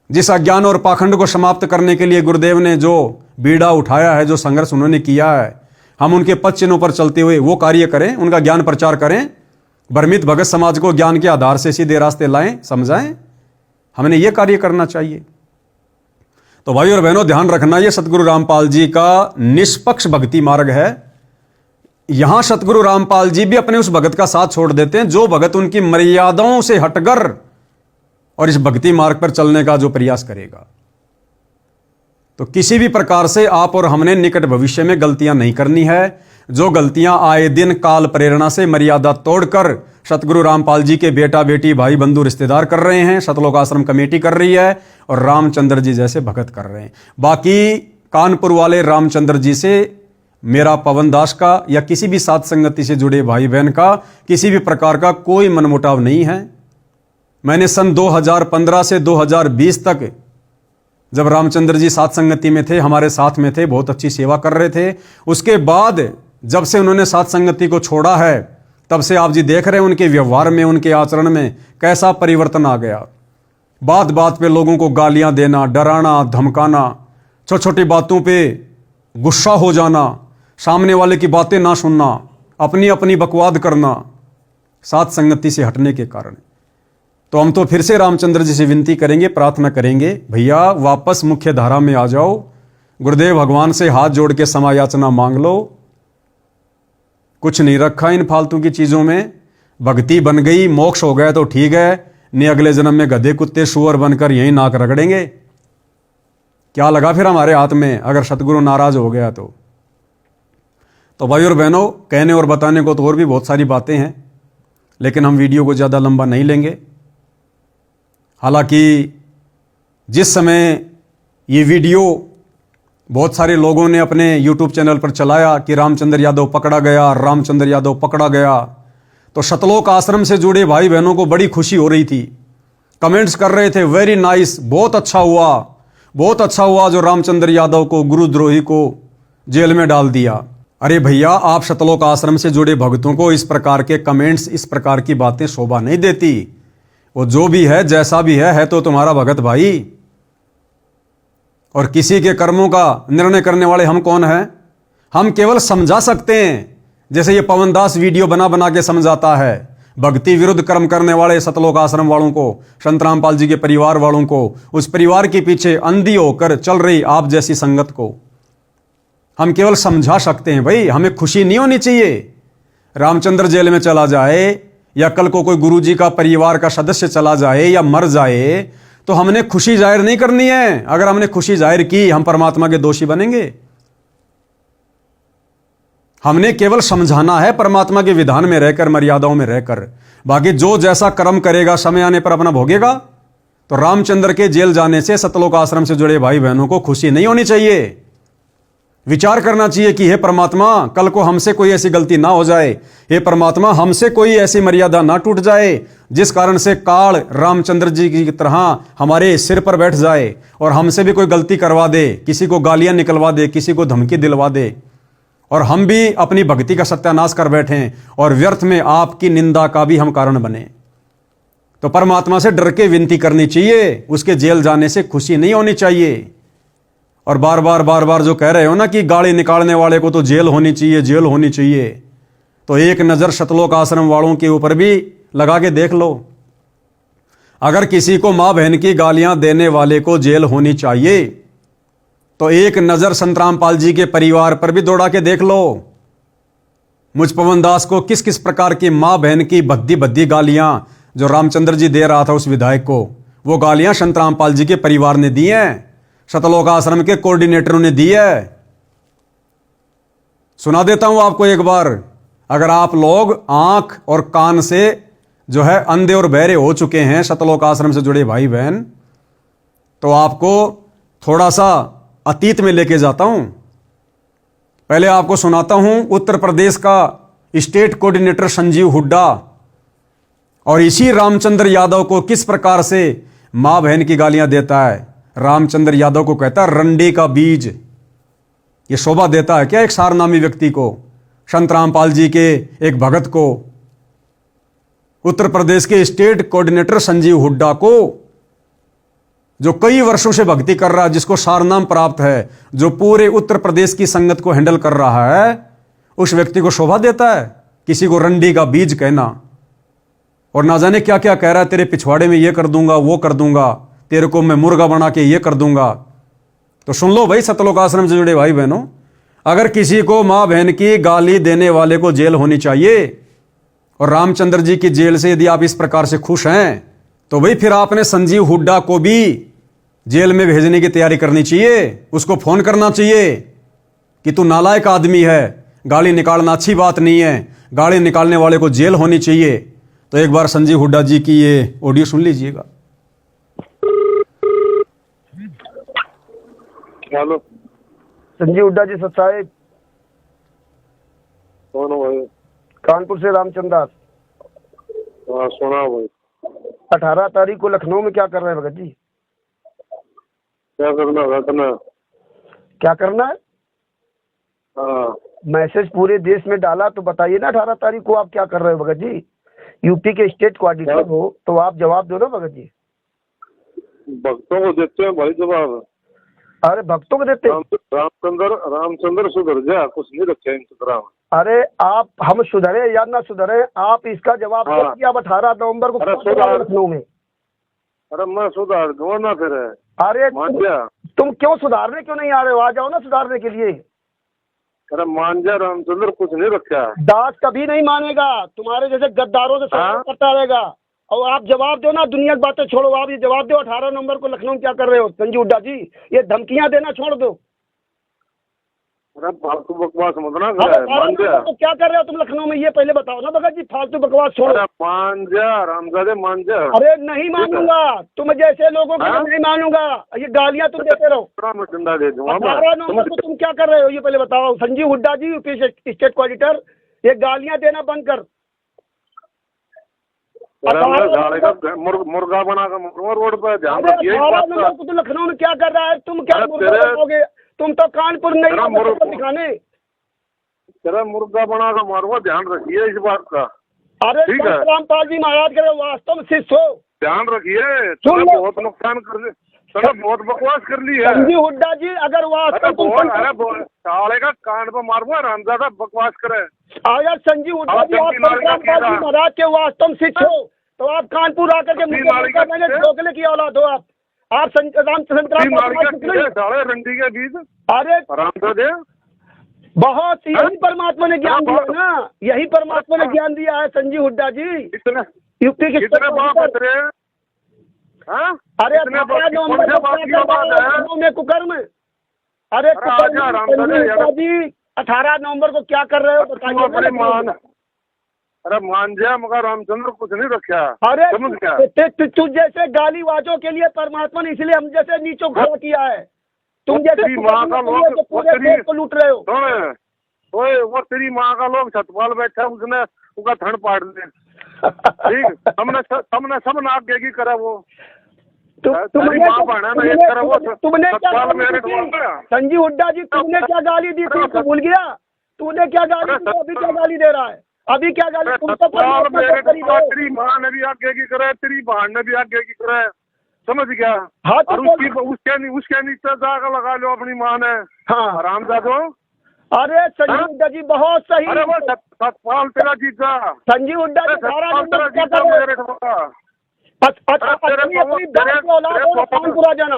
जिस अज्ञान और पाखंड को समाप्त करने के लिए गुरुदेव ने जो बीड़ा उठाया है, जो संघर्ष उन्होंने किया है, हम उनके पद चिन्हों पर चलते हुए वो कार्य करें, उनका ज्ञान प्रचार करें, भ्रमित भगत समाज को ज्ञान के आधार से सीधे रास्ते लाएं, समझाएं। हमने ये कार्य करना चाहिए। तो भाई और बहनों, ध्यान रखना, ये सतगुरु रामपाल जी का निष्पक्ष भक्ति मार्ग है। यहां सतगुरु रामपाल जी भी अपने उस भगत का साथ छोड़ देते हैं जो भगत उनकी मर्यादाओं से हटकर और इस भक्ति मार्ग पर चलने का जो प्रयास करेगा। तो किसी भी प्रकार से आप और हमने निकट भविष्य में गलतियां नहीं करनी है। जो गलतियां आए दिन काल प्रेरणा से मर्यादा तोड़कर सतगुरु रामपाल जी के बेटा बेटी भाई बंधु रिश्तेदार कर रहे हैं, सतलोक आश्रम कमेटी कर रही है, और रामचंद्र जी जैसे भगत कर रहे हैं। बाकी कानपुर वाले रामचंद्र जी से मेरा पवन दास का या किसी भी साथ संगति से जुड़े भाई बहन का किसी भी प्रकार का कोई मनमुटाव नहीं है। मैंने सन 2015 से 2020 तक जब रामचंद्र जी साथ संगति में थे, हमारे साथ में थे, बहुत अच्छी सेवा कर रहे थे। उसके बाद जब से उन्होंने साथ संगति को छोड़ा है, तब से आप जी देख रहे हैं उनके व्यवहार में, उनके आचरण में कैसा परिवर्तन आ गया। बात बात पे लोगों को गालियां देना, डराना, धमकाना, छोटी छोटी बातों पे गुस्सा हो जाना, सामने वाले की बातें ना सुनना, अपनी अपनी बकवाद करना, साथ संगति से हटने के कारण। तो हम तो फिर से रामचंद्र जी से विनती करेंगे, प्रार्थना करेंगे, भैया वापस मुख्य धारा में आ जाओ, गुरुदेव भगवान से हाथ जोड़ के क्षमा याचना मांग लो। कुछ नहीं रखा इन फालतू की चीजों में। भक्ति बन गई, मोक्ष हो गया तो ठीक है, नहीं अगले जन्म में गधे कुत्ते सुअर बनकर यही नाक रगड़ेंगे। क्या लगा फिर हमारे हाथ में अगर सतगुरु नाराज हो गया तो भाई और बहनों, कहने और बताने को तो और भी बहुत सारी बातें हैं, लेकिन हम वीडियो को ज़्यादा लंबा नहीं लेंगे। हालांकि जिस समय ये वीडियो बहुत सारे लोगों ने अपने YouTube चैनल पर चलाया कि रामचंद्र यादव पकड़ा गया, रामचंद्र यादव पकड़ा गया, तो सतलोक आश्रम से जुड़े भाई बहनों को बड़ी खुशी हो रही थी। कमेंट्स कर रहे थे, वेरी नाइस, बहुत अच्छा हुआ, बहुत अच्छा हुआ जो रामचंद्र यादव को, गुरुद्रोही को जेल में डाल दिया। अरे भैया, आप सतलोक आश्रम से जुड़े भक्तों को इस प्रकार के कमेंट्स, इस प्रकार की बातें शोभा नहीं देती। वो जो भी है, जैसा भी है तो तुम्हारा भगत भाई, और किसी के कर्मों का निर्णय करने वाले हम कौन हैं? हम केवल समझा सकते हैं, जैसे ये पवन दास वीडियो बना बना के समझाता है। भक्ति विरुद्ध कर्म करने वाले सतलोक आश्रम वालों को, संत रामपाल जी के परिवार वालों को, उस परिवार के पीछे अंधी होकर चल रही आप जैसी संगत को हम केवल समझा सकते हैं। भाई, हमें खुशी नहीं होनी चाहिए रामचंद्र जेल में चला जाए, या कल को कोई गुरुजी का परिवार का सदस्य चला जाए या मर जाए, तो हमने खुशी जाहिर नहीं करनी है। अगर हमने खुशी जाहिर की, हम परमात्मा के दोषी बनेंगे। हमने केवल समझाना है, परमात्मा के विधान में रहकर, मर्यादाओं में रहकर। बाकी जो जैसा कर्म करेगा समय आने पर अपना भोगेगा। तो रामचंद्र के जेल जाने से सतलोक आश्रम से जुड़े भाई बहनों को खुशी नहीं होनी चाहिए। विचार करना चाहिए कि हे परमात्मा, कल को हमसे कोई ऐसी गलती ना हो जाए, हे परमात्मा हमसे कोई ऐसी मर्यादा ना टूट जाए जिस कारण से काल रामचंद्र जी की तरह हमारे सिर पर बैठ जाए और हमसे भी कोई गलती करवा दे, किसी को गालियां निकलवा दे, किसी को धमकी दिलवा दे, और हम भी अपनी भक्ति का सत्यानाश कर बैठें और व्यर्थ में आपकी निंदा का भी हम कारण बने। तो परमात्मा से डर के विनती करनी चाहिए, उसके जेल जाने से खुशी नहीं होनी चाहिए। और बार बार जो कह रहे हो ना कि गाली निकालने वाले को तो जेल होनी चाहिए, जेल होनी चाहिए, तो एक नज़र सतलोक आश्रम वालों के ऊपर भी लगा के देख लो। अगर किसी को माँ बहन की गालियां देने वाले को जेल होनी चाहिए, तो एक नज़र संत रामपाल जी के परिवार पर भी दौड़ा के देख लो। मुझ पवन दास को किस किस प्रकार की माँ बहन की भद्दी भद्दी गालियां जो रामचंद्र जी दे रहा था उस विधायक को, वो गालियां संत रामपाल जी के परिवार ने दी हैं, सतलोक आश्रम के कोऑर्डिनेटरों ने दी है। सुना देता हूं आपको एक बार, अगर आप लोग आंख और कान से जो है अंधे और बहरे हो चुके हैं सतलोक आश्रम से जुड़े भाई बहन, तो आपको थोड़ा सा अतीत में लेके जाता हूं। पहले आपको सुनाता हूं उत्तर प्रदेश का स्टेट कोऑर्डिनेटर संजीव हुड्डा और इसी रामचंद्र यादव को किस प्रकार से मां बहन की गालियां देता है। रामचंद्र यादव को कहता है रंडे का बीज। ये शोभा देता है क्या एक सारनामी व्यक्ति को, संत रामपाल जी के एक भगत को, उत्तर प्रदेश के स्टेट कोऑर्डिनेटर संजीव हुड्डा को, जो कई वर्षों से भक्ति कर रहा है, जिसको सारनाम प्राप्त है, जो पूरे उत्तर प्रदेश की संगत को हैंडल कर रहा है, उस व्यक्ति को शोभा देता है किसी को रंडी का बीज कहना। और ना जाने क्या क्या कह रहा है, तेरे पिछवाड़े में ये कर दूंगा, वो कर दूंगा, तेरे को मैं मुर्गा बना के ये कर दूंगा। तो सुन लो भाई सतलोक आश्रम से जुड़े भाई बहनों, अगर किसी को मां बहन की गाली देने वाले को जेल होनी चाहिए, और रामचंद्र जी की जेल से यदि आप इस प्रकार से खुश हैं, तो भाई फिर आपने संजीव हुड्डा को भी जेल में भेजने की तैयारी करनी चाहिए। उसको फोन करना चाहिए कि तू नालायक आदमी है, गाली निकालना अच्छी बात नहीं है, गाली निकालने वाले को जेल होनी चाहिए। तो एक बार संजीव हुड्डा जी की ये ऑडियो सुन लीजिएगा। हेलो, संजीव हुड्डा जी साहब। कौन भाई? कानपुर से रामचंद्र दास। हाँ सुना भाई। 18 तारीख को लखनऊ में क्या कर रहे हैं भगत जी? क्या करना है? क्या करना है? हाँ मैसेज पूरे देश में डाला तो बताइए ना 18 तारीख को आप क्या कर रहे हो भगत जी। यूपी के स्टेट कोऑर्डिनेटर हो तो आप जवाब दो ना भगत जी। भक्तों को देते हैं भाई जवाब। अरे भक्तों को देते हैं। रामचंद्र सुधर जा, कुछ नहीं रखे इंतजाम। अरे आप हम सुधरे या ना सुधरे, आप इसका जवाब दो हाँ। कि आप 18 नवंबर को अरे कौन सा सुधार। लखनऊ में। अरे मैं सुधार दूंगा ना फिर। अरे मान जा। तुम क्यों सुधारने क्यों नहीं आ रहे हो, आ जाओ ना सुधारने के लिए। अरे मान जा, रामचंद्र कुछ नहीं रखा। दास कभी नहीं मानेगा, तुम्हारे जैसे गद्दारों से हाँ? संपर्क करता रहेगा। और आप जवाब दो ना, दुनिया की बातें छोड़ो, आप ये जवाब दो 18 नवंबर को लखनऊ में क्या कर रहे हो संजीव हुड्डा जी। ये धमकियां देना छोड़ दो। अरे फालतू बकवास मत ना अरे करे, 18 मान जा। नवंबर को क्या कर रहे हो तुम लखनऊ में, ये पहले बताओ ना भगत जी। फालतू बकवास छोड़ो। अरे मान जा रामजादे, मान जा। अरे नहीं मानूंगा, तुम जैसे लोगों को हाँ? नहीं मानूंगा। ये गालियां तुम देते रहो। मैं डंडा दे दूंगा। 18 नवंबर को तुम क्या कर रहे हो ये पहले बताओ संजीव हुड्डा जी, यूपी स्टेट कोऑर्डिनेटर। ये गालियां देना बंद कर। मुर्गा बना कर मारूंगा रोड पर, ध्यान अरे रखिए इस 18 बात नवंबर का। को तो लखनऊ में क्या कर रहा है, तुम क्या अरे मुर्गा तेरे- बनाओगे? तुम तो कानपुर नहीं तेरा आओगे मुर्गा- चक्कर दिखाने। तेरा मुर्गा बना कर मारूंगा, ध्यान रखिए इस बात का। अरे ठीक है। रामपाल जी महाराज के वास्तव में शिष्य हो। ध्यान रखिए, सुन तूने लो। बहुत नुकसान कर ली, तूने बहुत बकवास कर ली है। संजीव हुड्डा जी अगर अरे वास्तव तुम बहुत, अरे साले का कान पर मारूंगा, रामजादा बकवास करे। अगर संजीव हुड्डा जी आप चंकी मारेगा रामपाल जी केला। महाराज के वास्तव में शिष्य हो तो आप कानपुर आकर के चंकी मुझे मारेगा मैंने किसे? ढोकले की औलाद हो आप। साले रंडी के बीच अरे रामजादे। बहुत यही परमात्मा ने ज्ञान दिया है ना, यही परमात्मा ने ज्ञान दिया है संजीव हुड्डा जी। इतने यूपी के कितने बाप है तेरे? हाँ? अरे कितने 18 बाप- नवंबर कौन से को बाप क्या की कर औलाद रहे हो है? लखनऊ में कुकर्म। अरे अरे आजा रामचंद्र संजीव यार। हुड्डा जी 18 नवंबर को क्या कर रहे हो तू बताइए अपनी ना। मान, अरे मान जा, मगर रामचंद्र कुछ नहीं रखा। अरे समझ गया? तू जैसे गालीबाजों के लिए परमात्मा ने इसलिए हम जैसे नीचों खड़ा किया है। तुम जैसे तेरी माँ का कुकर्म लोग- तो पूरे तेरी- देश को लूट रहे हो। सुन, ओए वो तेरी माँ का लोग छतपाल बैठा, उसने उसका थड़ पाड़ दे। ठीक, हमने सब नाक देगी करा वो। तेरी माँ बहना ना एक करा वो तुमने क्या छतपाल गाली मेरे दी ढोल थी? पे। संजीव हुड्डा जी तुमने क्या गाली दी थी, तू भूल गया? तूने क्या गाली दी, अभी क्या गाली दे रहा है? अभी क्या गाली? तुम तो छतपाल परमात्मा मेरे के करीब ढोल, हो। तेरी माँ ने भी आगे की करे, तेरी बहन ने भी आगे की करे। समझ गया? हाँ, तो और उसके नीचे जाकर लगा लो अपनी माँ ने। हाँ रामजादो। अरे संजीव हाँ? हुड्डा जी बहुत सही। अरे वो छतपाल तेरा जीजा। संजीव हुड्डा जी 18 छतपाल नवंबर तेरा को क्या जीजा कर रहे हो? मेरे ढोल। अपनी अपनी बाप की औलाद हो ना, कानपुर आ जाना।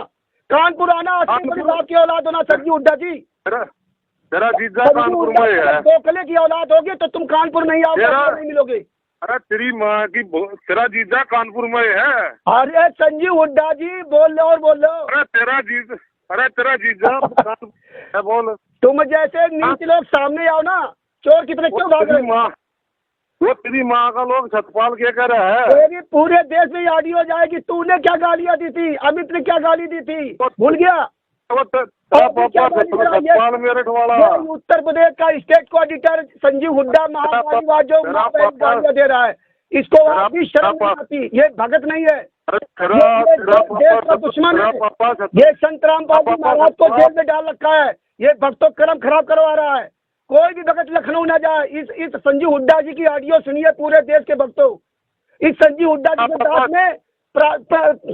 कानपुर आना, अपनी बाप की औलाद होना संजीव हुड्डा जी। तेरा जीजा संजीव कानपुर हुड्डा में जी, है। ढोकले की औलाद होगी तो तुम कानपुर नहीं आओगे, तेरा- नहीं मिलोगे। अरे तेरी माँ की तेरा जीजा कानपुर में है। अरे संजीव हुड्डा जी बोल लो और बोल लो। अरे तेरा जीजा है, बोल। तुम जैसे नीच लोग सामने आओ ना, चोर कितने क्यों भाग रहे हो? वो तेरी माँ का लोग छतपाल क्या कर रहा है? मेरी पूरे देश में ऑडियो जाएगी, तूने क्या गालियां दी थी, अमित ने क्या गाली दी थी, भूल गया? वो तेरा पापा छतपाल मेरे वाला। ये उत्तर प्रदेश का स्टेट कोऑर्डिनेटर संजीव हुड्डा महागालीवाद जो तेरा पापा- गालियां दे रहा है, इसको तेरा- अभी शर्म नहीं तेरा- आती। ये भगत नहीं है, अरे ये देश का दुश्मन है। ये संत रामपाल जी महाराज को जेल में डाल रखा है। ये भक्तों का कर्म खराब करवा रहा है। कोई भी भगत लखनऊ ना जाए। इस संजीव हुड्डा जी की ऑडियो सुनिए पूरे देश के भक्तों। इस संजीव हुड्डा जी के दास ने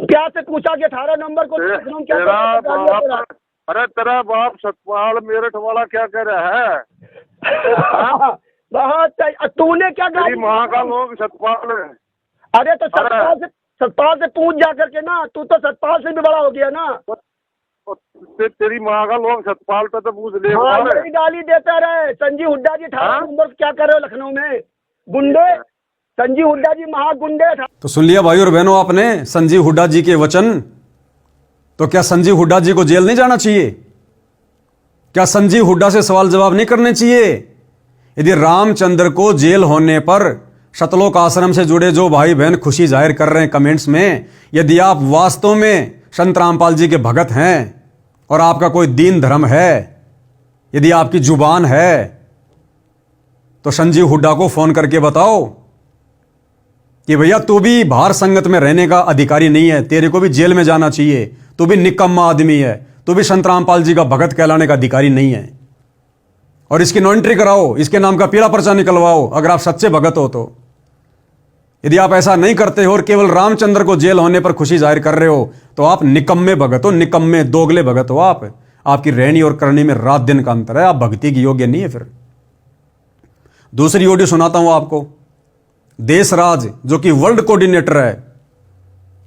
प्यार से पूछा कि 18 नवंबर को लखनऊ क्या कर रहा है, गालियां दे रहा है। अरे तेरा बाप छतपाल मेरठ वाला क्या कह रहा है? बहुत सही। तूने क्या तेरी गाली? माँ का लोग छतपाल है। अरे तो सतपाल से पूछ जा करके ना, तू तो सतपाल से भी बड़ा हो गया ना। तेरी माँ का लोग छतपाल पे तो पूछ ले। हाँ यही गाली देता रहे। संजीव हुड्डा जी 18 नवंबर को क्या कर रहे हो लखनऊ में, गुंडे? संजीव हुड्डा जी महागुंडे। तो सुन लिया भाई और बहनों आपने संजीव हुड्डा जी के वचन। तो क्या संजीव हुड्डा जी को जेल नहीं जाना चाहिए? क्या संजीव हुड्डा से सवाल जवाब नहीं करने चाहिए? यदि रामचंद्र को जेल होने पर शतलोक आश्रम से जुड़े जो भाई बहन खुशी जाहिर कर रहे हैं कमेंट्स में, यदि आप वास्तव में संत रामपाल जी के भगत हैं और आपका कोई दीन धर्म है, यदि आपकी जुबान है, तो संजीव हुड्डा को फोन करके बताओ कि भैया तू भी बाहर संगत में रहने का अधिकारी नहीं है, तेरे को भी जेल में जाना चाहिए, तू भी निकम्मा आदमी है, तू भी संत रामपाल जी का भगत कहलाने का अधिकारी नहीं है। और इसकी नो एंट्री कराओ, इसके नाम का पीला पर्चा निकलवाओ, अगर आप सच्चे भगत हो तो। यदि आप ऐसा नहीं करते हो और केवल रामचंद्र को जेल होने पर खुशी जाहिर कर रहे हो तो आप निकम्मे भगत हो, निकम्मे दोगले भगत हो। आपकी रहनी और करनी में रात दिन का अंतर है, आप भक्ति की योग्य नहीं है। फिर दूसरी ऑडियो सुनाता हूं आपको। देशराज जो कि वर्ल्ड कोऑर्डिनेटर है,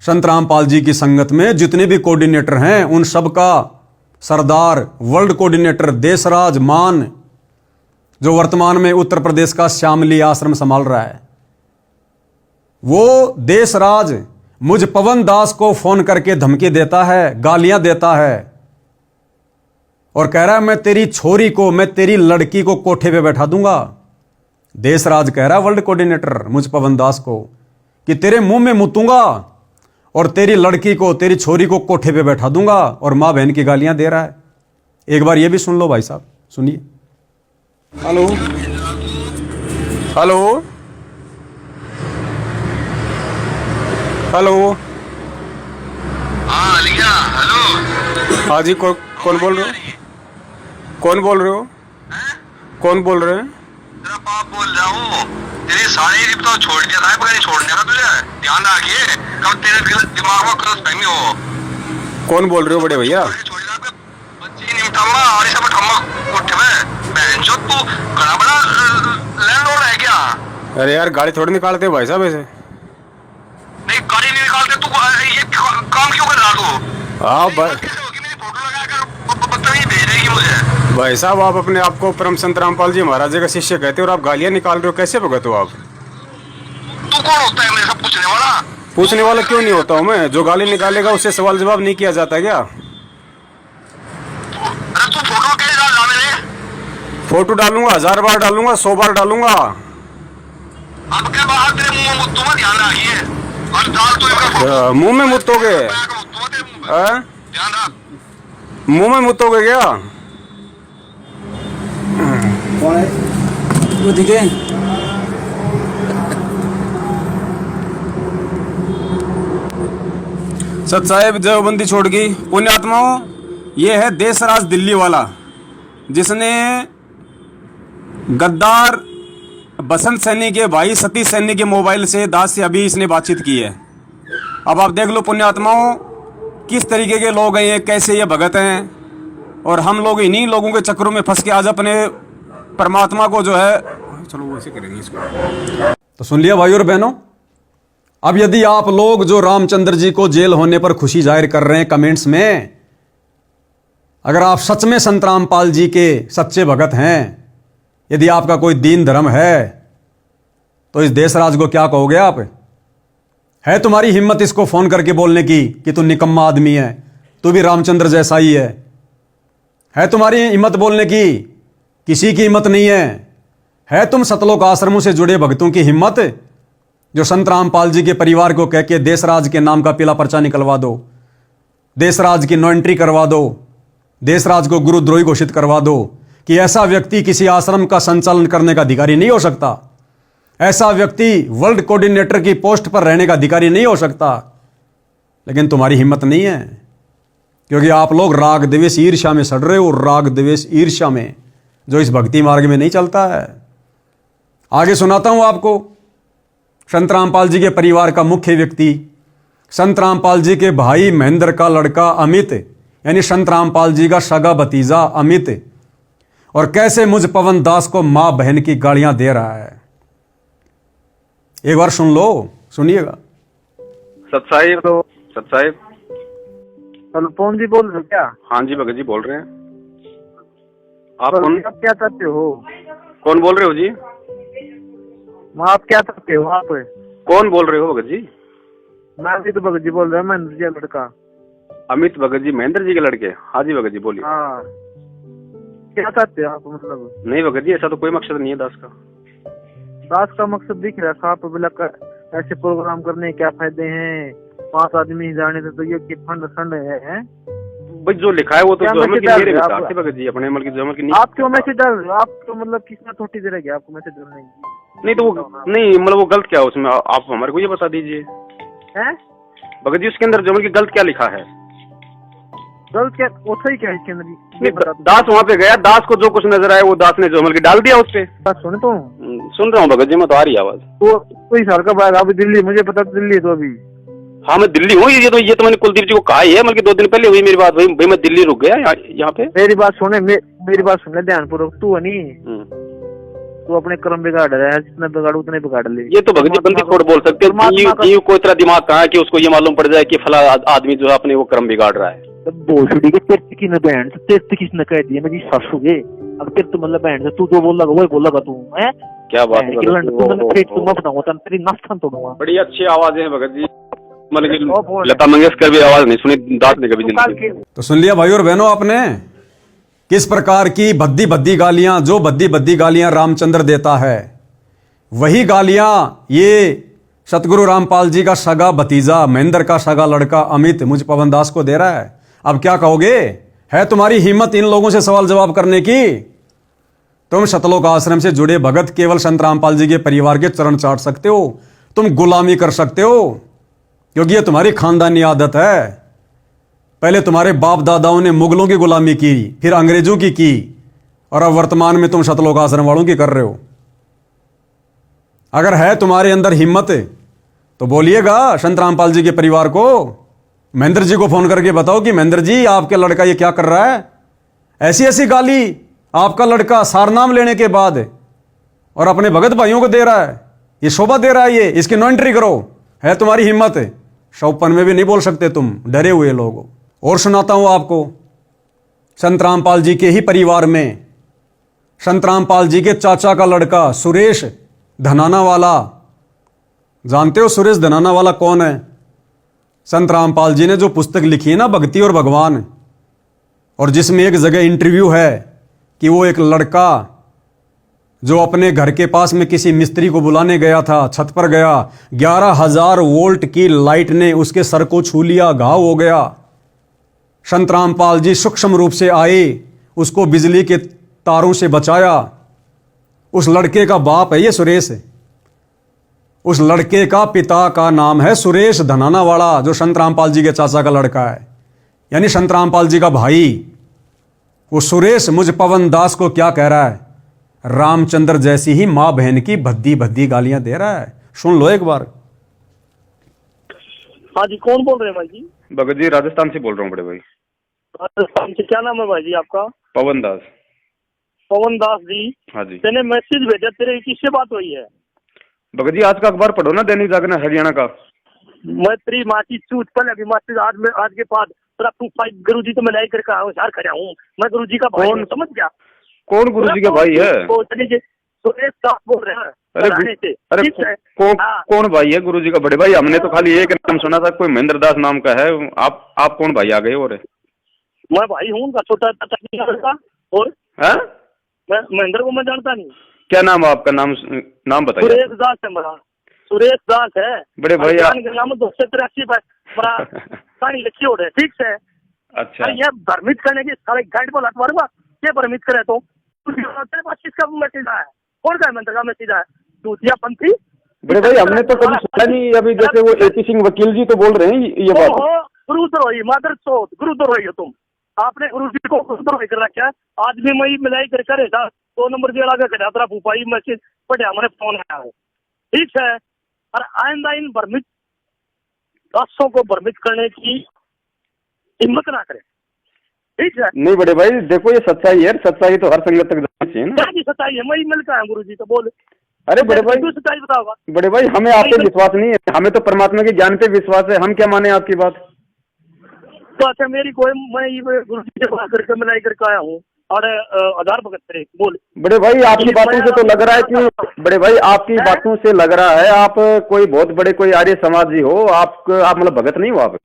संत रामपाल जी की संगत में जितने भी कोऑर्डिनेटर हैं उन सबका सरदार, वर्ल्ड कोऑर्डिनेटर देशराज मान, जो वर्तमान में उत्तर प्रदेश का श्यामली आश्रम संभाल रहा है, वो देशराज मुझ पवन दास को फोन करके धमकी देता है, गालियां देता है और कह रहा है मैं तेरी छोरी को, मैं तेरी लड़की को कोठे पे बैठा दूंगा। देशराज कह रहा है वर्ल्ड कोऑर्डिनेटर मुझ पवन दास को कि तेरे मुंह में मुतूंगा और तेरी लड़की को, तेरी छोरी को कोठे पे बैठा दूंगा, और मां बहन की गालियां दे रहा है। एक बार ये भी सुन लो भाई साहब, सुनिए। Hello hello hello. हाँ लिया, हेलो। हाँ जी, कौन बोल रहे हो? कौन बोल रहे हो? कौन बोल रहे हैं? तेरा बाप बोल रहा हूँ। तेरी सारी रिप तो छोड़ दिया था, पता नहीं छोड़ने का तुझे, ध्यान रखिए कब तेरे दिमाग में गलत फहमी हो। कौन बोल रहे हो बड़े भैया? बच्ची निमठम्मा और ये सब ठम्मा उठ में बहनचोद, तू बड़ा बड़ा लैंडलॉर्ड है क्या? अरे यार, गाड़ी थोड़ी निकालते हो भाई साहब ऐसे। नहीं गाड़ी नहीं निकालते, तू ये काम क्यों कर रहा तू? हाँ मेरी फोटो लगाकर बदतमीजी भेज रही है मुझे। भाई साहब, आप अपने आप को परम संत रामपाल जी महाराज जी का शिष्य कहते हो और आप गालियां निकाल रहे हो, कैसे भगत हो आप? तू कौन होता है मेरे सब पूछने वाला? पूछने वाला क्यों नहीं होता हूँ मैं? जो गाली निकालेगा उससे सवाल जवाब नहीं किया जाता क्या? अरे तू फोटो कैसे डाल रहा मेरे? फोटो डालूंगा, 1000 बार डालूंगा, 100 बार डालूंगा। अब के बाद तेरे मुंह में मुद्दों में ध्यान रखिए और डाल तो इनका फोटो। मुंह में मुतोगे? ध्यान रख, मुंह में मुतोगे क्या? कौन है वो? दिखे सत साहेब देवबंदी छोड़ गई। पुण्यात्माओं, ये है देशराज दिल्ली वाला, जिसने गद्दार बसंत सैनी के भाई सतीश सैनी के मोबाइल से दास से अभी इसने बातचीत की है। अब आप देख लो पुण्यात्माओं, किस तरीके के लोग हैं ये, कैसे ये भगत हैं, और हम लोग इन्हीं लोगों के चक्करों में फंस के आज अपने परमात्मा को जो है, चलो वो ऐसे करेंगे इसको। तो सुन लिया भाई और बहनों। अब यदि आप लोग जो रामचंद्र जी को जेल होने पर खुशी जाहिर कर रहे हैं कमेंट्स में, अगर आप सच में संत रामपाल जी के सच्चे भगत हैं, यदि आपका कोई दीन धर्म है, तो इस देशराज को क्या कहोगे आप? है तुम्हारी हिम्मत इसको फोन करके बोलने की कि तू निकम्मा आदमी है, तू भी रामचंद्र जैसा ही है? है तुम्हारी हिम्मत बोलने की? किसी की हिम्मत नहीं है तुम सतलोक आश्रमों से जुड़े भक्तों की हिम्मत, जो संत रामपाल जी के परिवार को कह के देशराज के नाम का पीला पर्चा निकलवा दो, देशराज की नो एंट्री करवा दो, देशराज को गुरुद्रोही घोषित करवा दो कि ऐसा व्यक्ति किसी आश्रम का संचालन करने का अधिकारी नहीं हो सकता, ऐसा व्यक्ति वर्ल्ड कोऑर्डिनेटर की पोस्ट पर रहने का अधिकारी नहीं हो सकता। लेकिन तुम्हारी हिम्मत नहीं है, क्योंकि आप लोग राग द्वेष ईर्ष्या में सड़ रहे हो, राग द्वेष ईर्ष्या में, जो इस भक्ति मार्ग में नहीं चलता है। आगे सुनाता हूं आपको। संत रामपाल जी के परिवार का मुख्य व्यक्ति, संत रामपाल जी के भाई महेंद्र का लड़का अमित, यानी संत रामपाल जी का सगा भतीजा अमित, और कैसे मुझ पवन दास को मां बहन की गालियां दे रहा है। एक बार सुन लो, सुनिएगा। सत साहिब हेलो, पवन जी बोल रहे हो क्या? हाँ जी भगत जी बोल रहे हैं। आप तो कौन? आप क्या चाहते हो? कौन बोल रहे हो जी? आप क्या चाहते हो? आप कौन बोल रहे हो भगत जी? मैं भी तो भगत जी बोल रहा हूँ, महेंद्र जी का लड़का। अमित भगत जी महेंद्र जी के लड़के? हाँ जी भगत जी बोलिए। हाँ, क्या चाहते हो आप? मतलब नहीं भगत जी, ऐसा तो कोई मकसद नहीं है दास का। दास का मकसद दिख रहा था आप बोला ऐसे प्रोग्राम करने के क्या फायदे हैं? 5 आदमी जाने तो ये कि फंड है? भाई जो लिखा है वो तो जो अमल की मेरे विचार से भगत जी, अपने अमल की जो अमल की नहीं। आप क्यों मैसेज डाल रहे हो? आप तो मतलब किसने थोड़ी देर है आपको मैसेज डालने की? नहीं तो वो नहीं, मतलब वो गलत क्या है उसमें, आप हमारे को ये बता दीजिए। हैं भगत जी उसके अंदर जो अमल की गलत क्या लिखा है? गलत क्या वो सही क्या है इसके अंदर जी? दास वहाँ पे गया, दास को जो कुछ नजर आया वो दास ने जो डाल दिया उस पे। बात सुने तो सुन रहा हूँ भगत जी, मैं तो आ रही आवाज। तो कोई साल का बाद अभी दिल्ली, मुझे पता दिल्ली तो अभी। हाँ मैं दिल्ली हूँ, ये तो मैंने कुलदीप जी को कहा ही है, बल्कि 2 दिन पहले हुई मेरी बात। भाई मैं दिल्ली रुक गया यहाँ पे। मेरी बात सुने, मेरी बात सुन ले ध्यानपूर्वक। तू है नहीं, तू अपने कर्म बिगाड़ रहा है, जितना बिगाड़ उतने बिगाड़ ले। ये तो भगत जी बंदी छोड़ बोल सकते हैं, को इतना दिमाग कहाँ है कि उसको ये मालूम पड़ जाए कि फला आदमी जो है अपने वो कर्म बिगाड़ रहा है। भोसड़ी के तेरे की न बहन से तेरे किसने कह दिया मेरी सासू के? अब तेरे तो मतलब बहन से तू जो बोल लगा वही बोल लगा तू है। क्या बात है, तेरी नाश्ता तोड़ूंगा। बड़ी अच्छी आवाजें हैं भगत जी, मतलब लता मंगेशकर भी आवाज नहीं सुनी दास ने कभी जिंदगी। तो सुन लिया भाई और बहनों आपने किस प्रकार की भद्दी भद्दी गालियां, जो भद्दी भद्दी गालियां रामचंद्र देता है वही गालियां ये सतगुरु रामपाल जी का सगा भतीजा, महेंद्र का सगा लड़का अमित मुझ पवन दास को दे रहा है। अब क्या कहोगे? है तुम्हारी हिम्मत इन लोगों से सवाल जवाब करने की? तुम सतलोक आश्रम से जुड़े भगत केवल संत रामपाल जी के परिवार के चरण चाट सकते हो, तुम गुलामी कर सकते हो, क्योंकि ये तुम्हारी खानदानी आदत है। पहले तुम्हारे बाप दादाओं ने मुगलों की गुलामी की, फिर अंग्रेजों की, और अब वर्तमान में तुम सतलोक आश्रम वालों की कर रहे हो। अगर है तुम्हारे अंदर हिम्मत तो बोलिएगा संत रामपाल जी के परिवार को, महेंद्र जी को फोन करके बताओ कि महेंद्र जी आपके लड़का ये क्या कर रहा है, ऐसी ऐसी गाली आपका लड़का सारनाम लेने के बाद और अपने भगत भाइयों को दे रहा है, ये शोभा दे रहा है, ये इसकी नो एंट्री करो। है तुम्हारी हिम्मत? 100 में भी नहीं बोल सकते तुम, डरे हुए लोग। और सुनाता हूं आपको, संत रामपाल जी के ही परिवार में संत रामपाल जी के चाचा का लड़का सुरेश धनाना वाला, जानते हो सुरेश धनाना वाला कौन है? संत रामपाल जी ने जो पुस्तक लिखी है ना, भक्ति और भगवान, और जिसमें एक जगह इंटरव्यू है कि वो एक लड़का जो अपने घर के पास में किसी मिस्त्री को बुलाने गया था, छत पर गया, 11,000 वोल्ट की लाइट ने उसके सर को छू लिया, घाव हो गया। संत रामपाल जी सूक्ष्म रूप से आए, उसको बिजली के तारों से बचाया। उस लड़के का बाप है ये सुरेश, उस लड़के का पिता का नाम है सुरेश धनाना वाला, जो संत रामपाल जी के चाचा का लड़का है, यानी संत रामपाल जी का भाई। वो सुरेश मुझ पवन दास को क्या कह रहा है? रामचंद्र जैसी ही मां बहन की भद्दी भद्दी गालियां दे रहा है। सुन लो एक बार। हाँ जी, कौन बोल रहे हैं भाई जी? भगत जी राजस्थान से बोल रहा हूँ बड़े भाई। राजस्थान से, क्या नाम है भाई जी आपका? पवन दास। पवन दास जी। हाँ जी। मैंने मैसेज भेजा, तेरे किससे बात हुई है? भगत जी आज का अखबार पढ़ो ना, दैनिक जागरण हरियाणा का। मैं तेरी माँ की चूत पहले अभी मैसेज आज के बाद तेरा 25 गुरु जी तो मैं लाई करके आया हूँ, खड़ा हूँ मैं, गुरु जी का भाई हूँ, समझ गया? कौन गुरु जी का भाई है? सुरेश दास बोल रहे हैं। अरे कौन भाई है गुरु जी का? बड़े भाई हमने तो खाली एक नाम सुना था, कोई महेंद्र दास नाम का है। आप कौन भाई आ गए? और मैं भाई हूँ उनका, छोटा लड़का। और मैं महेंद्र को मैं जानता नहीं। क्या नाम है आपका? नाम बताइए। सुरेश दास है मेरा, सुरेश दास है बड़े भाई। नाम 283 बड़ा कहानी लिखी हो रहे, ठीक है? अच्छा, ये भ्रमित करने की सारे गाइड बोला तुम्हारे पास, ये भ्रमित करे तो किसका मैसेज आया? कौन का मंत्र का मैसेज आया? दूतिया पंथी। बड़े भाई हमने तो कभी सुना नहीं। अभी जैसे वो AP सिंह वकील जी तो बोल रहे हैं ये बात। गुरुद्रोही, मादर चौथ, गुरुद्रोही हो तुम। आपने गुरु जी को गुरुद्रोही कर रखा है। आज भी मैं मिलाई कर करे था 2 नंबर दिया लगा कर यात्रा फूफाई मैसेज पढ़े, हमारे फोन आया है, ठीक है? और आइंदा इन भ्रमित दासों को भ्रमित करने की हिम्मत ना करें, ठीक है? नहीं बड़े भाई देखो, ये सच्चाई है, सच्चाई तो हर संगत तक जानी चाहिए ना। क्या सच्चाई है? मैं मिलता है गुरु जी तो बोले। अरे बड़े भाई सच्चाई बताओगा? बड़े भाई हमें आप पे विश्वास नहीं है, हमें तो परमात्मा के ज्ञान पे विश्वास है। हम क्या माने आपकी बात? तो अच्छा मेरी कोई, मैं गुरु जी से बात करके मिलाई करके आया हूँ और आधार भगत करे बोल। बड़े भाई आपकी बातों से तो लग रहा है कि बड़े भाई आपकी बातों से लग रहा है आप कोई बहुत बड़े कोई आर्य समाजी हो। आप मतलब भगत नहीं हो आप?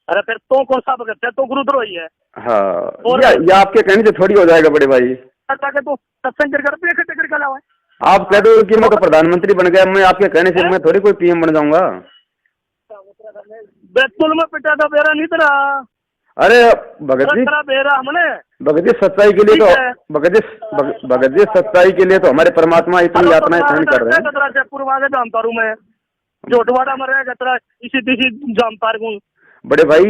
अरे फिर तो कौन सा भगत है? तो गुरुद्रोही है। हाँ, ये आपके कहने से थोड़ी हो जाएगा बड़े भाई। तो सत्संग करके लावा है। आप कह दो कि मैं तो प्रधानमंत्री बन गया, मैं आपके कहने से मैं थोड़ी कोई PM बन जाऊंगा। बैतूल में पिटा था बेरा नहीं तेरा। अरे भगत जी, भगत जी सच्चाई के लिए तो भगत जी सच्चाई के लिए तो हमारे परमात्मा इतनी यातनाएं सहन कर रहे हैं। पूर्व आगे जानता हूँ मैं, जोटवाड़ा में रहेगा तेरा इसी जानता हूँ। बड़े भाई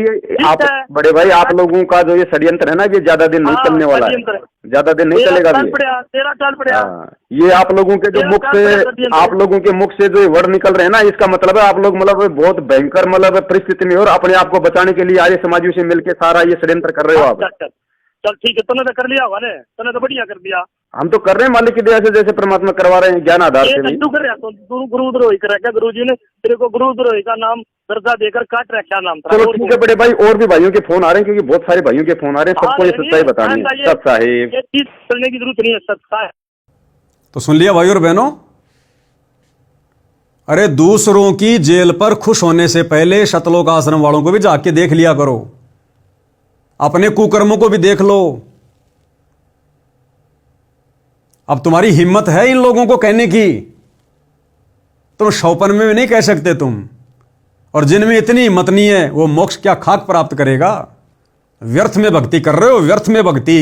बड़े भाई आप लोगों का जो ये षड्यंत्र है ना, ये ज्यादा दिन नहीं चलने वाला है, ज्यादा दिन नहीं चलेगा ये आप लोगों के जो मुख से आप लोगों के मुख से जो ये वर्ड निकल रहे हैं ना, इसका मतलब है आप लोग मतलब बहुत भयंकर मतलब परिस्थिति में और अपने आप को बचाने के लिए आर्य समाजियों से मिलकर सारा ये षड्यंत्र कर रहे हो आप। चल ठीक है, तूने तो कर लिया होगा ने, तूने तो बढ़िया कर दिया। हम तो कर रहे हैं मालिक की दया से, जैसे परमात्मा करवा रहे हैं ज्ञान आधार से नहीं। तू कर रहा तो गुरुद्रोही कर रखा, गुरु जी ने तेरे को गुरुद्रोही का नाम दर्जा देकर काट रखा नाम। चलो ठीक है बड़े भाई, और भी भाइयों के फोन आ रहे हैं, क्योंकि बहुत सारे भाइयों के फोन आ रहे हैं, सबको ये सच्चाई बतानी है। सब साहेब चलने की जरूरत नहीं है, सच्चा है। तो सुन लिया भाई और बहनों, अरे दूसरों की जेल पर खुश होने से पहले शतलोक आश्रम वालों को भी जाके देख लिया करो, अपने कुकर्मों को भी देख लो। अब तुम्हारी हिम्मत है इन लोगों को कहने की, तुम शौपन में भी नहीं कह सकते तुम, और जिनमें इतनी हिम्मत नहीं है वो मोक्ष क्या खाक प्राप्त करेगा। व्यर्थ में भक्ति कर रहे हो, व्यर्थ में भक्ति।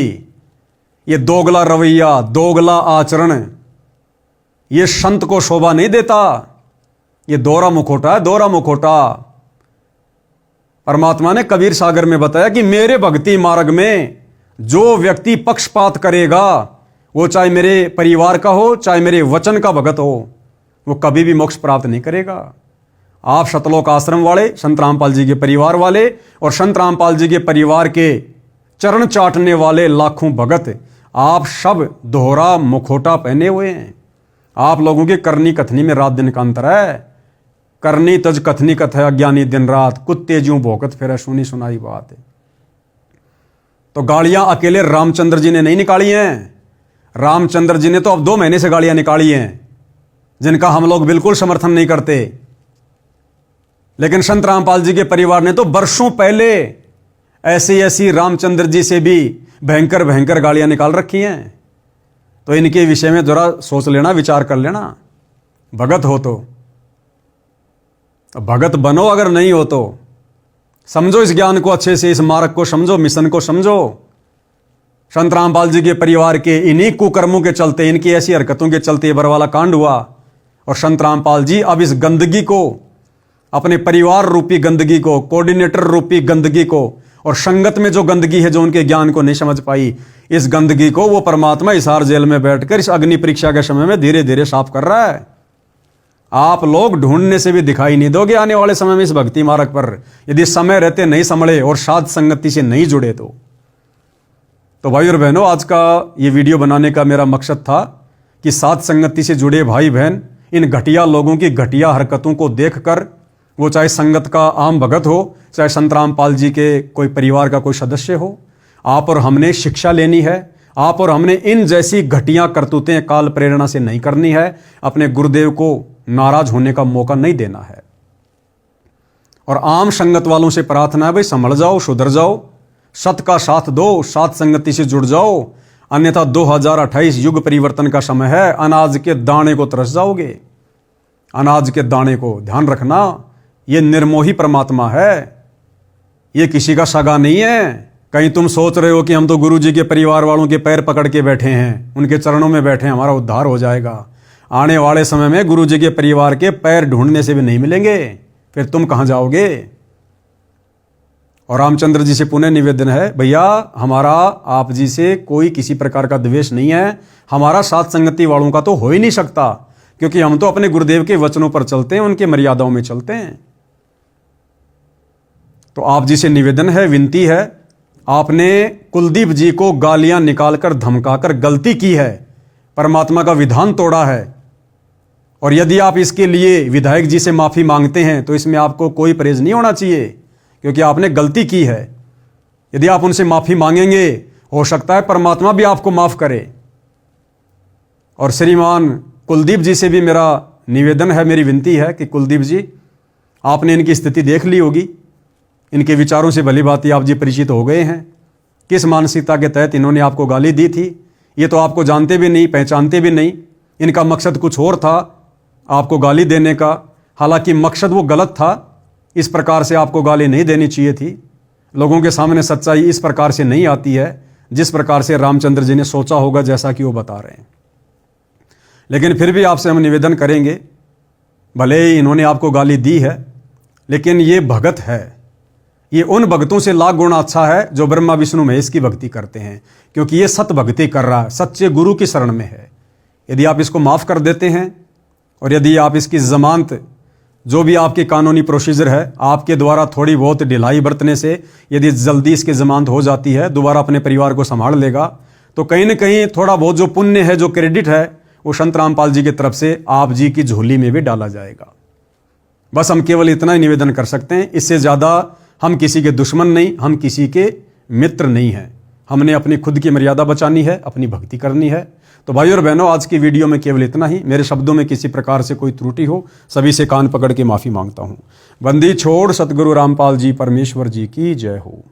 ये दोगला रवैया, दोगला आचरण, ये संत को शोभा नहीं देता। ये दोहरा मुखौटा है, दोहरा मुखौटा। परमात्मा ने कबीर सागर में बताया कि मेरे भक्ति मार्ग में जो व्यक्ति पक्षपात करेगा, वो चाहे मेरे परिवार का हो चाहे मेरे वचन का भगत हो, वो कभी भी मोक्ष प्राप्त नहीं करेगा। आप शतलोक आश्रम वाले, संत रामपाल जी के परिवार वाले और संत रामपाल जी के परिवार के चरण चाटने वाले लाखों भगत, आप सब दोहरा मुखौटा पहने हुए हैं। आप लोगों की करनी कथनी में रात दिन का अंतर है। करनी तज कथनी कथ है, अज्ञानी दिन रात, कुत्ते ज्यों भौंकत फिर सुनी सुनाई बात है। तो गाड़ियां अकेले रामचंद्र जी ने नहीं निकाली हैं। रामचंद्र जी ने तो अब 2 महीने से गाड़ियां निकाली हैं, जिनका हम लोग बिल्कुल समर्थन नहीं करते। लेकिन संत रामपाल जी के परिवार ने तो वर्षों पहले ऐसी ऐसी रामचंद्र जी से भी भयंकर भयंकर गाड़ियां निकाल रखी हैं। तो इनके विषय में जरा सोच लेना, विचार कर लेना। भगत हो तो भगत बनो, अगर नहीं हो तो समझो इस ज्ञान को अच्छे से, इस मार्ग को समझो, मिशन को समझो। संत रामपाल जी के परिवार के इन्हीं कुकर्मों के चलते, इनकी ऐसी हरकतों के चलते ये बरवाला कांड हुआ। और संत रामपाल जी अब इस गंदगी को, अपने परिवार रूपी गंदगी को, कोऑर्डिनेटर रूपी गंदगी को, और संगत में जो गंदगी है जो उनके ज्ञान को नहीं समझ पाई, इस गंदगी को वो परमात्मा हिसार जेल में बैठकर इस अग्नि परीक्षा के समय में धीरे धीरे साफ कर रहा है। आप लोग ढूंढने से भी दिखाई नहीं दोगे आने वाले समय में इस भक्ति मार्ग पर, यदि समय रहते नहीं संभले और साध संगति से नहीं जुड़े तो भाई और बहनों, आज का ये वीडियो बनाने का मेरा मकसद था कि साध संगति से जुड़े भाई बहन इन घटिया लोगों की घटिया हरकतों को देखकर, वो चाहे संगत का आम भगत हो, चाहे संत रामपाल जी के कोई परिवार का कोई सदस्य हो, आप और हमने शिक्षा लेनी है। आप और हमने इन जैसी घटिया करतूतें काल प्रेरणा से नहीं करनी है। अपने गुरुदेव को नाराज होने का मौका नहीं देना है। और आम संगत वालों से प्रार्थना है, भाई संभल जाओ, सुधर जाओ, सत का साथ दो, साथ संगति से जुड़ जाओ, अन्यथा 2028 युग परिवर्तन का समय है। अनाज के दाने को तरस जाओगे। अनाज के दाने को ध्यान रखना, ये निर्मोही परमात्मा है, ये किसी का सगा नहीं है। कहीं तुम सोच रहे हो कि हम तो गुरु जी के परिवार वालों के पैर पकड़ के बैठे हैं, उनके चरणों में बैठे हैं, हमारा उद्धार हो जाएगा। आने वाले समय में गुरु जी के परिवार के पैर ढूंढने से भी नहीं मिलेंगे, फिर तुम कहां जाओगे। और रामचंद्र जी से पुनः निवेदन है, भैया हमारा आप जी से कोई किसी प्रकार का द्वेष नहीं है, हमारा साथ संगति वालों का तो हो ही नहीं सकता, क्योंकि हम तो अपने गुरुदेव के वचनों पर चलते हैं, उनके मर्यादाओं में चलते हैं। तो आप जी से निवेदन है, विनती है, आपने कुलदीप जी को गालियां निकालकर धमकाकर गलती की है, परमात्मा का विधान तोड़ा है। और यदि आप इसके लिए विधायक जी से माफी मांगते हैं तो इसमें आपको कोई परहेज नहीं होना चाहिए, क्योंकि आपने गलती की है। यदि आप उनसे माफी मांगेंगे, हो सकता है परमात्मा भी आपको माफ करे। और श्रीमान कुलदीप जी से भी मेरा निवेदन है, मेरी विनती है कि कुलदीप जी, आपने इनकी स्थिति देख ली होगी, इनके विचारों से भली भांति आप जी परिचित हो गए हैं। किस मानसिकता के तहत इन्होंने आपको गाली दी थी, ये तो आपको जानते भी नहीं, पहचानते भी नहीं। इनका मकसद कुछ और था आपको गाली देने का, हालांकि मकसद वो गलत था। इस प्रकार से आपको गाली नहीं देनी चाहिए थी। लोगों के सामने सच्चाई इस प्रकार से नहीं आती है जिस प्रकार से रामचंद्र जी ने सोचा होगा, जैसा कि वो बता रहे हैं। लेकिन फिर भी आपसे हम निवेदन ये उन भक्तों से लाख गुना अच्छा है जो ब्रह्मा विष्णु महेश की भक्ति करते हैं, क्योंकि ये सत भक्ति कर रहा है, सच्चे गुरु की शरण में है। यदि आप इसको माफ़ कर देते हैं और यदि आप इसकी जमानत, जो भी आपकी कानूनी प्रोसीजर है, आपके द्वारा थोड़ी बहुत ढिलाई बरतने से यदि जल्दी इसकी जमानत हो जाती है, दोबारा अपने परिवार को संभाल लेगा, तो कहीं ना कहीं थोड़ा बहुत जो पुण्य है, जो क्रेडिट है, वो संत रामपाल जी की तरफ से आप जी की झोली में भी डाला जाएगा। बस हम केवल इतना ही निवेदन कर सकते हैं, इससे ज़्यादा हम किसी के दुश्मन नहीं, हम किसी के मित्र नहीं हैं। हमने अपनी खुद की मर्यादा बचानी है, अपनी भक्ति करनी है। तो भाई और बहनों, आज की वीडियो में केवल इतना ही। मेरे शब्दों में किसी प्रकार से कोई त्रुटि हो, सभी से कान पकड़ के माफ़ी मांगता हूँ। बंदी छोड़ सतगुरु रामपाल जी परमेश्वर जी की जय हो।